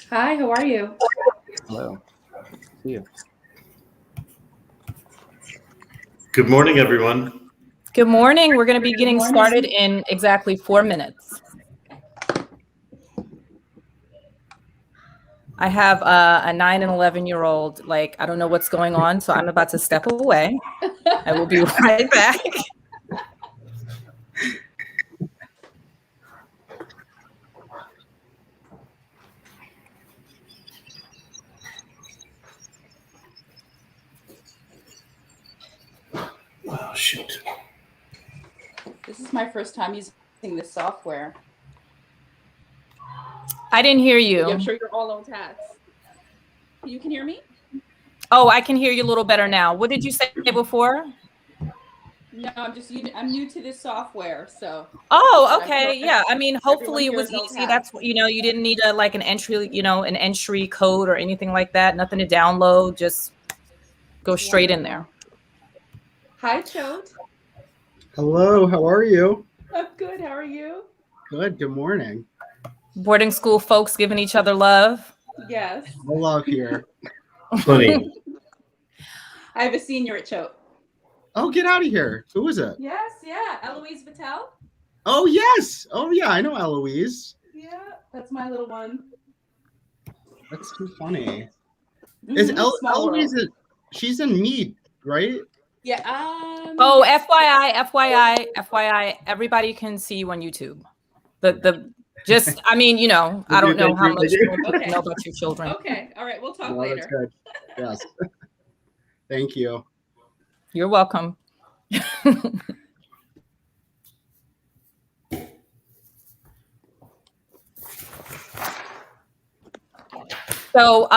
S20: Hi, how are you?
S19: Hello. See you.
S21: Good morning, everyone.
S2: Good morning. We're going to be getting started in exactly 4 minutes. I have a 9 and 11-year-old. Like, I don't know what's going on, so I'm about to step away. I will be right back.
S21: Oh, shoot.
S20: This is my first time using this software.
S2: I didn't hear you.
S20: I'm sure you're all on tax. You can hear me?
S2: Oh, I can hear you a little better now. What did you say before?
S20: No, I'm new to this software, so.
S2: Oh, okay. Yeah. I mean, hopefully it
S20: Everyone
S2: was
S20: here is
S2: easy.
S20: all
S2: That's, you didn't need an entry code or anything like that. Nothing to download. Just go straight in there.
S20: Hi, Chode.
S22: Hello, how are you?
S20: I'm good. How are you?
S22: Good morning.
S2: Boarding school folks giving each other love.
S20: Yes.
S22: No love here.
S21: Funny.
S20: I have a senior at Choate.
S22: Oh, get out of here. Who is it?
S20: Yes, yeah. Eloise Patel.
S22: Oh, yes. Oh, yeah, I know Eloise.
S20: Yeah, that's my little one.
S22: That's too funny.
S20: Mhm,
S22: Is
S20: small
S22: Eloise,
S20: world.
S22: she's in Mead, right?
S20: Yeah.
S2: Oh, FYI, everybody can see you on YouTube. I don't know how much you know about your children.
S20: Okay. All right. We'll talk
S22: No,
S20: later.
S22: that's good. Yes. Thank you.
S2: You're welcome. So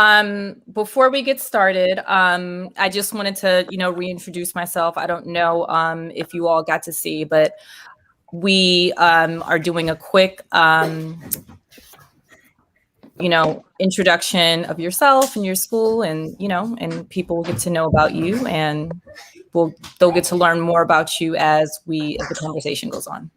S2: before we get started, I just wanted to, reintroduce myself. I don't know if you all got to see, but we are doing a quick, introduction of yourself and your school, and and people will get to know about you, and they'll get to learn more about you as the conversation goes on.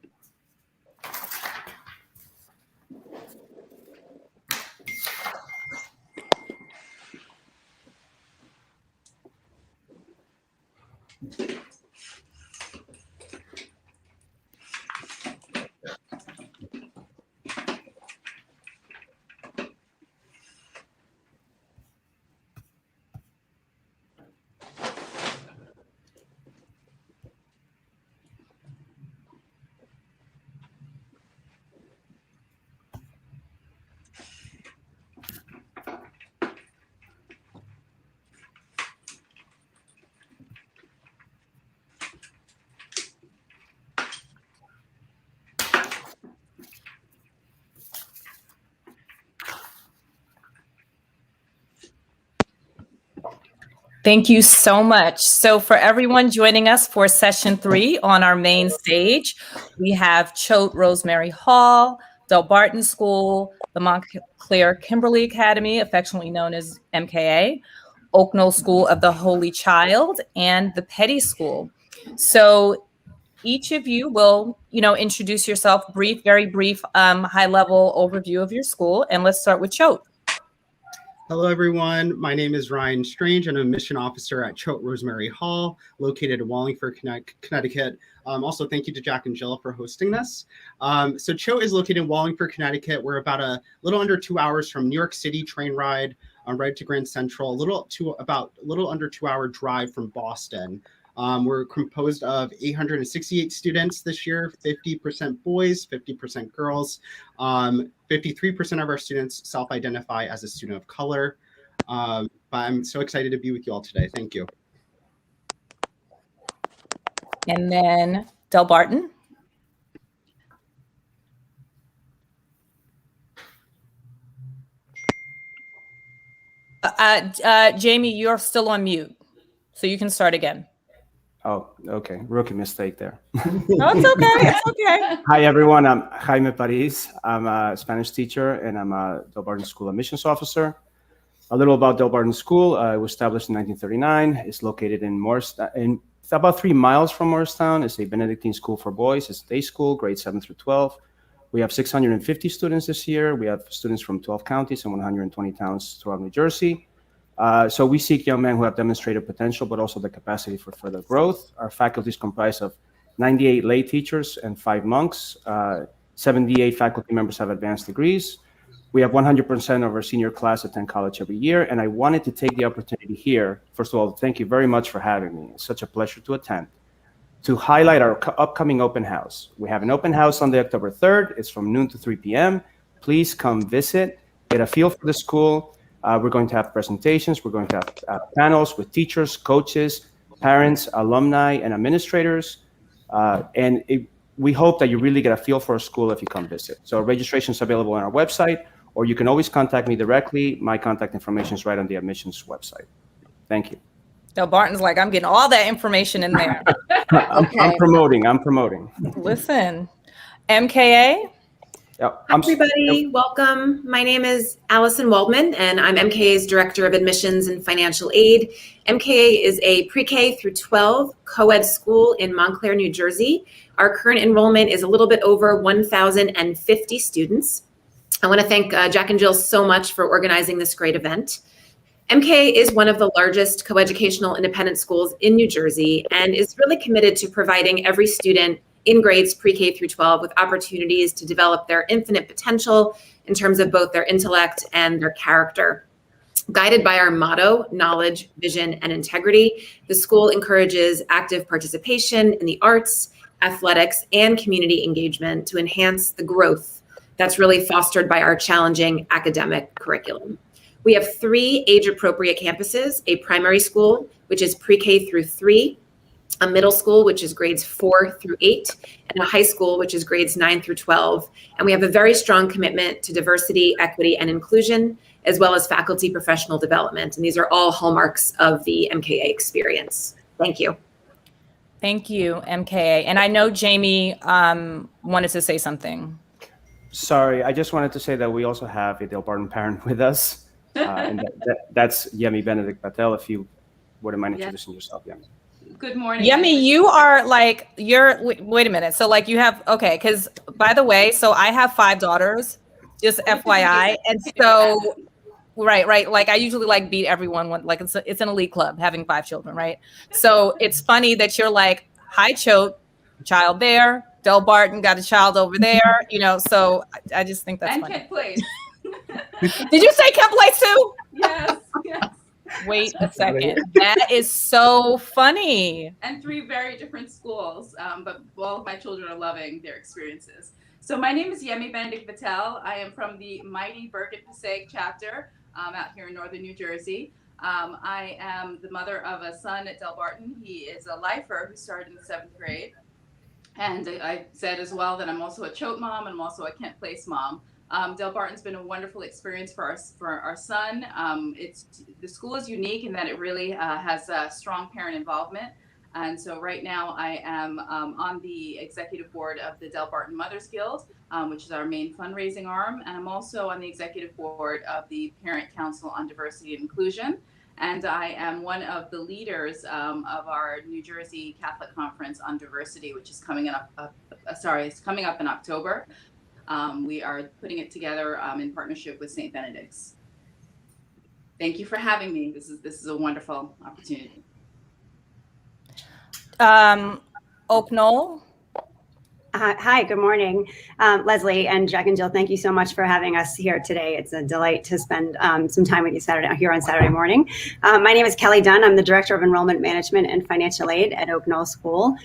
S2: Thank you so much. So for everyone joining us for session 3 on our main stage, we have Choate Rosemary Hall, Delbarton School, the Montclair Kimberly Academy, affectionately known as MKA, Oak Knoll School of the Holy Child, and the Petty School. So each of you will, introduce yourself, very brief, high-level overview of your school. And let's start with Choate.
S1: Hello, everyone. My name is Ryan Strange. I'm a mission officer at Choate Rosemary Hall, located in Wallingford, Connecticut. Also, thank you to Jack and Jill for hosting this. So Choate is located in Wallingford, Connecticut. We're about a little under 2 hours from New York City train ride, right to Grand Central, about a little under 2-hour drive from Boston. We're composed of 868 students this year, 50% boys, 50% girls. 53% of our students self-identify as a student of color. But I'm so excited to be with you all today. Thank you.
S2: And then Delbarton. Jamie, you're still on mute, so you can start again.
S19: Oh, okay. Rookie mistake there.
S2: No, it's okay. It's okay.
S19: Hi, everyone. I'm Jaime Paris. I'm a Spanish teacher, and I'm a Delbarton School admissions officer. A little about Delbarton School. It was established in 1939. It's located in Morristown. It's about 3 miles from Morristown. It's a Benedictine school for boys. It's a day school, grades 7 through 12. We have 650 students this year. We have students from 12 counties and 120 towns throughout New Jersey. So we seek young men who have demonstrated potential, but also the capacity for further growth. Our faculty is comprised of 98 lay teachers and 5 monks. 78 faculty members have advanced degrees. We have 100% of our senior class attend college every year. And I wanted to take the opportunity here. First of all, thank you very much for having me. It's such a pleasure to attend. To highlight our upcoming open house. We have an open house on October 3rd. It's from noon to 3 p.m. Please come visit, get a feel for the school. We're going to have presentations. We're going to have panels with teachers, coaches, parents, alumni, and administrators. We hope that you really get a feel for our school if you come visit. So registration is available on our website, or you can always contact me directly. My contact information is right on the admissions website. Thank you.
S2: Delbarton's like, I'm getting all that information in there.
S19: I'm promoting.
S2: Listen, MKA.
S19: Hi,
S8: everybody. Welcome. My name is Allison Waldman, and I'm MKA's Director of Admissions and Financial Aid. MKA is a pre-K through 12 co-ed school in Montclair, New Jersey. Our current enrollment is a little bit over 1,050 students. I want to thank Jack and Jill so much for organizing this great event. MKA is one of the largest coeducational independent schools in New Jersey and is really committed to providing every student in grades pre-K through 12 with opportunities to develop their infinite potential in terms of both their intellect and their character. Guided by our motto, knowledge, vision, and integrity, the school encourages active participation in the arts, athletics, and community engagement to enhance the growth that's really fostered by our challenging academic curriculum. We have 3 age-appropriate campuses, a primary school, which is pre-K through 3, a middle school, which is grades 4 through 8, and a high school, which is grades 9 through 12. And we have a very strong commitment to diversity, equity, and inclusion, as well as faculty professional development. And these are all hallmarks of the MKA experience. Thank you.
S2: Thank you, MKA. And I know Jamie wanted to say something.
S19: Sorry, I just wanted to say that we also have a Delbarton parent with us. And that's Yemi Benedict Patel, if you wouldn't mind introducing yourself, Yemi.
S23: Good morning.
S2: Yemi, you are like, wait a minute. So like you have, okay, because by the way, so I have 5 daughters, just FYI. And so, right. Like I usually like beat everyone when, like it's an elite club having 5 children, right? So it's funny that you're like, hi, Choate, child there. Delbarton got a child over there, so I just think that's funny.
S23: And Kent Place.
S2: Did you say Kent Place too?
S23: Yes.
S2: Wait a second. That is so funny.
S23: And 3 very different schools, but all of my children are loving their experiences. So my name is Yemi Benedict Patel. I am from the mighty Bergen Passaic chapter out here in northern New Jersey. I am the mother of a son at Delbarton. He is a lifer who started in the 7th grade. And I said as well that I'm also a Choate mom and I'm also a Kent Place mom. Del Barton's been a wonderful experience for our son. The school is unique in that it really has a strong parent involvement. And so right now I am on the executive board of the Del Barton Mothers Guild, which is our main fundraising arm. And I'm also on the executive board of the Parent Council on Diversity and Inclusion. And I am one of the leaders of our New Jersey Catholic Conference on Diversity, which is coming up in October. We are putting it together in partnership with St. Benedict's. Thank you for having me. This is a wonderful opportunity.
S2: Oak Knoll.
S4: Hi, good morning. Leslie and Jack and Jill, thank you so much for having us here today. It's a delight to spend some time with you here on Saturday morning. My name is Kelly Dunn. I'm the Director of Enrollment Management and Financial Aid at Oak Knoll School.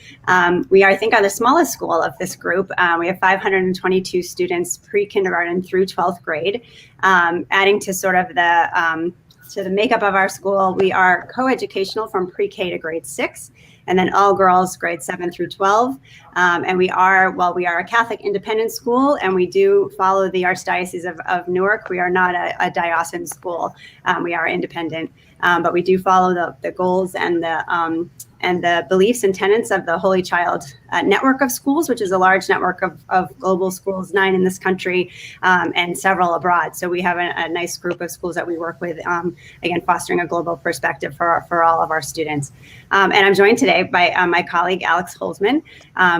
S4: We are, I think, the smallest school of this group. We have 522 students pre-kindergarten through 12th grade. Adding to sort of the makeup of our school, we are co-educational from pre-K to grade 6. And then all girls, grades 7 through 12. And we are a Catholic independent school, and we do follow the Archdiocese of Newark. We are not a diocesan school. We are independent, but we do follow the goals and the beliefs and tenets of the Holy Child network of schools, which is a large network of global schools, 9 in this country and several abroad. So we have a nice group of schools that we work with, again, fostering a global perspective for all of our students. And I'm joined today by my colleague, Alex Holzman,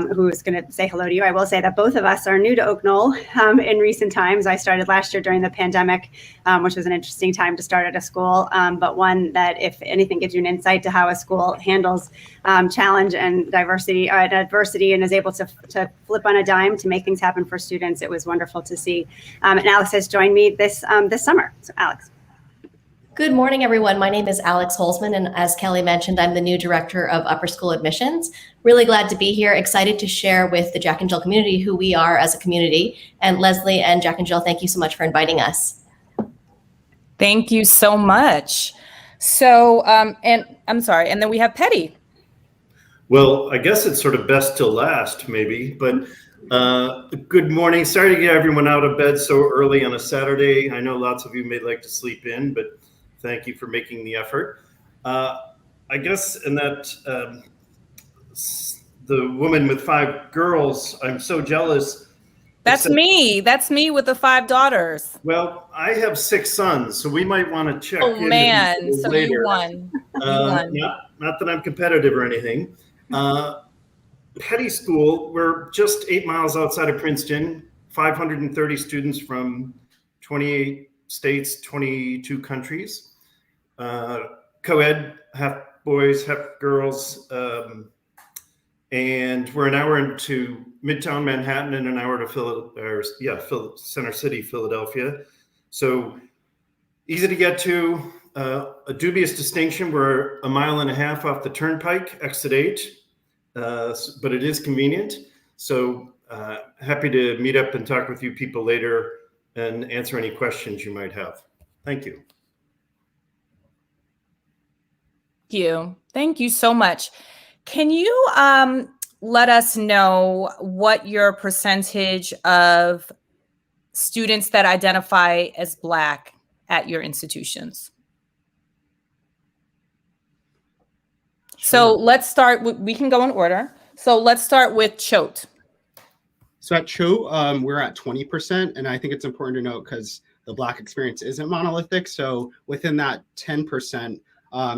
S4: who is going to say hello to you. I will say that both of us are new to Oak Knoll in recent times. I started last year during the pandemic, which was an interesting time to start at a school, but one that, if anything, gives you an insight to how a school handles challenge and adversity and is able to flip on a dime to make things happen for students. It was wonderful to see. And Alex has joined me this summer. So Alex.
S5: Good morning, everyone. My name is Alex Holzman, and as Kelly mentioned, I'm the new Director of Upper School Admissions. Really glad to be here, excited to share with the Jack and Jill community who we are as a community. And Leslie and Jack and Jill, thank you so much for inviting us.
S2: Thank you so much. So, and I'm sorry, and then we have Petty.
S21: Well, I guess it's sort of best till last, maybe, but good morning. Sorry to get everyone out of bed so early on a Saturday. I know lots of you may like to sleep in, but thank you for making the effort. I guess in that the woman with 5 girls, I'm so jealous.
S2: That's me. That's me with the 5 daughters.
S21: Well, I have 6 sons, so we might want to check in
S2: man, so
S21: later.
S2: You won.
S21: Not that I'm competitive or anything. Petty School, we're just 8 miles outside of Princeton, 530 students from 28 states, 22 countries. Co-ed, half boys, half girls. And we're an hour into Midtown Manhattan and an hour to Center City, Philadelphia. So easy to get to. A dubious distinction, we're 1.5 miles off the Turnpike, exit 8. But it is convenient. So happy to meet up and talk with you people later and answer any questions you might have. Thank you.
S2: Thank you so much. Can you let us know what your percentage of students that identify as Black at your institutions? So let's start with, we can go in order. So let's start with Choate.
S1: So at Choate, we're at 20%. And I think it's important to note because the Black experience isn't monolithic. So within that 10%,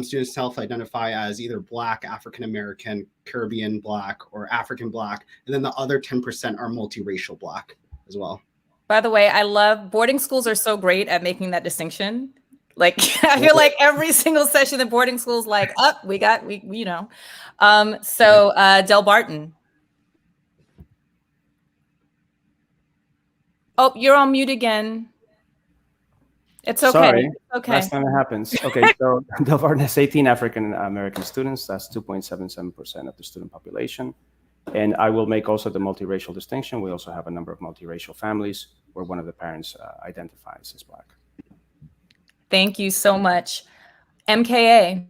S1: students self-identify as either Black, African-American, Caribbean Black, or African Black. And then the other 10% are multiracial Black as well.
S2: By the way, I love boarding schools are so great at making that distinction. Like, I feel like every single session in boarding schools, like, you know. So Del Barton. Oh, you're on mute again. It's okay.
S19: Sorry,
S2: okay.
S19: Last time it happens. Okay, so Del Barton has 18 African American students. That's 2.77% of the student population. And I will make also the multiracial distinction. We also have a number of multiracial families where one of the parents identifies as Black.
S2: Thank you so much. MKA.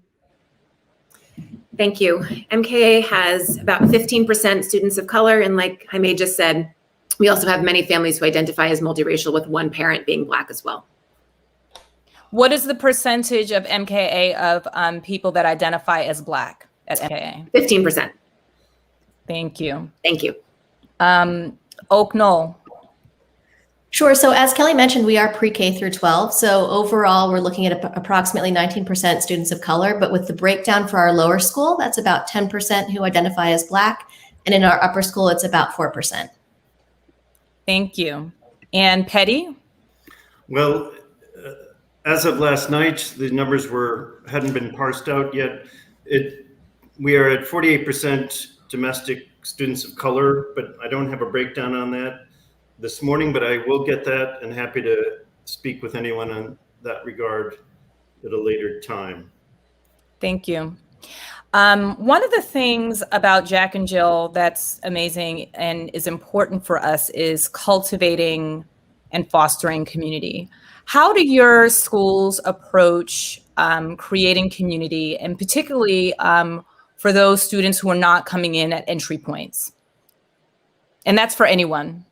S8: Thank you. MKA has about 15% students of color, and like Jaime just said, We also have many families who identify as multiracial, with one parent being Black as well.
S2: What is the percentage of MKA of people that identify as Black at MKA?
S8: 15%.
S2: Thank you.
S8: Thank you.
S2: Oak Knoll.
S5: Sure. So as Kelly mentioned, we are pre-K through 12. So overall, we're looking at approximately 19% students of color. But with the breakdown for our lower school, that's about 10% who identify as Black. And in our upper school, it's about 4%.
S2: Thank you. And Petty?
S21: Well, as of last night, the numbers hadn't been parsed out yet. We are at 48% domestic students of color, but I don't have a breakdown on that this morning, but I will get that, and happy to speak with anyone on that regard at a later time.
S2: Thank you. One of the things about Jack and Jill that's amazing and is important for us is cultivating and fostering community. How do your schools approach creating community, and particularly for those students who are not coming in at entry points? And that's for anyone.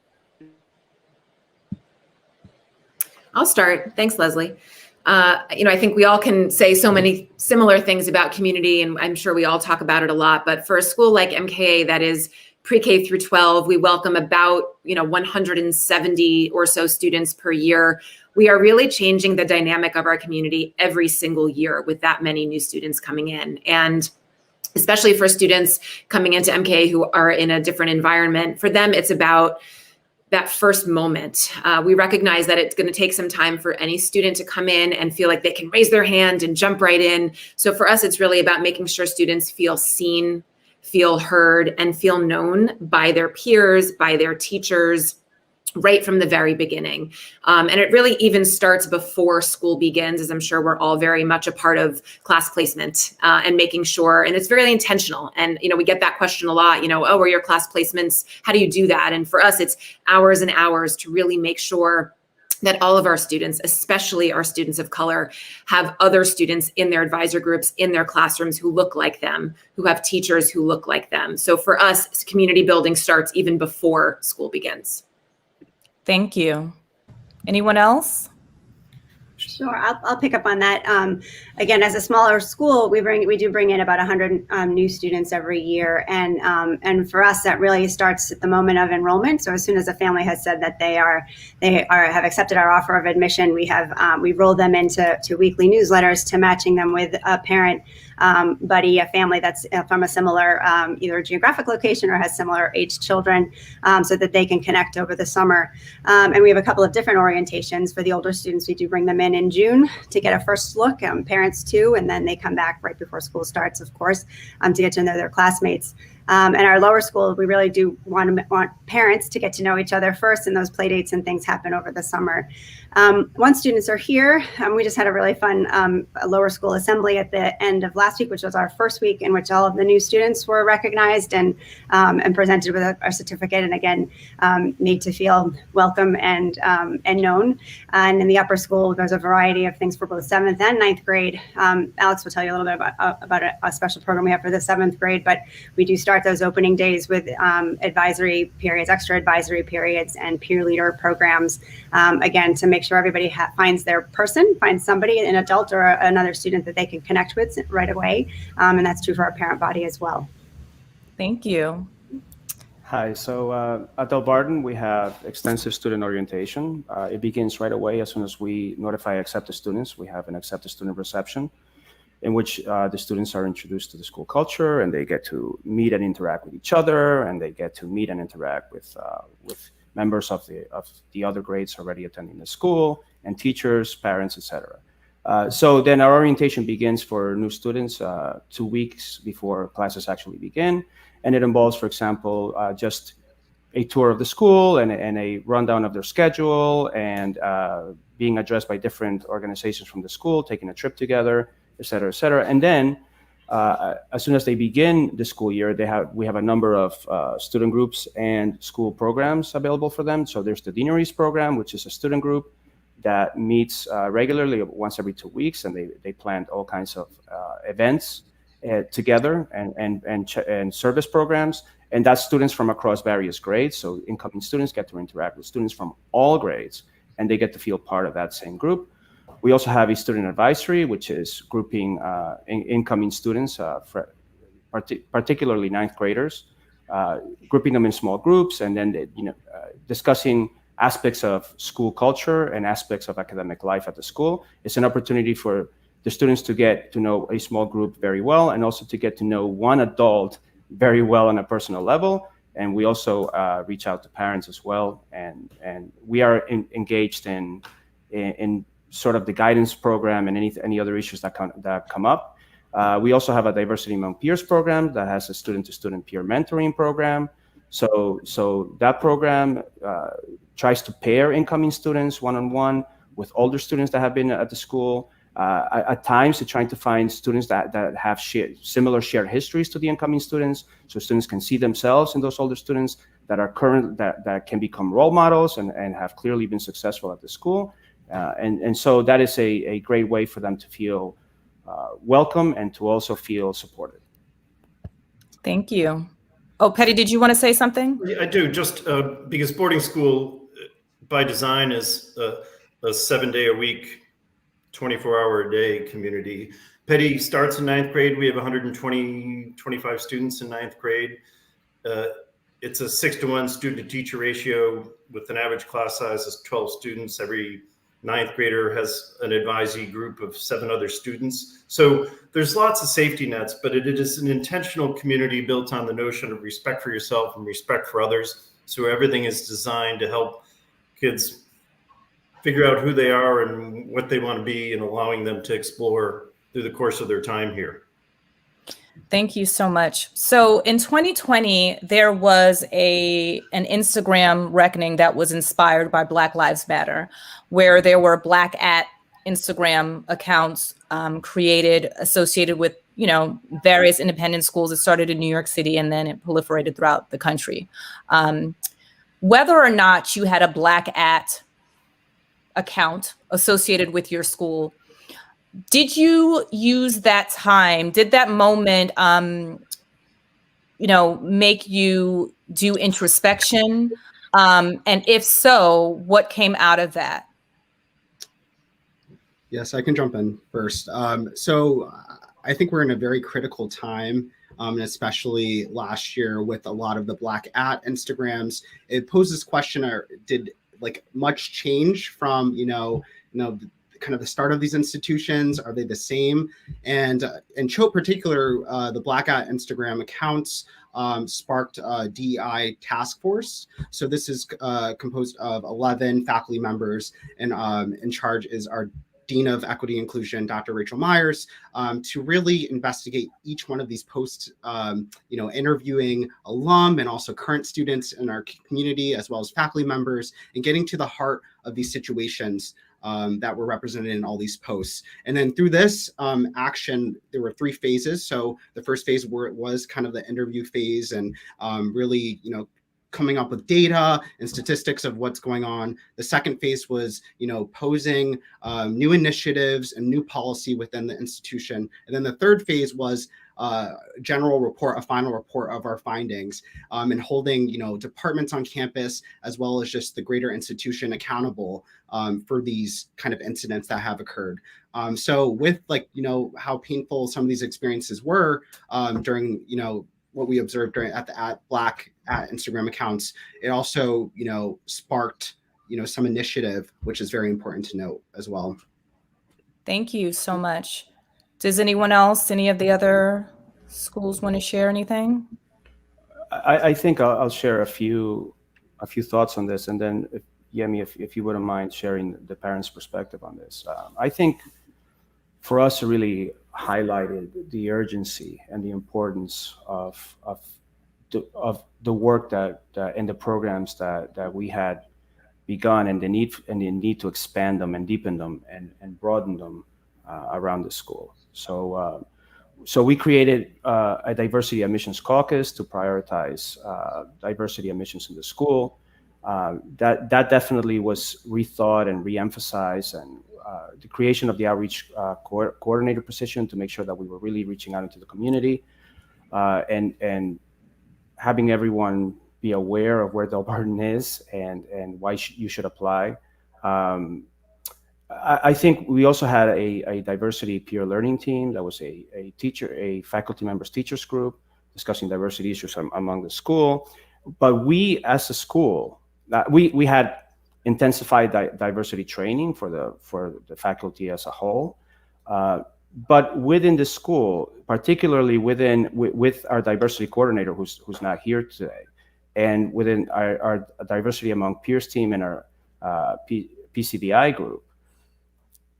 S8: I'll start. Thanks, Leslie. I think we all can say so many similar things about community, and I'm sure we all talk about it a lot. But for a school like MKA that is pre-K through 12, we welcome about 170 or so students per year. We are really changing the dynamic of our community every single year with that many new students coming in. And especially for students coming into MKA who are in a different environment, for them, it's about that first moment. We recognize that it's going to take some time for any student to come in and feel like they can raise their hand and jump right in. So for us, it's really about making sure students feel seen, feel heard, and feel known by their peers, by their teachers, right from the very beginning. And it really even starts before school begins, as I'm sure we're all very much a part of class placement and making sure, and it's very intentional. And, we get that question a lot, oh, are your class placements? How do you do that? And for us, it's hours and hours to really make sure that all of our students, especially our students of color, have other students in their advisor groups, in their classrooms who look like them, who have teachers who look like them. So for us, community building starts even before school begins.
S2: Thank you. Anyone else?
S4: Sure, I'll pick up on that. Again, as a smaller school, we do bring in about 100 new students every year, and for us, that really starts at the moment of enrollment. So as soon as a family has said that they have accepted our offer of admission, we roll them into weekly newsletters, to matching them with a parent buddy, a family that's from a similar either geographic location or has similar aged children, so that they can connect over the summer. And we have a couple of different orientations. For the older students, we do bring them in June to get a first look, parents too, and then they come back right before school starts, of course, to get to know their classmates. And our lower school, we really do want parents to get to know each other first, and those play dates and things happen over the summer. Once students are here, we just had a really fun lower school assembly at the end of last week, which was our first week in which all of the new students were recognized and presented with a certificate, and again, made to feel welcome and known. And in the upper school, there's a variety of things for both 7th and 9th grade. Alex will tell you a little bit about a special program we have for the 7th grade, but we do start those opening days with advisory periods, extra advisory periods, and peer leader programs, again, to make sure everybody finds their person, finds somebody, an adult or another student that they can connect with right away. And that's true for our parent body as well.
S2: Thank you.
S19: Hi, so at Del Barton, we have extensive student orientation. It begins right away as soon as we notify accepted students. We have an accepted student reception in which the students are introduced to the school culture, and they get to meet and interact with each other, and they get to meet and interact with members of the other grades already attending the school, and teachers, parents, etc. So then our orientation begins for new students 2 weeks before classes actually begin. And it involves, for example, just a tour of the school and a rundown of their schedule, and being addressed by different organizations from the school, taking a trip together, et cetera, et cetera. And then as soon as they begin the school year, we have a number of student groups and school programs available for them. So there's the Deaneries program, which is a student group that meets regularly once every 2 weeks, and they plan all kinds of events together and service programs. And that's students from across various grades. So incoming students get to interact with students from all grades, and they get to feel part of that same group. We also have a student advisory, which is grouping incoming students, particularly ninth graders, grouping them in small groups, and then discussing aspects of school culture and aspects of academic life at the school. It's an opportunity for the students to get to know a small group very well, and also to get to know one adult very well on a personal level. And we also reach out to parents as well, and we are engaged in sort of the guidance program and any other issues that come up. We also have a diversity among peers program that has a student-to-student peer mentoring program. So that program tries to pair incoming students one-on-one with older students that have been at the school. At times, they're trying to find students that have similar shared histories to the incoming students, so students can see themselves in those older students that are that can become role models and have clearly been successful at the school. And so that is a great way for them to feel welcome and to also feel supported.
S2: Thank you. Oh, Petty, did you want to say something?
S21: Yeah, I do, just because boarding school by design is a 7-day-a-week, 24-hour-a-day community. Petty starts in ninth grade. We have 25 students in ninth grade. It's a 6-to-1 student-to-teacher ratio with an average class size of 12 students. Every ninth grader has an advisee group of 7 other students. So there's lots of safety nets, but it is an intentional community built on the notion of respect for yourself and respect for others. So everything is designed to help kids figure out who they are and what they want to be, and allowing them to explore through the course of their time here.
S2: Thank you so much. So in 2020, there was an Instagram reckoning that was inspired by Black Lives Matter, where there were Black at Instagram accounts created associated with, various independent schools. It started in New York City and then it proliferated throughout the country. Whether or not you had a Black at account associated with your school, did you use that time? Did that moment, make you do introspection? And if so, what came out of that?
S1: Yes, I can jump in first. So I think we're in a very critical time, and especially last year with a lot of the Black at Instagrams. It poses question: did much change from kind of the start of these institutions? Are they the same? And in Choate particular, the Black at Instagram accounts sparked a DEI task force. So this is composed of 11 faculty members, and in charge is our Dean of Equity Inclusion, Dr. Rachel Myers, to really investigate each one of these posts, interviewing alum and also current students in our community, as well as faculty members, and getting to the heart of these situations that were represented in all these posts. And then through this action, there were 3 phases. So the first phase where it was kind of the interview phase and really, coming up with data and statistics of what's going on. The second phase was, posing new initiatives and new policy within the institution. And then the third phase was a final report of our findings, and holding, departments on campus as well as just the greater institution accountable for these kind of incidents that have occurred. So with how painful some of these experiences were during, what we observed at Black at Instagram accounts, it also, sparked, some initiative, which is very important to note as well.
S2: Thank you so much. Does anyone else, any of the other schools want to share anything?
S19: I think I'll share a few thoughts on this, and then Yemi, if you wouldn't mind sharing the parents' perspective on this. I think for us to really highlighted the urgency and the importance of the work that and the programs that we had begun, and the need to expand them and deepen them and broaden them around the school. So we created a diversity admissions caucus to prioritize diversity admissions in the school. That definitely was rethought and reemphasized, and the creation of the outreach coordinator position to make sure that we were really reaching out into the community, and having everyone be aware of where Delbarton is and why you should apply. I think we also had a diversity peer learning team that was a faculty members teachers group discussing diversity issues among the school. But we as a school, we had intensified diversity training for the faculty as a whole. But within the school, particularly with our diversity coordinator who's not here today, and within our diversity among peers team and our PCBI group,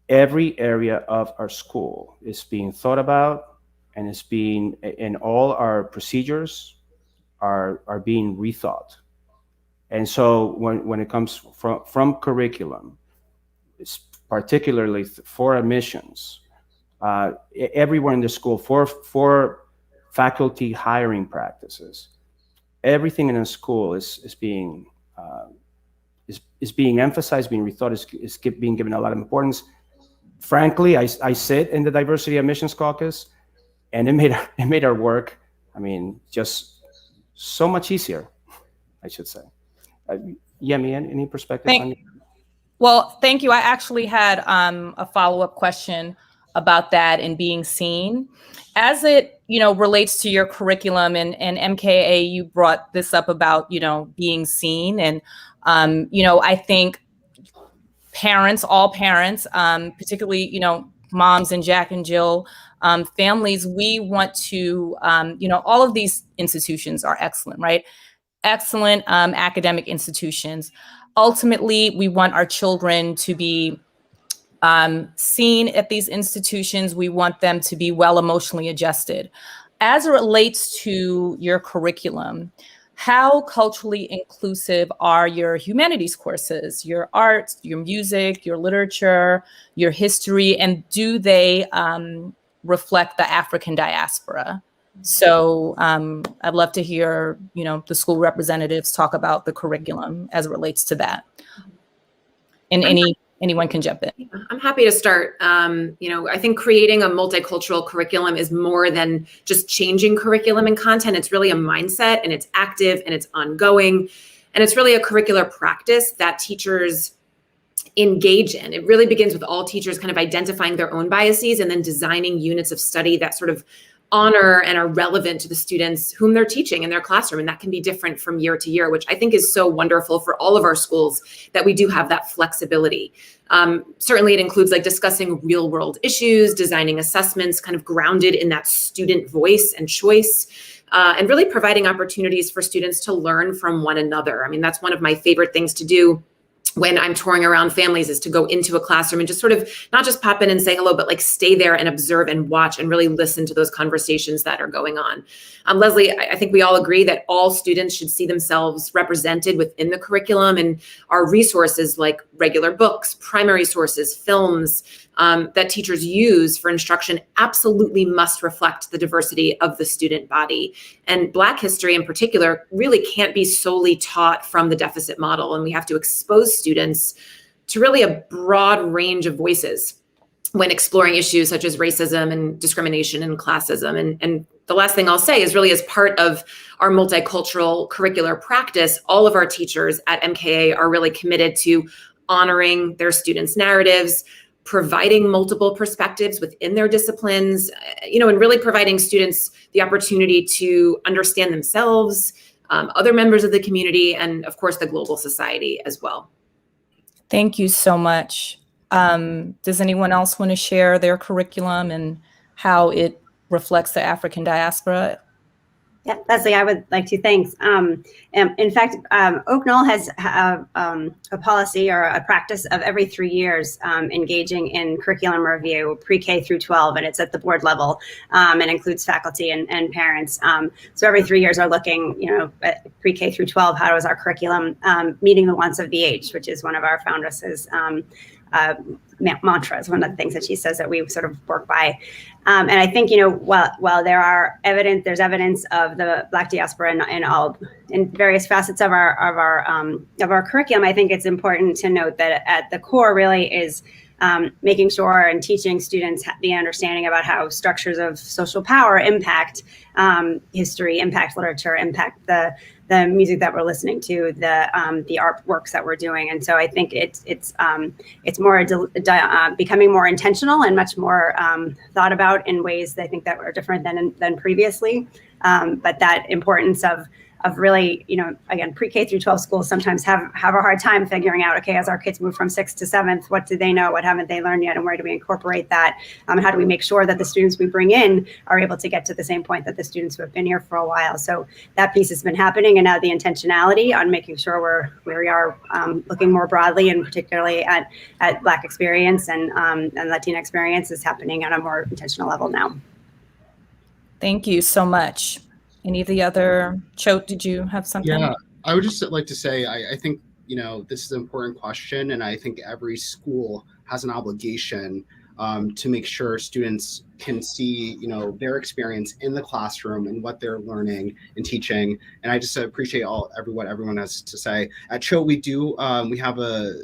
S19: every area of our school is being thought about, and and all our procedures are being rethought. And so when it comes from curriculum, particularly for admissions, everywhere in the school, for faculty hiring practices, everything in a school is being emphasized, being rethought, is being given a lot of importance. Frankly, I sit in the diversity admissions caucus, and it made our work, just so much easier, I should say. Yemi, any perspective on you?
S2: Well, thank you. I actually had a follow-up question about that and being seen. As it, relates to your curriculum and MKA, you brought this up about, being seen. And, I think all parents, particularly, moms and Jack and Jill families, we want to, all of these institutions are excellent, right? Excellent academic institutions. Ultimately, we want our children to be seen at these institutions. We want them to be well emotionally adjusted. As it relates to your curriculum, how culturally inclusive are your humanities courses, your arts, your music, your literature, your history, and do they reflect the African diaspora? So I'd love to hear, the school representatives talk about the curriculum as it relates to that. And anyone can jump in.
S8: I'm happy to start. I think creating a multicultural curriculum is more than just changing curriculum and content. It's really a mindset, and it's active, and it's ongoing. And it's really a curricular practice that teachers engage in. It really begins with all teachers kind of identifying their own biases and then designing units of study that sort of honor and are relevant to the students whom they're teaching in their classroom. And that can be different from year to year, which I think is so wonderful for all of our schools, that we do have that flexibility. Certainly it includes like discussing real world issues, designing assessments kind of grounded in that student voice and choice, and really providing opportunities for students to learn from one another. That's one of my favorite things to do when I'm touring around families, is to go into a classroom and just sort of not just pop in and say hello, but like stay there and observe and watch and really listen to those conversations that are going on. Leslie, I think we all agree that all students should see themselves represented within the curriculum, and our resources like regular books, primary sources, films that teachers use for instruction absolutely must reflect the diversity of the student body. And Black history in particular really can't be solely taught from the deficit model, and we have to expose students to really a broad range of voices when exploring issues such as racism and discrimination and classism. And the last thing I'll say is really, as part of our multicultural curricular practice, all of our teachers at MKA are really committed to honoring their students' narratives, providing multiple perspectives within their disciplines, and really providing students the opportunity to understand themselves, other members of the community, and of course, the global society as well.
S2: Thank you so much. Does anyone else want to share their curriculum and how it reflects the African diaspora?
S4: Yeah, Leslie, I would like to. Thanks. In fact, Oak Knoll has a policy or a practice of every 3 years engaging in curriculum review, pre-K through 12, and it's at the board level and includes faculty and parents. So every 3 years are looking, at pre-K through 12, how is our curriculum meeting the wants of the age, which is one of our foundresses' mantras, one of the things that she says that we sort of work by. And I think, while there's evidence of the Black diaspora in various facets of our curriculum, I think it's important to note that at the core really is making sure and teaching students the understanding about how structures of social power impact history, impact literature, impact the music that we're listening to, the artworks that we're doing. And so I think it's more becoming more intentional and much more thought about in ways that I think that were different than previously. But that importance of really, again, pre-K through 12 schools sometimes have a hard time figuring out, okay, as our kids move from 6th to 7th, what do they know? What haven't they learned yet? And where do we incorporate that? How do we make sure that the students we bring in are able to get to the same point that the students who have been here for a while? So that piece has been happening, and now the intentionality on making sure we are looking more broadly and particularly at Black experience and Latina experience is happening at a more intentional level now.
S2: Thank you so much. Any of the other, Choate, did you have something?
S1: Yeah, I would just like to say, I think, this is an important question, and I think every school has an obligation to make sure students can see, their experience in the classroom and what they're learning and teaching. And I just appreciate what everyone has to say. At Choate, we have a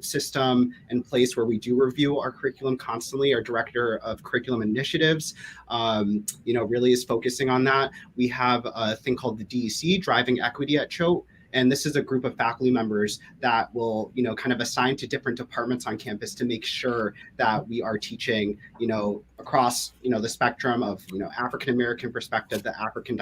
S1: system in place where we do review our curriculum constantly. Our director of curriculum initiatives, really is focusing on that. We have a thing called the DEC, Driving Equity at Choate. And this is a group of faculty members that will, kind of assign to different departments on campus to make sure that we are teaching, across, the spectrum of, African-American perspective, the African,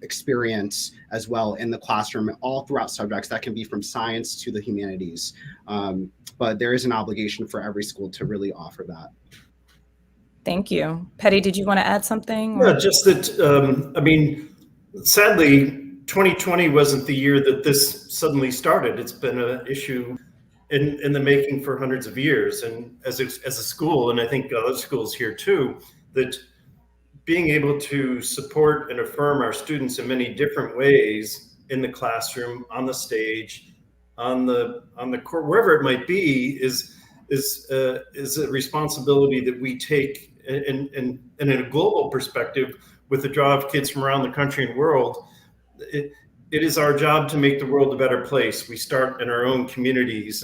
S1: experience as well in the classroom, all throughout subjects that can be from science to the humanities. But there is an obligation for every school to really offer that.
S2: Thank you. Petty, did you want to add something?
S21: Yeah, just that, sadly, 2020 wasn't the year that this suddenly started. It's been an issue in the making for hundreds of years. And as a school, and I think other schools here too, that being able to support and affirm our students in many different ways in the classroom, on the stage, on the court, wherever it might be, is a responsibility that we take in a global perspective with the draw of kids from around the country and world. It is our job to make the world a better place. We start in our own communities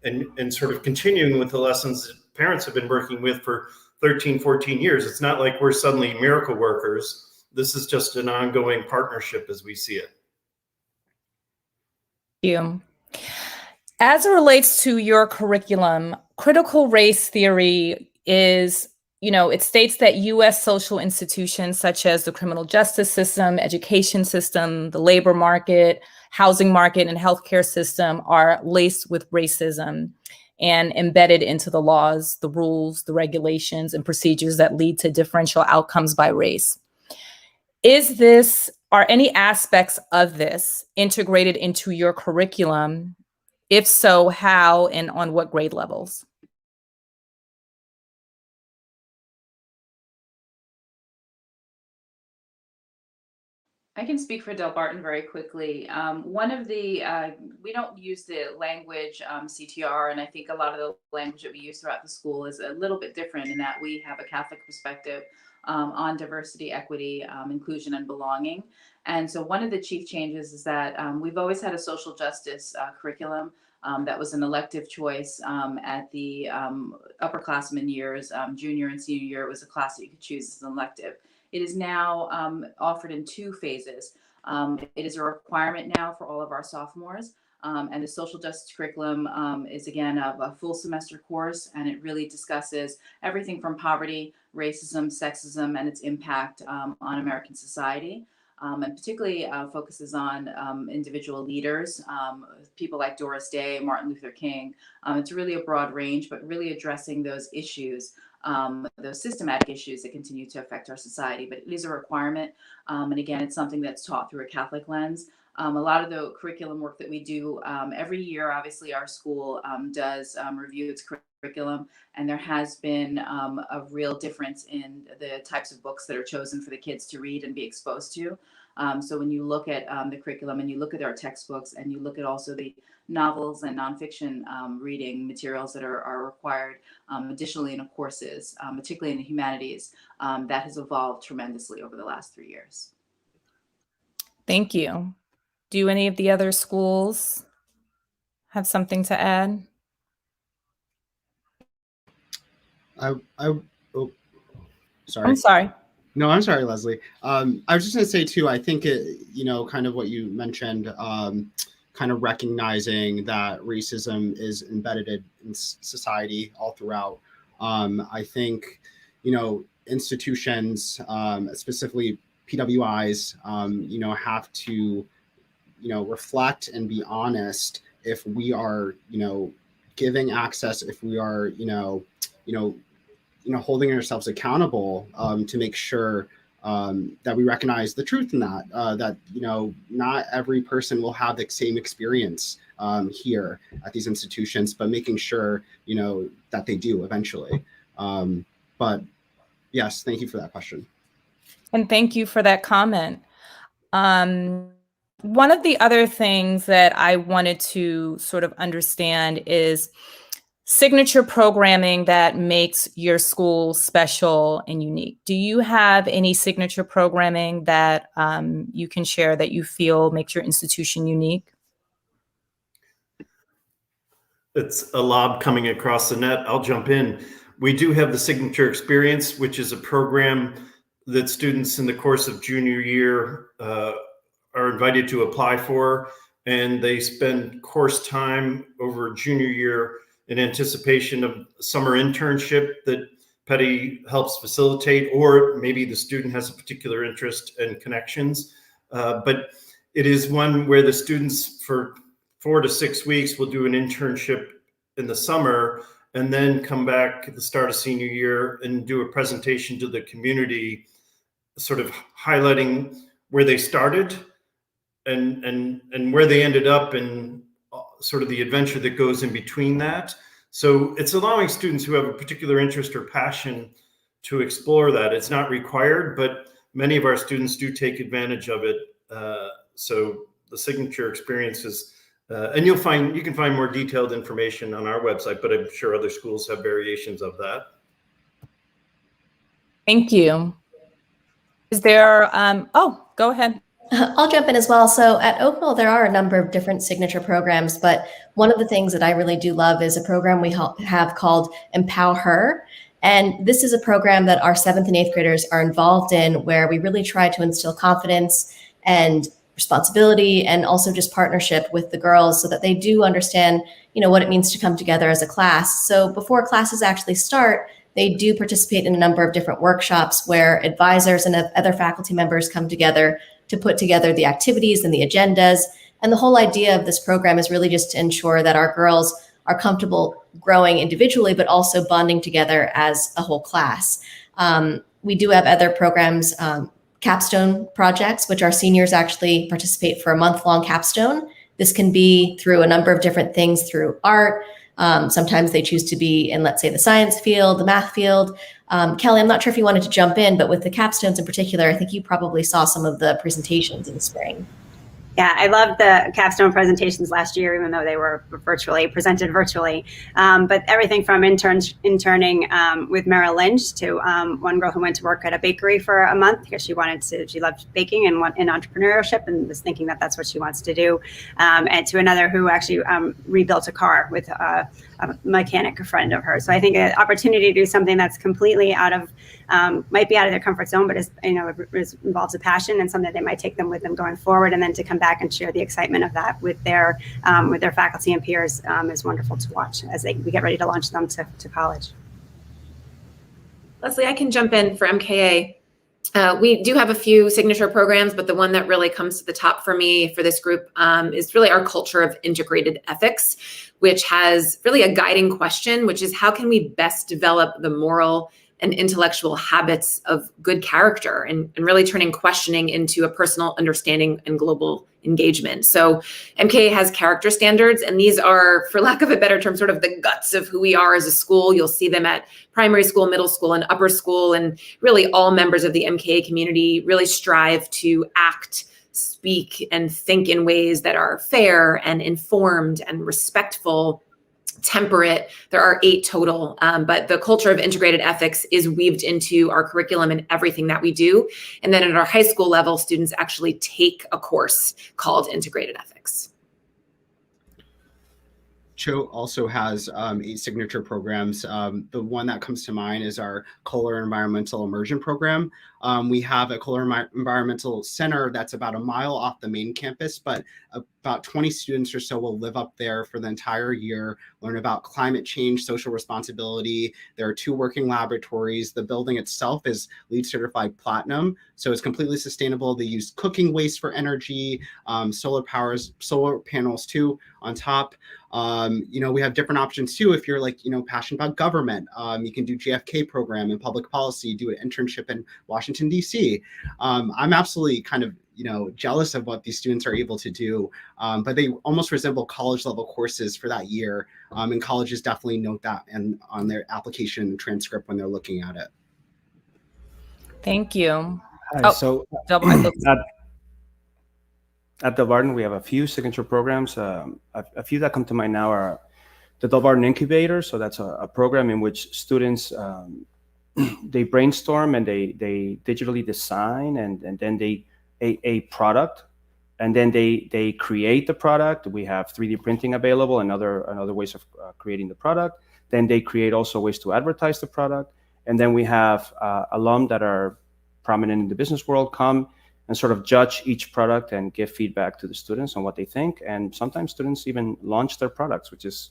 S21: and sort of continuing with the lessons that parents have been working with for 13, 14 years. It's not like we're suddenly miracle workers. This is just an ongoing partnership as we see it.
S2: Thank you. As it relates to your curriculum, critical race theory is, it states that U.S. social institutions such as the criminal justice system, education system, the labor market, housing market, and healthcare system are laced with racism and embedded into the laws, the rules, the regulations, and procedures that lead to differential outcomes by race. Are any aspects of this integrated into your curriculum? If so, how and on what grade levels?
S23: I can speak for Del Barton very quickly. One of the, we don't use the language CTR, and I think a lot of the language that we use throughout the school is a little bit different in that we have a Catholic perspective on diversity, equity, inclusion, and belonging. And so one of the chief changes is that we've always had a social justice curriculum that was an elective choice at the upperclassmen years. Junior and senior year, it was a class that you could choose as an elective. It is now offered in 2 phases. It is a requirement now for all of our sophomores. And the social justice curriculum is, again, a full semester course, and it really discusses everything from poverty, racism, sexism, and its impact on American society. And particularly focuses on individual leaders, people like Doris Day, Martin Luther King. It's really a broad range, but really addressing those issues, those systematic issues that continue to affect our society. But it is a requirement. And again, it's something that's taught through a Catholic lens. A lot of the curriculum work that we do every year, obviously our school does review its curriculum, and there has been a real difference in the types of books that are chosen for the kids to read and be exposed to. So when you look at the curriculum and you look at our textbooks and you look at also the novels and nonfiction reading materials that are required additionally in the courses, particularly in the humanities, that has evolved tremendously over the last 3 years.
S2: Thank you. Do any of the other schools have something to add?
S1: Oh, sorry.
S2: I'm sorry.
S1: No, I'm sorry, Leslie. I was just going to say too, I think kind of what you mentioned, kind of recognizing that racism is embedded in society all throughout. I think, institutions, specifically PWIs, have to, reflect and be honest if we are, giving access, if we are, holding ourselves accountable to make sure that we recognize the truth in that, that, not every person will have the same experience here at these institutions, but making sure, that they do eventually. But yes, thank you for that question.
S2: And thank you for that comment. One of the other things that I wanted to sort of understand is signature programming that makes your school special and unique. Do you have any signature programming that you can share that you feel makes your institution unique?
S21: It's a lob coming across the net. I'll jump in. We do have the Signature Experience, which is a program that students in the course of junior year are invited to apply for, and they spend course time over junior year in anticipation of summer internship that Petty helps facilitate, or maybe the student has a particular interest and connections. But it is one where the students for 4 to 6 weeks will do an internship in the summer and then come back at the start of senior year and do a presentation to the community, sort of highlighting where they started and where they ended up, and sort of the adventure that goes in between that. So it's allowing students who have a particular interest or passion to explore that. It's not required, but many of our students do take advantage of it. So the Signature Experience is, and you can find more detailed information on our website, but I'm sure other schools have variations of that.
S2: Thank you. Is there, oh, go ahead.
S5: I'll jump in as well. So at Oakville, there are a number of different signature programs, but one of the things that I really do love is a program we have called Empower Her. And this is a program that our 7th and 8th graders are involved in, where we really try to instill confidence and responsibility and also just partnership with the girls so that they do understand, what it means to come together as a class. So before classes actually start, they do participate in a number of different workshops where advisors and other faculty members come together to put together the activities and the agendas. And the whole idea of this program is really just to ensure that our girls are comfortable growing individually, but also bonding together as a whole class. We do have other programs, capstone projects, which our seniors actually participate for a month-long capstone. This can be through a number of different things, through art. Sometimes they choose to be in, let's say, the science field, the math field. Kelly, I'm not sure if you wanted to jump in, but with the capstones in particular, I think you probably saw some of the presentations in the spring.
S4: Yeah, I loved the capstone presentations last year, even though they were presented virtually. But everything from interning with Merrill Lynch to one girl who went to work at a bakery for a month because she loved baking and entrepreneurship and was thinking that that's what she wants to do. And to another who actually rebuilt a car with a mechanic, a friend of hers. So I think an opportunity to do something that's completely might be out of their comfort zone, but involves a passion and something they might take them with them going forward, and then to come back and share the excitement of that with their faculty and peers is wonderful to watch as we get ready to launch them to college.
S8: Leslie, I can jump in for MKA. We do have a few signature programs, but the one that really comes to the top for me for this group is really our culture of integrated ethics, which has really a guiding question, which is how can we best develop the moral and intellectual habits of good character and really turning questioning into a personal understanding and global engagement. So MKA has character standards, and these are, for lack of a better term, sort of the guts of who we are as a school. You'll see them at primary school, middle school, and upper school, and really all members of the MKA community really strive to act, speak, and think in ways that are fair and informed and respectful, temperate. There are 8 total, but the culture of integrated ethics is weaved into our curriculum and everything that we do. And then at our high school level, students actually take a course called integrated ethics.
S1: Choate also has 8 signature programs. The one that comes to mind is our Kohler Environmental Immersion Program. We have a Kohler Environmental Center that's about a mile off the main campus, but about 20 students or so will live up there for the entire year, learn about climate change, social responsibility. There are 2 working laboratories. The building itself is LEED certified platinum, so it's completely sustainable. They use cooking waste for energy, solar panels too on top. We have different options too. If you're passionate about government, you can do JFK program in public policy, do an internship in Washington, D.C. I'm absolutely kind of jealous of what these students are able to do, but they almost resemble college level courses for that year. And colleges definitely note that on their application transcript when they're looking at it.
S2: Thank you.
S19: Hi, so at Delbarton, we have a few signature programs. A few that come to mind now are the Delbarton Incubator. So that's a program in which students, they brainstorm and they digitally design and then a product, and then they create the product. We have 3D printing available and other ways of creating the product. Then they create also ways to advertise the product. And then we have alum that are prominent in the business world come and sort of judge each product and give feedback to the students on what they think. And sometimes students even launch their products, which is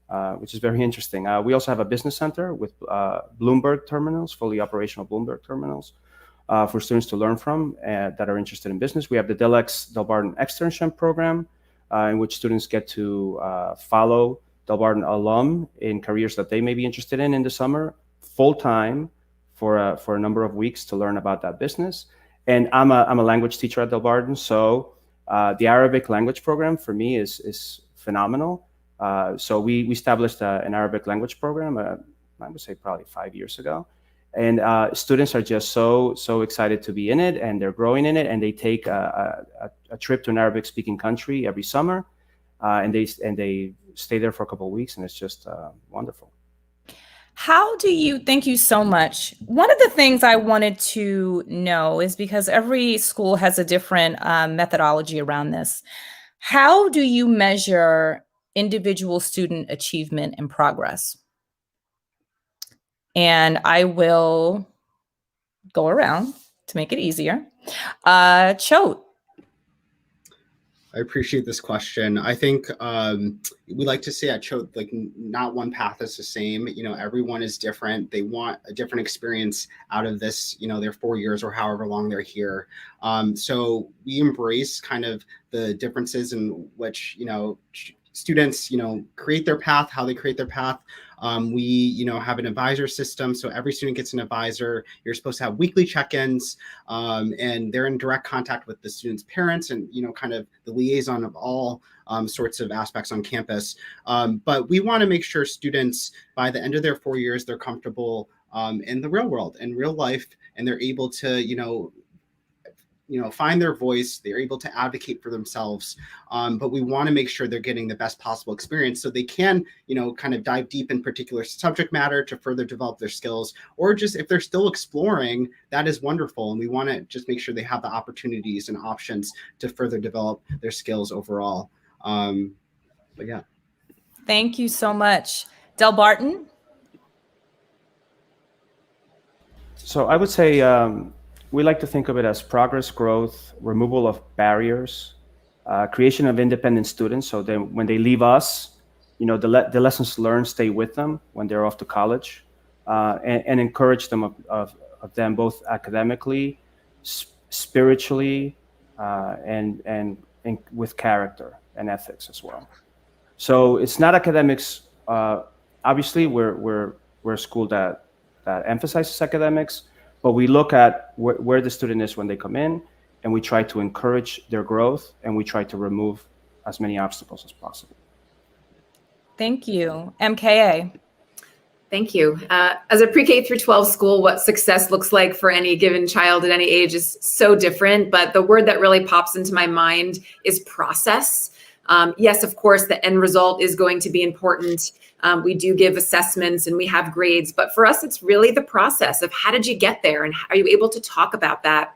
S19: very interesting. We also have a business center with Bloomberg terminals, fully operational Bloomberg terminals for students to learn from that are interested in business. We have the Delbarton Externship Program, in which students get to follow Delbarton alum in careers that they may be interested in the summer, full-time for a number of weeks to learn about that business. And I'm a language teacher at Delbarton, so the Arabic language program for me is phenomenal. So we established an Arabic language program, I would say probably 5 years ago. And students are just so excited to be in it, and they're growing in it, and they take a trip to an Arabic-speaking country every summer, and they stay there for a couple of weeks, and it's just wonderful.
S2: Thank you so much. One of the things I wanted to know is, because every school has a different methodology around this, how do you measure individual student achievement and progress? And I will go around to make it easier. Choate.
S1: I appreciate this question. I think we like to say at Choate, not one path is the same. Everyone is different. They want a different experience out of this, their 4 years or however long they're here. So we embrace kind of the differences in which, students, create their path, how they create their path. We, have an advisor system. So every student gets an advisor. You're supposed to have weekly check-ins, and they're in direct contact with the students' parents and, kind of the liaison of all sorts of aspects on campus. But we want to make sure students, by the end of their 4 years, they're comfortable in the real world, in real life, and they're able to, find their voice. They're able to advocate for themselves. But we want to make sure they're getting the best possible experience so they can, kind of dive deep in particular subject matter to further develop their skills, or just if they're still exploring, that is wonderful. And we want to just make sure they have the opportunities and options to further develop their skills overall. But yeah.
S2: Thank you so much. Delbarton?
S19: So I would say we like to think of it as progress, growth, removal of barriers, creation of independent students. So then when they leave us, the lessons learned stay with them when they're off to college, and encourage them of them both academically, spiritually, and with character and ethics as well. So it's not academics. Obviously, we're a school that emphasizes academics, but we look at where the student is when they come in, and we try to encourage their growth, and we try to remove as many obstacles as possible.
S2: Thank you. MKA.
S8: Thank you. As a pre-K through 12 school, what success looks like for any given child at any age is so different, but the word that really pops into my mind is process. Yes, of course, the end result is going to be important. We do give assessments and we have grades, but for us, it's really the process of how did you get there and are you able to talk about that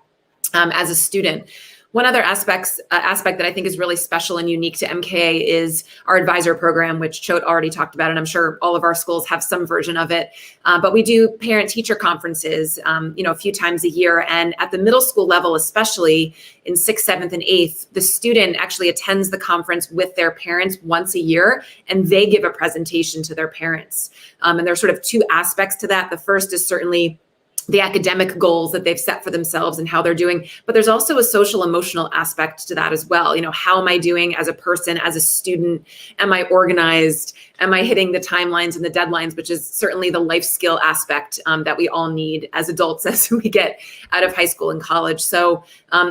S8: as a student? One other aspect that I think is really special and unique to MKA is our advisor program, which Choate already talked about, and I'm sure all of our schools have some version of it. But we do parent-teacher conferences, a few times a year, and at the middle school level, especially in 6th, 7th, and 8th, the student actually attends the conference with their parents once a year, and they give a presentation to their parents. And there's sort of two aspects to that. The first is certainly the academic goals that they've set for themselves and how they're doing. But there's also a social emotional aspect to that as well. How am I doing as a person, as a student? Am I organized? Am I hitting the timelines and the deadlines, which is certainly the life skill aspect that we all need as adults as we get out of high school and college. So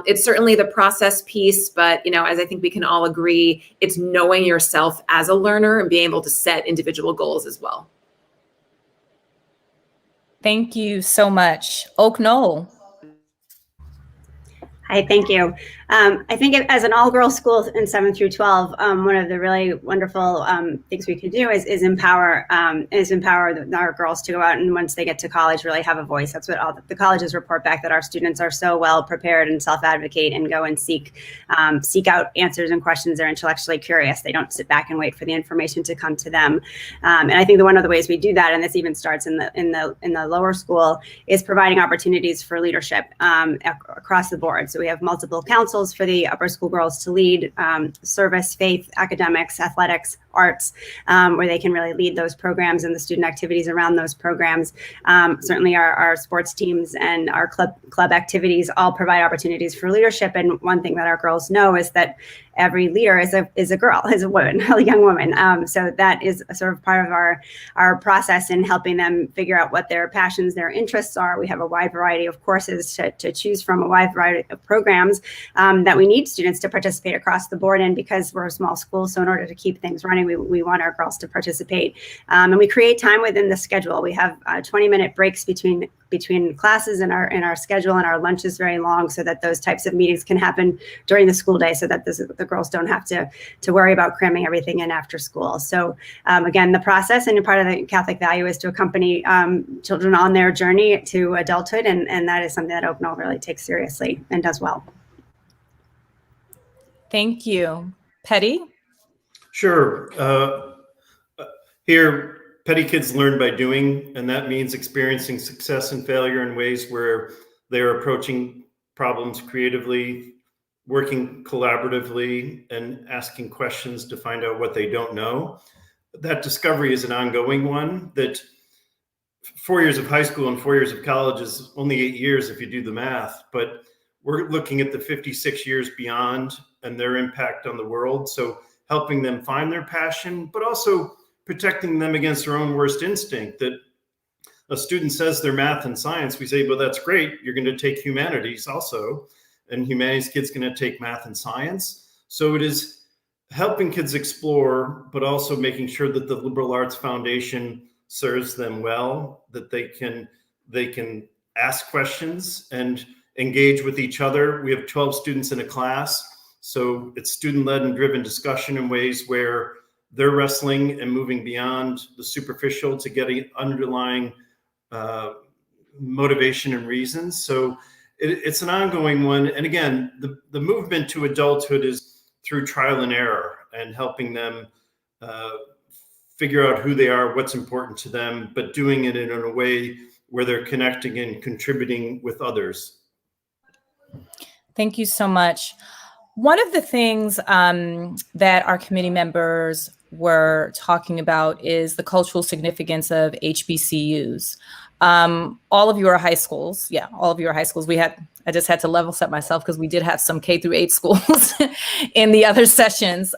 S8: it's certainly the process piece, but as I think we can all agree, it's knowing yourself as a learner and being able to set individual goals as well.
S2: Thank you so much. Oak Knoll.
S4: Hi, thank you. I think as an all-girls school in 7 through 12, one of the really wonderful things we could do is empower our girls to go out and once they get to college, really have a voice. That's what all the colleges report back, that our students are so well prepared and self-advocate and go and seek out answers and questions. They're intellectually curious. They don't sit back and wait for the information to come to them. And I think that one of the ways we do that, and this even starts in the lower school, is providing opportunities for leadership across the board. So we have multiple councils for the upper school girls to lead, service, faith, academics, athletics, arts, where they can really lead those programs and the student activities around those programs. Certainly our sports teams and our club activities all provide opportunities for leadership. And one thing that our girls know is that every leader is a girl, is a woman, a young woman. So that is sort of part of our process in helping them figure out what their passions, their interests are. We have a wide variety of courses to choose from, a wide variety of programs that we need students to participate across the board in, because we're a small school. So in order to keep things running, we want our girls to participate. And we create time within the schedule. We have 20-minute breaks between classes in our schedule, and our lunch is very long, so that those types of meetings can happen during the school day, so that the girls don't have to worry about cramming everything in after school. So again, the process and part of the Catholic value is to accompany children on their journey to adulthood, and that is something that Oak Knoll really takes seriously and does well.
S2: Thank you. Petty?
S21: Sure. Here, Petty kids learn by doing, and that means experiencing success and failure in ways where they're approaching problems creatively, working collaboratively, and asking questions to find out what they don't know. That discovery is an ongoing one. That 4 years of high school and 4 years of college is only 8 years if you do the math, but we're looking at the 56 years beyond and their impact on the world. So helping them find their passion, but also protecting them against their own worst instinct. That a student says they're math and science, we say, well, that's great. You're going to take humanities also. And humanities kids going to take math and science. So it is helping kids explore, but also making sure that the liberal arts foundation serves them well, that they can ask questions and engage with each other. We have 12 students in a class. So it's student-led and driven discussion in ways where they're wrestling and moving beyond the superficial to getting underlying motivation and reasons. So it's an ongoing one. And again, the movement to adulthood is through trial and error and helping them figure out who they are, what's important to them, but doing it in a way where they're connecting and contributing with others.
S2: Thank you so much. One of the things that our committee members were talking about is the cultural significance of HBCUs. All of you are high schools. Yeah, all of you are high schools. I just had to level set myself because we did have some K-8 schools in the other sessions.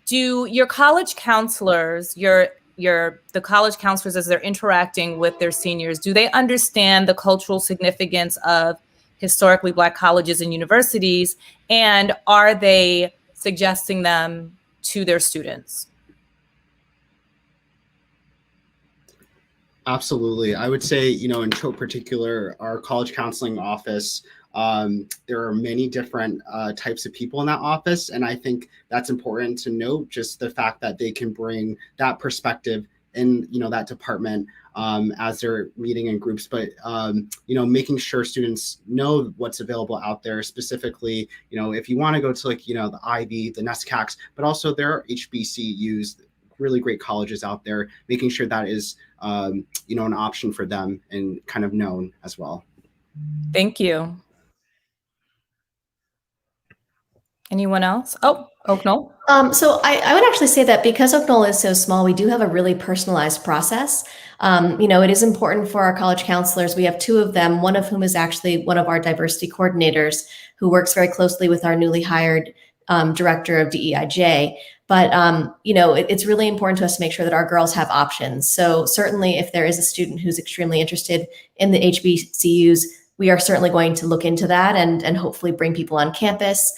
S2: Do your college counselors, the college counselors, as they're interacting with their seniors, do they understand the cultural significance of historically Black colleges and universities, and are they suggesting them to their students?
S1: Absolutely. I would say, in Choate particular, our college counseling office, there are many different types of people in that office. And I think that's important to note, just the fact that they can bring that perspective in that department as they're meeting in groups, but making sure students know what's available out there. Specifically, if you want to go to the Ivy, the NESCACs, but also there are HBCUs, really great colleges out there, making sure that is an option for them and kind of known as well.
S2: Thank you. Anyone else? Oh, Oaknell.
S5: So I would actually say that because Oaknell is so small, we do have a really personalized process. It is important for our college counselors. We have two of them, one of whom is actually one of our diversity coordinators who works very closely with our newly hired director of DEIJ. But, it's really important to us to make sure that our girls have options. So certainly if there is a student who's extremely interested in the HBCUs, we are certainly going to look into that and hopefully bring people on campus.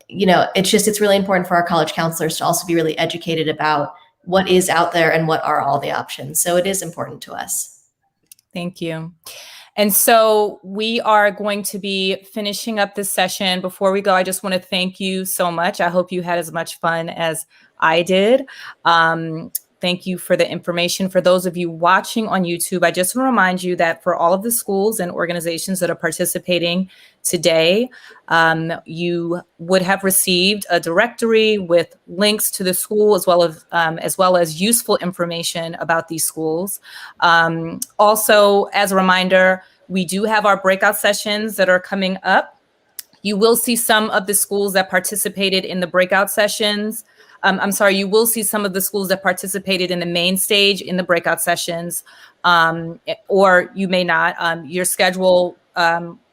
S5: It's really important for our college counselors to also be really educated about what is out there and what are all the options. So it is important to us.
S2: Thank you. And so we are going to be finishing up this session. Before we go, I just want to thank you so much. I hope you had as much fun as I did. Thank you for the information. For those of you watching on YouTube, I just want to remind you that for all of the schools and organizations that are participating today, you would have received a directory with links to the school as well as useful information about these schools. Also, as a reminder, we do have our breakout sessions that are coming up. You will see some of the schools that participated in the breakout sessions. You will see some of the schools that participated in the main stage in the breakout sessions, or you may not. Your schedule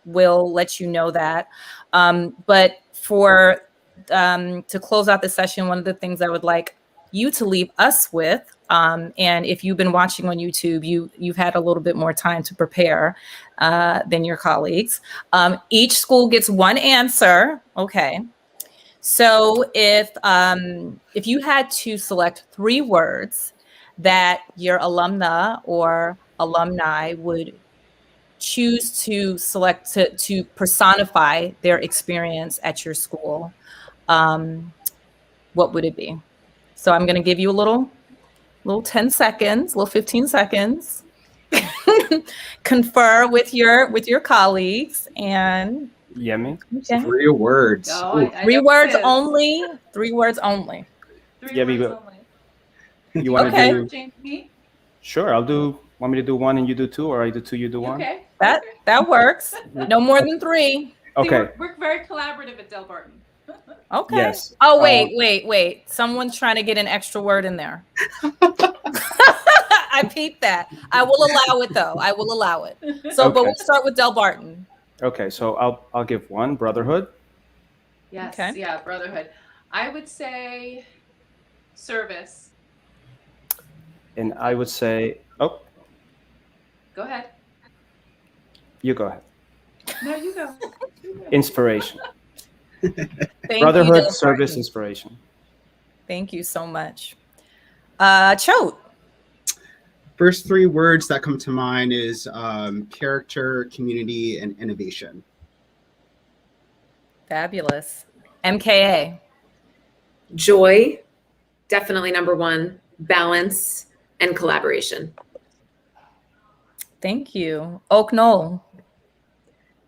S2: will let you know that. But to close out the session, one of the things I would like you to leave us with, and if you've been watching on YouTube, you've had a little bit more time to prepare than your colleagues. Each school gets one answer. Okay. So if you had to select 3 words that your alumna or alumni would choose to select to personify their experience at your school, what would it be? So I'm going to give you a little 10 seconds, little 15 seconds. Confer with your colleagues and
S19: Yemi.
S2: okay.
S1: 3 words.
S23: Oh,
S2: 3 words only. 3 words only.
S19: Yemi, you want to
S2: Okay.
S19: do? Sure, I'll do. Want me to do 1 and you do 2, or I do 2, you do 1?
S23: Okay.
S2: That works. No more than 3.
S19: Okay.
S23: See, we're very collaborative at Del Barton.
S2: Okay.
S19: Yes.
S2: Oh, wait. Someone's trying to get an extra word in there. I peeped that. I will allow it, though. I will allow it. So,
S19: Okay.
S2: But we'll start with Del Barton.
S19: Okay, so I'll give 1, brotherhood.
S23: Yes.
S2: Okay.
S23: Yeah. Brotherhood. I would say service.
S19: And I would say, oh,
S23: Go ahead.
S19: you go ahead.
S23: No, you go.
S19: Inspiration.
S2: Thank
S19: Brotherhood,
S2: you, Del
S19: service,
S2: Barton.
S19: inspiration.
S2: Thank you so much. Choate.
S1: First 3 words that come to mind is character, community, and innovation.
S2: Fabulous. MKA.
S8: Joy, definitely number 1, balance, and collaboration.
S2: Thank you. Oak Knoll.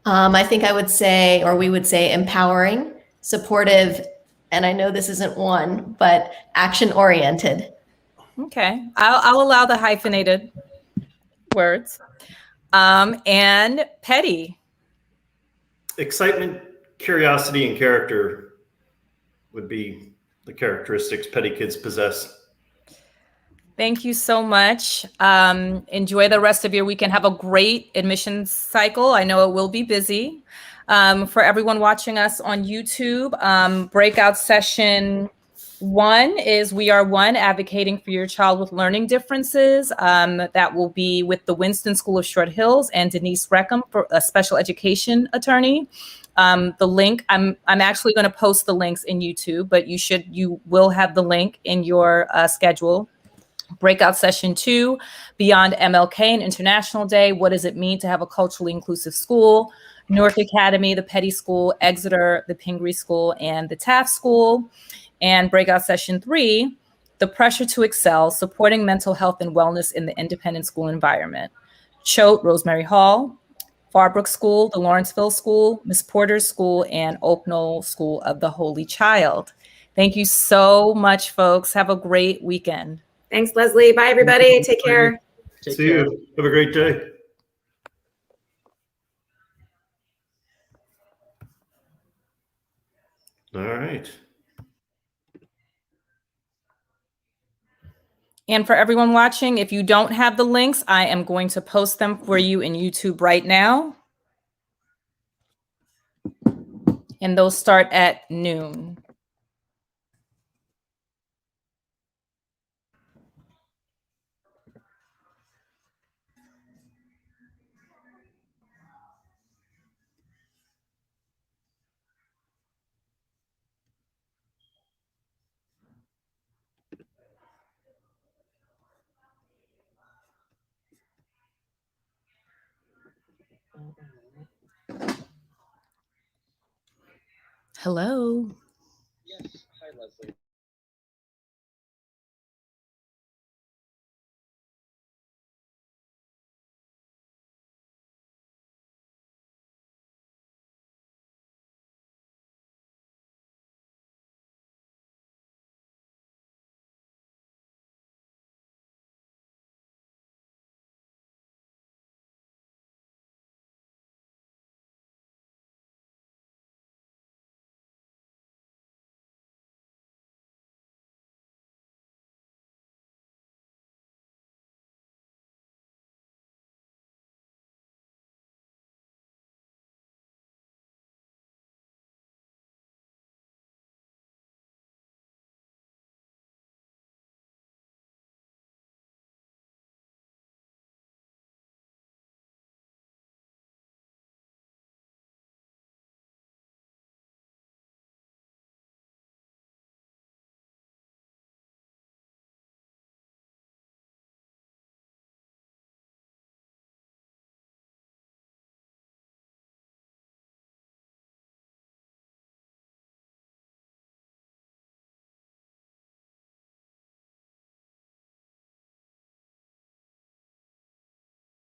S5: I think I would say, or we would say, empowering, supportive, and I know this isn't 1, but action-oriented.
S2: Okay. I'll allow the hyphenated words. And Petty.
S21: Excitement, curiosity, and character would be the characteristics Petty kids possess.
S2: Thank you so much. Enjoy the rest of your weekend. Have a great admissions cycle. I know it will be busy. For everyone watching us on YouTube, breakout session 1 is We Are One, advocating for your child with learning differences. That will be with the Winston School of Short Hills and Denise Reckham, for a special education attorney. The link, I'm actually going to post the links in YouTube, but you will have the link in your schedule. Breakout session 2, Beyond MLK and International Day. What does it mean to have a culturally inclusive school? Newark Academy, the Petty School, Exeter, the Pingree School, and the Taft School. And breakout session 3, the pressure to excel, supporting mental health and wellness in the independent school environment. Choate Rosemary Hall, Farbrook School, the Lawrenceville School, Miss Porter's School, and Oak Knoll School of the Holy Child. Thank you so much, folks. Have a great weekend.
S8: Thanks, Leslie. Bye, everybody. Take care.
S21: See you. Have a great day. All right.
S2: And for everyone watching, if you don't have the links, I am going to post them for you in YouTube right now. And those start at noon. Hello.